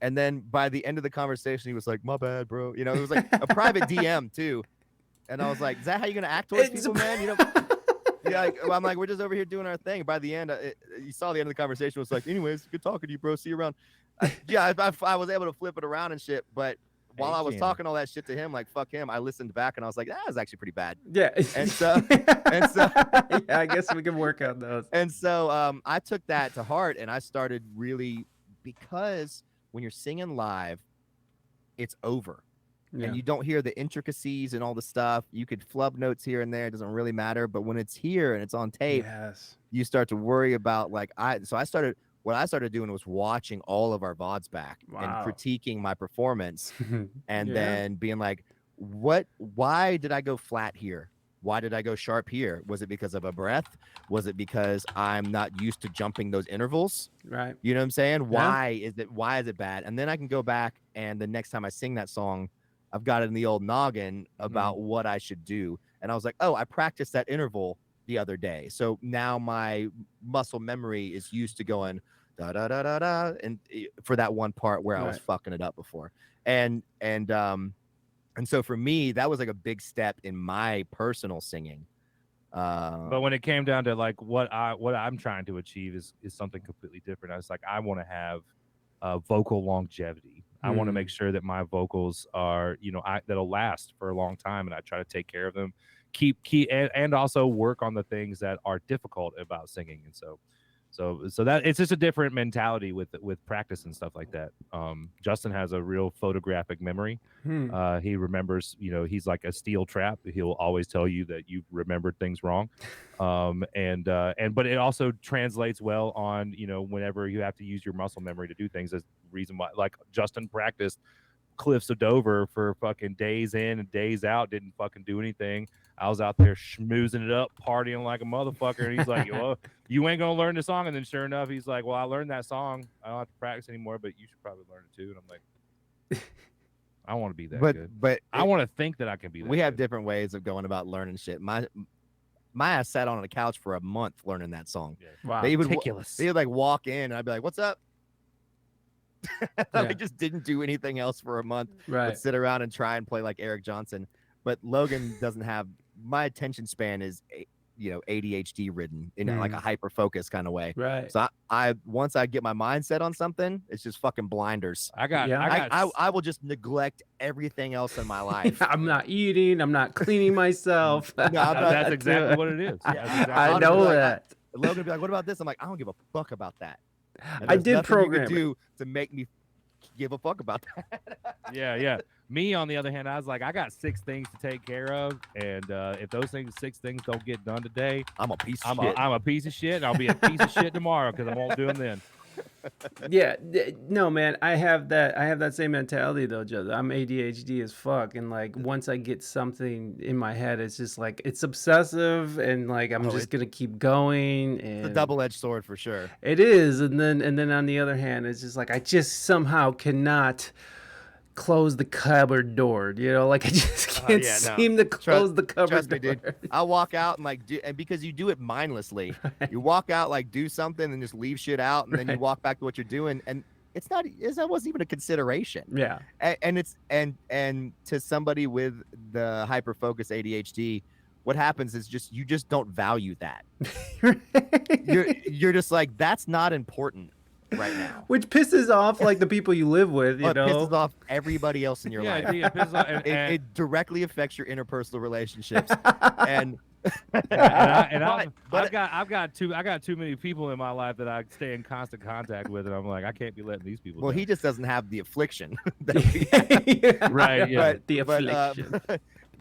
C: And then by the end of the conversation, he was like, "My bad, bro." You know, it was like a private DM too. And I was like, "Is that how you're gonna act towards people, man?" You know. Yeah, I'm like, we're just over here doing our thing. By the end, you saw the end of the conversation was like, "Anyways, good talking to you, bro. See you around." I was able to flip it around and shit. But while I was talking all that shit to him, like fuck him, I listened back and I was like, that was actually pretty bad.
A: Yeah.
C: And so,
A: yeah, I guess we can work on those.
C: And so, I took that to heart and I started really, because when you're singing live, it's over.
A: Yeah.
C: And you don't hear the intricacies and all the stuff. You could flub notes here and there. It doesn't really matter. But when it's here and it's on tape,
A: Yes.
C: you start to worry about what I started doing was watching all of our VODs back and critiquing my performance and then being like, why did I go flat here? Why did I go sharp here? Was it because of a breath? Was it because I'm not used to jumping those intervals?
A: Right.
C: You know what I'm saying?
A: Yeah.
C: Why is it bad? And then I can go back and the next time I sing that song, I've got it in the old noggin about what I should do. And I was like, oh, I practiced that interval the other day. So now my muscle memory is used to going da da da da da, and for that one part where I was fucking it up before. And so for me, that was like a big step in my personal singing.
B: But when it came down to like what I'm trying to achieve is something completely different. I was like, I want to have vocal longevity. I want to make sure that my vocals are, that'll last for a long time, and I try to take care of them, keep and also work on the things that are difficult about singing. And so that it's just a different mentality with practice and stuff like that. Justin has a real photographic memory. He remembers, he's like a steel trap. He'll always tell you that you've remembered things wrong. But it also translates well on, whenever you have to use your muscle memory to do things. As reason why, like Justin practiced Cliffs of Dover for fucking days in and days out, didn't fucking do anything. I was out there schmoozing it up, partying like a motherfucker, and he's like, "Well, you ain't gonna learn the song." And then sure enough, he's like, "Well, I learned that song. I don't have to practice anymore, but you should probably learn it too." And I'm like, I want to be that good.
C: But
B: I want to think that I can be that
C: we have
B: good.
C: different ways of going about learning shit. My ass sat on the couch for a month learning that song.
B: Yeah.
A: Wow.
C: They would
B: Ridiculous.
C: they would like walk in and I'd be like, "What's up?" I just didn't do anything else for a month.
A: Right.
C: But sit around and try and play like Eric Johnson. But Logan doesn't have, my attention span is ADHD ridden in like a hyper focus kind of way.
A: Right.
C: So I once I get my mindset on something, it's just fucking blinders. I will just neglect everything else in my life.
A: I'm not eating. I'm not cleaning myself.
B: That's exactly what it is.
A: I know that.
C: Logan would be like, "What about this?" I'm like, "I don't give a fuck about that."
A: I did program
C: you could do to make me give a fuck about that.
B: Yeah. Me, on the other hand, I was like, I got 6 things to take care of, and if those 6 things don't get done today,
C: I'm a piece of shit.
B: I'm a piece of shit, and I'll be a piece of shit tomorrow because I won't do them then.
A: Yeah, no, man, I have that same mentality though, Joe. I'm ADHD as fuck, and like once I get something in my head, it's just like it's obsessive, and like I'm just gonna keep going. And
C: it's a double-edged sword for sure.
A: It is, and then on the other hand, it's just like I just somehow cannot close the cupboard door. Like I just can't seem to close the cupboard door.
C: Me, dude. I'll walk out and and because you do it mindlessly, you walk out like do something and just leave shit out, and then you walk back to what you're doing, and that wasn't even a consideration.
A: Yeah.
C: And it's and to somebody with the hyper focus ADHD, what happens is you just don't value that. You're just like, that's not important right now,
A: which pisses off like the people you live with.
C: It pisses off everybody else in your life. It directly affects your interpersonal relationships.
B: I've got too many people in my life that I stay in constant contact with, and I'm like, I can't be letting these people down.
C: He just doesn't have the affliction that we
B: right? Yeah,
A: the affliction.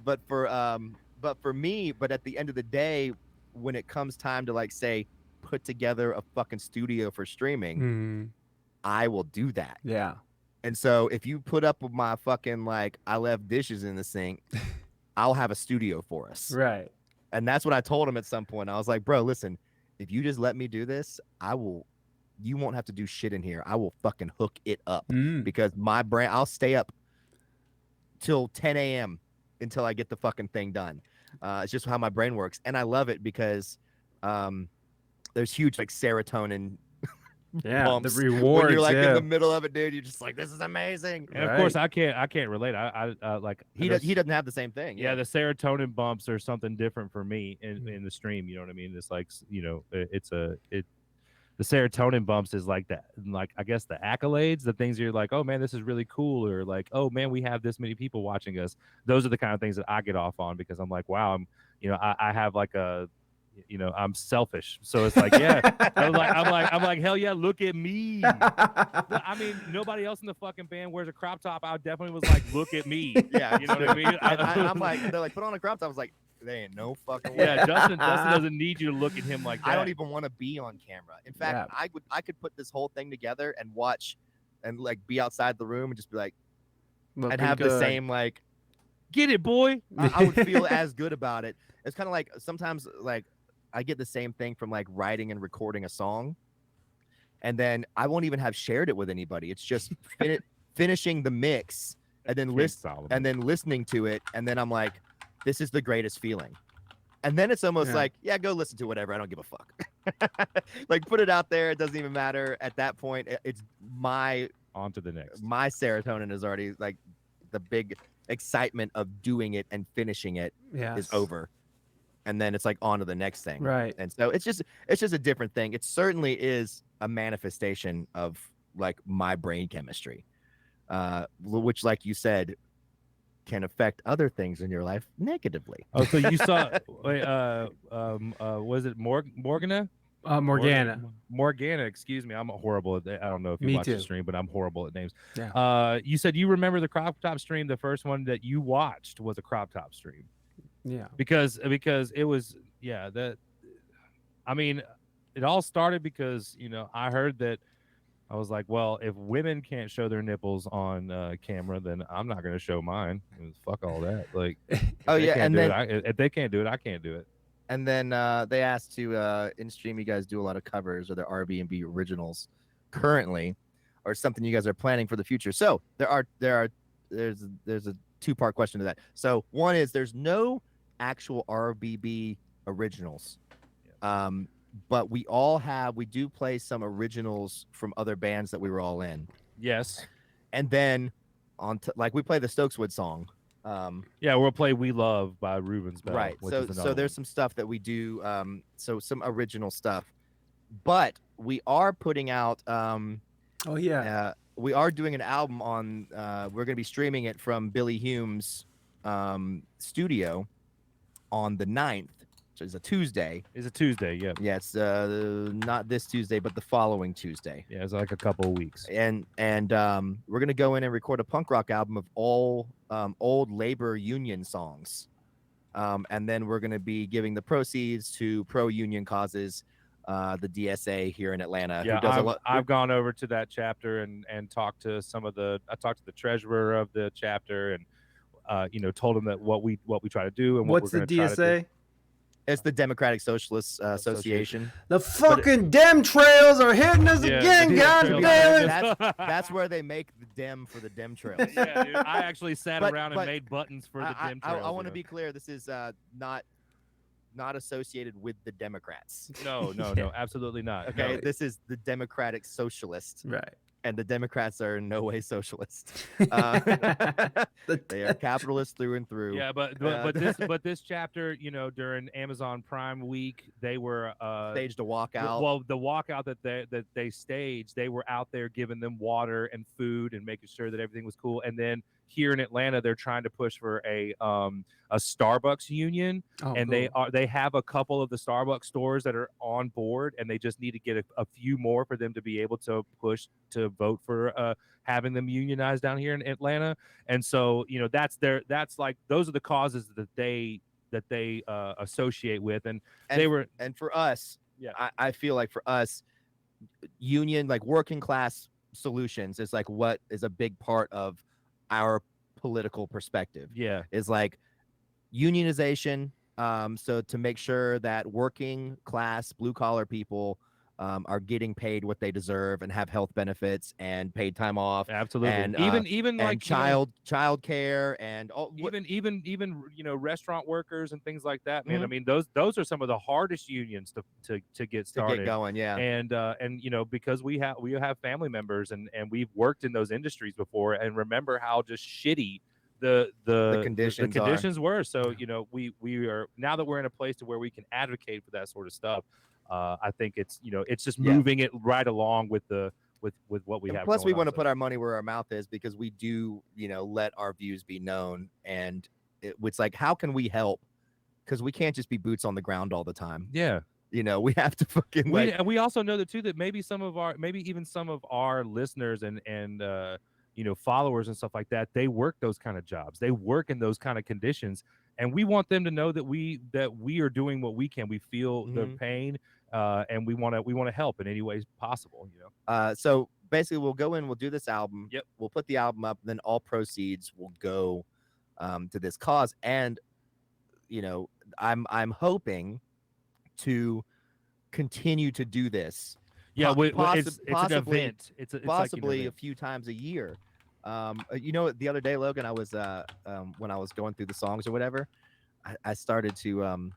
C: But for me, at the end of the day, when it comes time to like say put together a fucking studio for streaming, I will do that.
A: Yeah.
C: And so if you put up with my fucking like I left dishes in the sink, I'll have a studio for us.
A: Right.
C: And that's what I told him at some point. I was like, bro, listen, if you just let me do this, you won't have to do shit in here. I will fucking hook it up because my brain, I'll stay up till 10 a.m. until I get the fucking thing done. It's just how my brain works. And I love it because there's huge like serotonin bumps
A: the rewards.
C: when you're like in the middle of it, dude. You're just like, this is amazing.
B: And of course, I can't relate. I like
C: he doesn't have the same thing.
B: Yeah, the serotonin bumps are something different for me in the stream. You know what I mean? It's like, you know, the serotonin bumps is like that, like I guess the accolades, the things you're like, oh man, this is really cool, or like, oh man, we have this many people watching us. Those are the kind of things that I get off on because I'm like, wow, I have like a, I'm selfish, so it's like, yeah, I'm like, hell yeah, look at me. I mean, nobody else in the fucking band wears a crop top. I definitely was like, look at me.
C: Yeah,
B: you know what I mean.
C: I'm like, they're like, put on a crop top. I was like, there ain't no fucking way.
B: Yeah, Justin doesn't need you to look at him like that.
C: I don't even want to be on camera. In fact, I could put this whole thing together and watch and like be outside the room and just be like, and have the same like,
B: get it, boy.
C: I would feel as good about it. It's kind of like sometimes like I get the same thing from like writing and recording a song, and then I won't even have shared it with anybody. It's just finishing the mix and then listening to it, and then I'm like, this is the greatest feeling. And then it's almost like, yeah, go listen to whatever. I don't give a fuck. Like put it out there. It doesn't even matter. At that point, it's
B: on to the next.
C: My serotonin is already like the big excitement of doing it and finishing it is over. And then it's like on to the next thing.
A: Right.
C: And so it's just a different thing. It certainly is a manifestation of like my brain chemistry, which, like you said, can affect other things in your life negatively.
B: Oh, so you saw, was it Morgana? Morgana, excuse me. I'm horrible at that. I don't know if you watched the stream, but I'm horrible at names.
A: Yeah.
B: You said you remember the crop top stream. The first one that you watched was a crop top stream.
A: Yeah.
B: Because it was, I mean, it all started because, I heard that. I was like, well, if women can't show their nipples on camera, then I'm not going to show mine. Fuck all that. Like, if they can't do it, I can't do it.
C: And then they asked to in stream, you guys do a lot of covers or the Airbnb originals currently, or something you guys are planning for the future. So there's a two-part question to that. So one is there's no actual RBB originals. But we do play some originals from other bands that we were all in.
B: Yes.
C: And then like we play the Stokeswood song.
B: We'll play We Love by Rubens Bell.
C: Right. So there's some stuff that we do. So some original stuff, but we are putting out. We are doing an album on. We're going to be streaming it from Billy Hume's studio on the 9th. Is a Tuesday.
B: It's a Tuesday, yeah.
C: Yeah, it's not this Tuesday, but the following Tuesday.
B: Yeah, it's like a couple of weeks.
C: And we're gonna go in and record a punk rock album of all old labor union songs, and then we're gonna be giving the proceeds to pro-union causes, the DSA here in Atlanta.
B: Yeah, I've gone over to that chapter and talked to I talked to the treasurer of the chapter and told him that what we try to do and
A: what's the DSA.
C: It's the Democratic Socialist Association.
A: The fucking Dem trails are hitting us again, God damn it.
C: That's where they make the Dem for the Dem trails.
B: Yeah, dude, I actually sat around and made buttons for the Dem trails.
C: I want to be clear. This is not associated with the Democrats.
B: No, absolutely not.
C: Okay,
B: no.
C: This is the Democratic Socialist.
A: Right.
C: And the Democrats are in no way socialist. They are capitalists through and through.
B: Yeah, but this chapter, during Amazon Prime Week, they were
C: staged a walkout.
B: Well, the walkout that they staged, they were out there giving them water and food and making sure that everything was cool. And then here in Atlanta, they're trying to push for a Starbucks union, and cool. They have a couple of the Starbucks stores that are on board, and they just need to get a few more for them to be able to push to vote for having them unionized down here in Atlanta. And so that's like those are the causes that they associate with, and for
C: us, I feel like for us, union, like working class solutions is like what is a big part of our political perspective.
B: Yeah.
C: Is like unionization. So to make sure that working class, blue collar people are getting paid what they deserve and have health benefits and paid time off.
B: Absolutely.
C: And
B: even
C: and
B: like
C: child care and all,
B: even you know, restaurant workers and things like that, man. I
C: Mhm.
B: mean, those are some of the hardest unions to get started.
C: to get going. Yeah.
B: And you know, because we have family members and we've worked in those industries before and remember how just shitty the conditions were. So you know, we are, now that we're in a place to where we can advocate for that sort of stuff. I think it's, you know, it's just moving it right along with what we
C: And
B: have.
C: plus, we want to
B: so.
C: put our money where our mouth is, because we do, you know, let our views be known. And it's like, how can we help? Because we can't just be boots on the ground all the time.
B: Yeah.
C: You know, we have to fucking
B: and we also know that too, that maybe even some of our listeners and you know, followers and stuff like that, they work those kind of jobs, they work in those kind of conditions, and we want them to know that we are doing what we can. We feel their pain, and we want to help in any way possible, you know.
C: So basically, we'll go in, we'll do this album.
B: Yep.
C: We'll put the album up, then all proceeds will go to this cause. And you know, I'm hoping to continue to do this.
B: Yeah, it's an event. It's
C: possibly
B: like
C: a few times a year. You know, the other day, Logan, I was when I was going through the songs or whatever, I started to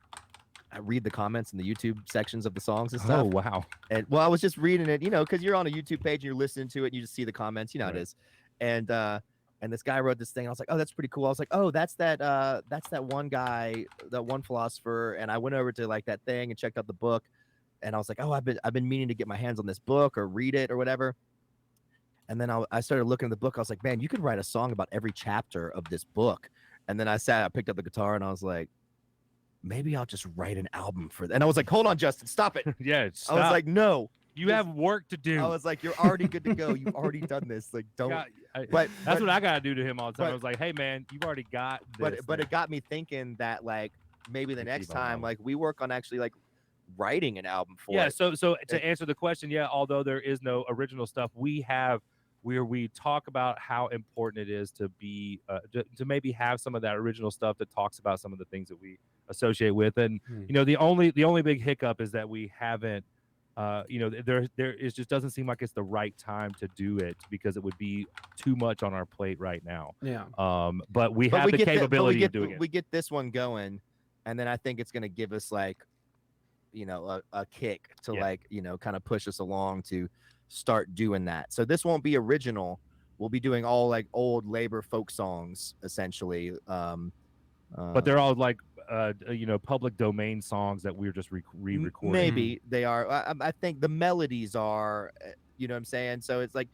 C: I read the comments in the YouTube sections of the songs and stuff.
B: Oh wow!
C: And well, I was just reading it, you know, because you're on a YouTube page and you're listening to it, and you just see the comments, you know how it is. And this guy wrote this thing, and I was like, oh, that's pretty cool. I was like, oh, that's that one guy, that one philosopher. And I went over to like that thing and checked out the book. And I was like, oh, I've been meaning to get my hands on this book or read it or whatever. And then I started looking at the book. I was like, man, you could write a song about every chapter of this book. And then I picked up the guitar, and I was like, maybe I'll just write an album for that. And I was like, hold on, Justin, stop it.
B: Yeah, stop.
C: I was like, no.
B: You have work to do.
C: I was like, you're already good to go. You've already done this. Like, don't.
B: But that's what I gotta do to him all the time. I was like, hey man, you've already got this.
C: But it got me thinking that like maybe the next time, like we work on actually like writing an album for it.
B: So to answer the question, yeah, although there is no original stuff, we have where we talk about how important it is to be to maybe have some of that original stuff that talks about some of the things that we associate with. And you know, the only big hiccup is that we haven't you know, there it just doesn't seem like it's the right time to do it, because it would be too much on our plate right now.
A: Yeah.
B: But we have the capability of doing it.
C: We get this one going, and then I think it's going to give us like, you know, a kick to like, you know, kind of push us along to start doing that. So this won't be original. We'll be doing all like old labor folk songs essentially.
B: But they're all like you know, public domain songs that we're just re-recording.
C: Maybe they are. I think the melodies are, you know what I'm saying? So it's like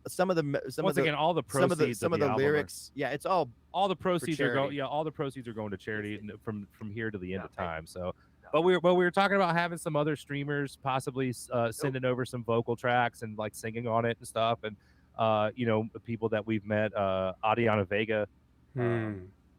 C: some of the
B: all the proceeds
C: some of the lyrics. Yeah, it's all
B: the proceeds are going. Yeah, all the proceeds are going to charity from here to the end of time. So, but we were talking about having some other streamers possibly sending over some vocal tracks and like singing on it and stuff, and you know, people that we've met. Adriana Vega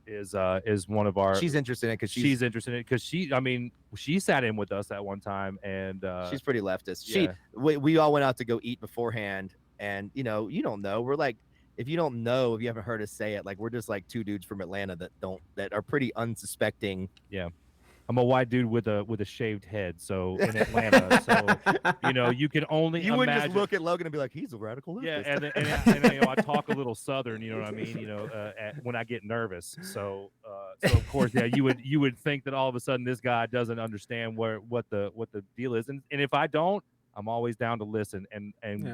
B: is one of our.
C: She's interested in it because
B: she's interested in it because she sat in with us at one time, and
C: she's pretty leftist. We all went out to go eat beforehand, and you know, you don't know. We're like, if you haven't heard us say it, like we're just like two dudes from Atlanta that are pretty unsuspecting.
B: Yeah. I'm a white dude with a shaved head, so in Atlanta, so you know, you can only
C: wouldn't just look at Logan and be like, he's a radical leftist.
B: Yeah, and you know, I talk a little Southern, you know what I mean, you know, when I get nervous. So of course, yeah, you would think that all of a sudden this guy doesn't understand what the deal is, and if I don't, I'm always down to listen and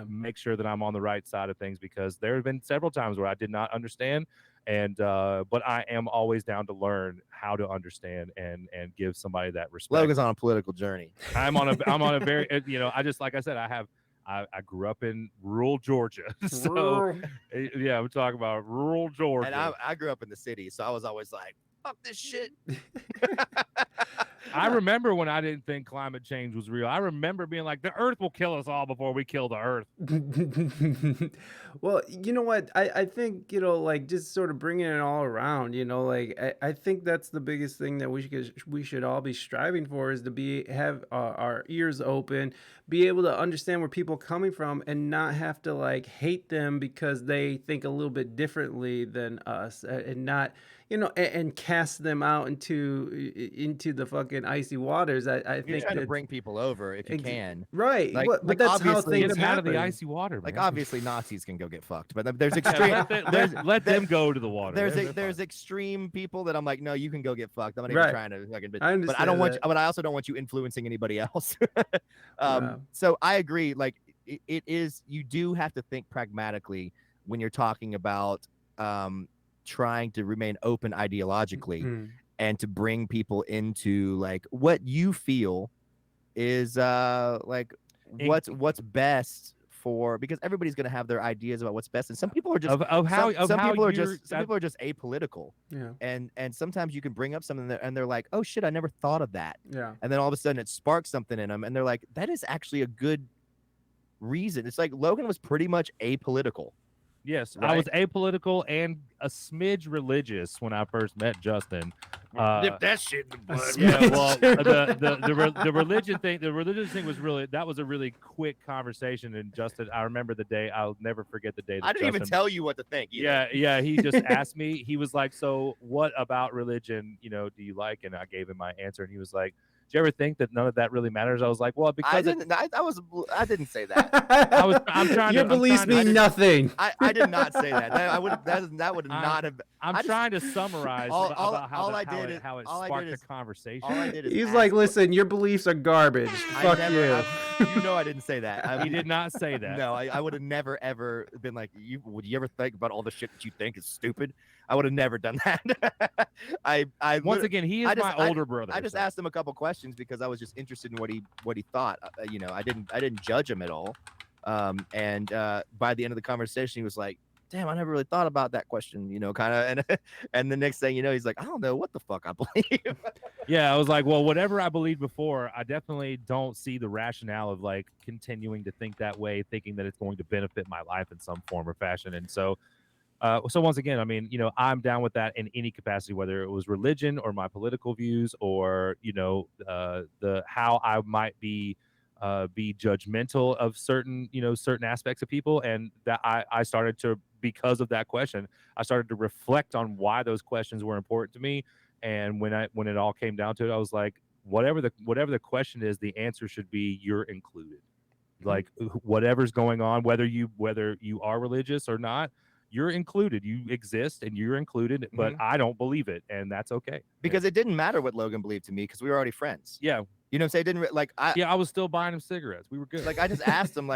B: make sure that I'm on the right side of things, because there have been several times where I did not understand. And but I am always down to learn how to understand and give somebody that respect.
C: Logan's on a political journey.
B: I'm on a very, you know, I just, like I said, I grew up in rural Georgia. So yeah, I'm talking about rural Georgia.
C: And I grew up in the city, so I was always like, fuck this shit.
B: I remember when I didn't think climate change was real. I remember being like, the Earth will kill us all before we kill the Earth.
A: Well, you know what? I think, like just sort of bringing it all around, like I think that's the biggest thing that we should all be striving for is to have our ears open, be able to understand where people are coming from and not have to like hate them because they think a little bit differently than us and not, and cast them out into the fucking icy waters. I
C: You're
A: think
C: trying to bring people over if you can.
A: Right.
C: Like,
A: but that's how
C: obviously-
B: Get
A: things
B: them out of the
A: happen.
B: icy water, man.
C: Like obviously Nazis can go get fucked, but there's extreme.
B: Let them go to the water.
C: There's extreme people that I'm like, no, you can go get fucked. I'm not
A: Right.
C: even trying to fucking.
A: I
C: But I don't
A: understand
C: want.
A: that.
C: But I also don't want you influencing anybody else.
A: Wow.
C: So I agree. Like it is. You do have to think pragmatically when you're talking about trying to remain open ideologically
A: Mm.
C: and to bring people into like what you feel is like what's best for, because everybody's going to have their ideas about what's best, and some people are just
B: of how
C: some people are
B: you're-
C: just some people are just apolitical,
A: Yeah.
C: and sometimes you can bring up something and they're like, oh shit, I never thought of that,
A: Yeah.
C: and then all of a sudden it sparks something in them and they're like, that is actually a good reason. It's like Logan was pretty much apolitical.
B: Yes,
C: Right?
B: I was apolitical and a smidge religious when I first met Justin.
C: Dip that shit in the blood.
B: Yeah, well, the religion thing was that was a really quick conversation. And Justin, I remember the day. I'll never forget the day. That
C: I didn't even
B: Justin-
C: tell you what to think either.
B: Yeah. He just asked me. He was like, "So, what about religion? Do you like?" And I gave him my answer, and he was like, "Do you ever think that none of that really matters?" I was like, "Well, because
C: I didn't say that.
B: I'm trying
A: Your
B: to-
A: beliefs
B: I'm trying
A: mean nothing.
C: I did not say that. That would not have.
B: I'm trying to summarize about how
C: all I
B: it
C: did is-
B: how it
C: all I
B: sparked
C: did
B: a
C: is-
B: conversation.
C: All I did is
A: He's
C: ask
A: like,
C: what-
A: listen, your beliefs are garbage. Fuck you.
C: You know I didn't say that.
B: He did not say that.
C: No, I would have never ever been like, would you ever think about all the shit that you think is stupid? I would have never done that. I
B: Once again, he is my older brother.
C: I just
B: so-
C: asked him a couple questions because I was just interested in what he thought. I didn't judge him at all. And by the end of the conversation, he was like, damn, I never really thought about that question, kind of. And the next thing you know, he's like, I don't know what the fuck I believe.
B: Yeah, I was like, well, whatever I believed before, I definitely don't see the rationale of like continuing to think that way, thinking that it's going to benefit my life in some form or fashion. And so once again, I mean, I'm down with that in any capacity, whether it was religion or my political views or, the how I might be judgmental of certain aspects of people. And that I started to, because of that question, I started to reflect on why those questions were important to me. And when it all came down to it, I was like, whatever the question is, the answer should be you're included. Like whatever's going on, whether you are religious or not, you're included. You exist and you're included, but I don't believe it, and that's okay.
C: Because it didn't matter what Logan believed to me because we were already friends.
B: Yeah.
C: You know what I'm saying? It didn't like I
B: I was still buying him cigarettes. We were good.
C: like I just asked him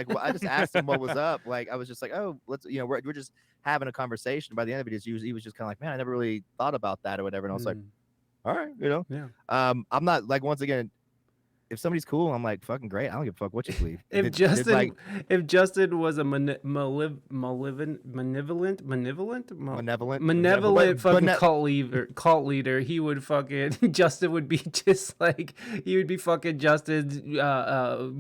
C: what was up. Like I was just like, oh, let's we're just having a conversation. By the end of it, he was just kind of like, man, I never really thought about that or whatever. And I was like, all right,
A: Yeah.
C: I'm not like, once again, if somebody's cool, I'm like, fucking great. I don't give a fuck what you believe.
A: If Justin was a malevolent fucking cult leader, he would fucking Justin would be just like he would be fucking Justin's never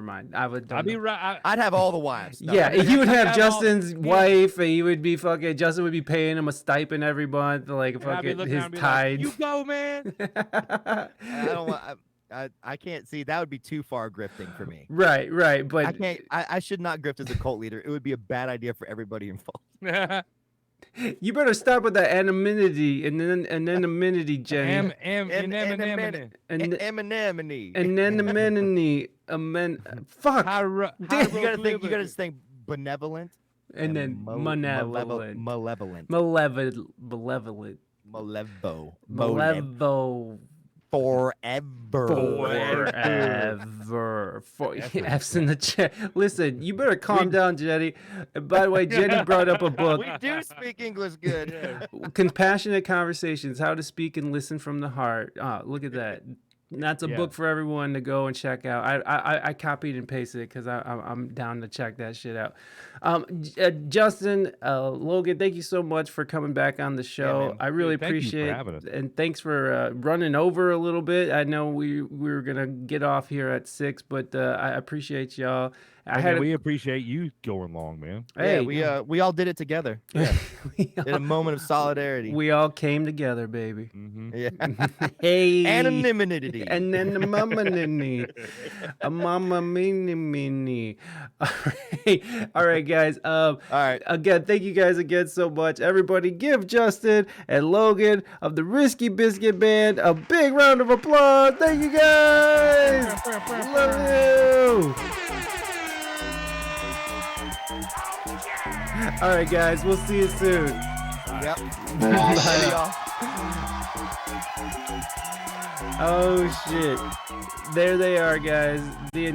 A: mind.
C: I'd have all the wives. No.
A: Yeah, he would have Justin's wife, and he would be fucking Justin would be paying him a stipend every month, like fucking his tithes.
B: You go, man.
C: I don't want. I can't see, that would be too far grifting for me.
A: Right, but
C: I can't. I should not grift as a cult leader. It would be a bad idea for everybody involved.
A: You better start with the anonymity and then anonymity, Jenny.
C: Eminem.
A: Fuck.
C: You gotta think benevolent.
A: And then malevolent. Malevolent. Forever. F's in the chat. Listen, you better calm down, Jenny. And by the way, Jenny brought up a book.
C: We do speak English good.
A: Compassionate Conversations: How to Speak and Listen from the Heart. Look at that. That's a
B: Yeah.
A: book for everyone to go and check out. I copied and pasted it because I'm down to check that shit out. Justin, Logan, thank you so much for coming back on the show.
C: man.
A: I really
B: Dude, thank you for
A: appreciate
B: having us.
A: and thanks for running over a little bit. I know we were gonna get off here at 6, but I appreciate y'all.
B: We appreciate you going long, man.
A: Hey,
C: We all did it together. Yeah. In a moment of solidarity.
A: we all came together, baby.
B: Mm-hmm.
C: Yeah.
A: Hey,
C: Anonymity.
A: and then the mama nini, a mama mini. All right, guys.
C: All right.
A: Again, thank you guys again so much. Everybody, give Justin and Logan of the Risky Biscuit Band a big round of applause. Thank you guys. Love you. All right, guys. We'll see you soon.
C: Yep.
A: Bye.
C: Later, y'all.
A: Oh shit. There they are, guys. The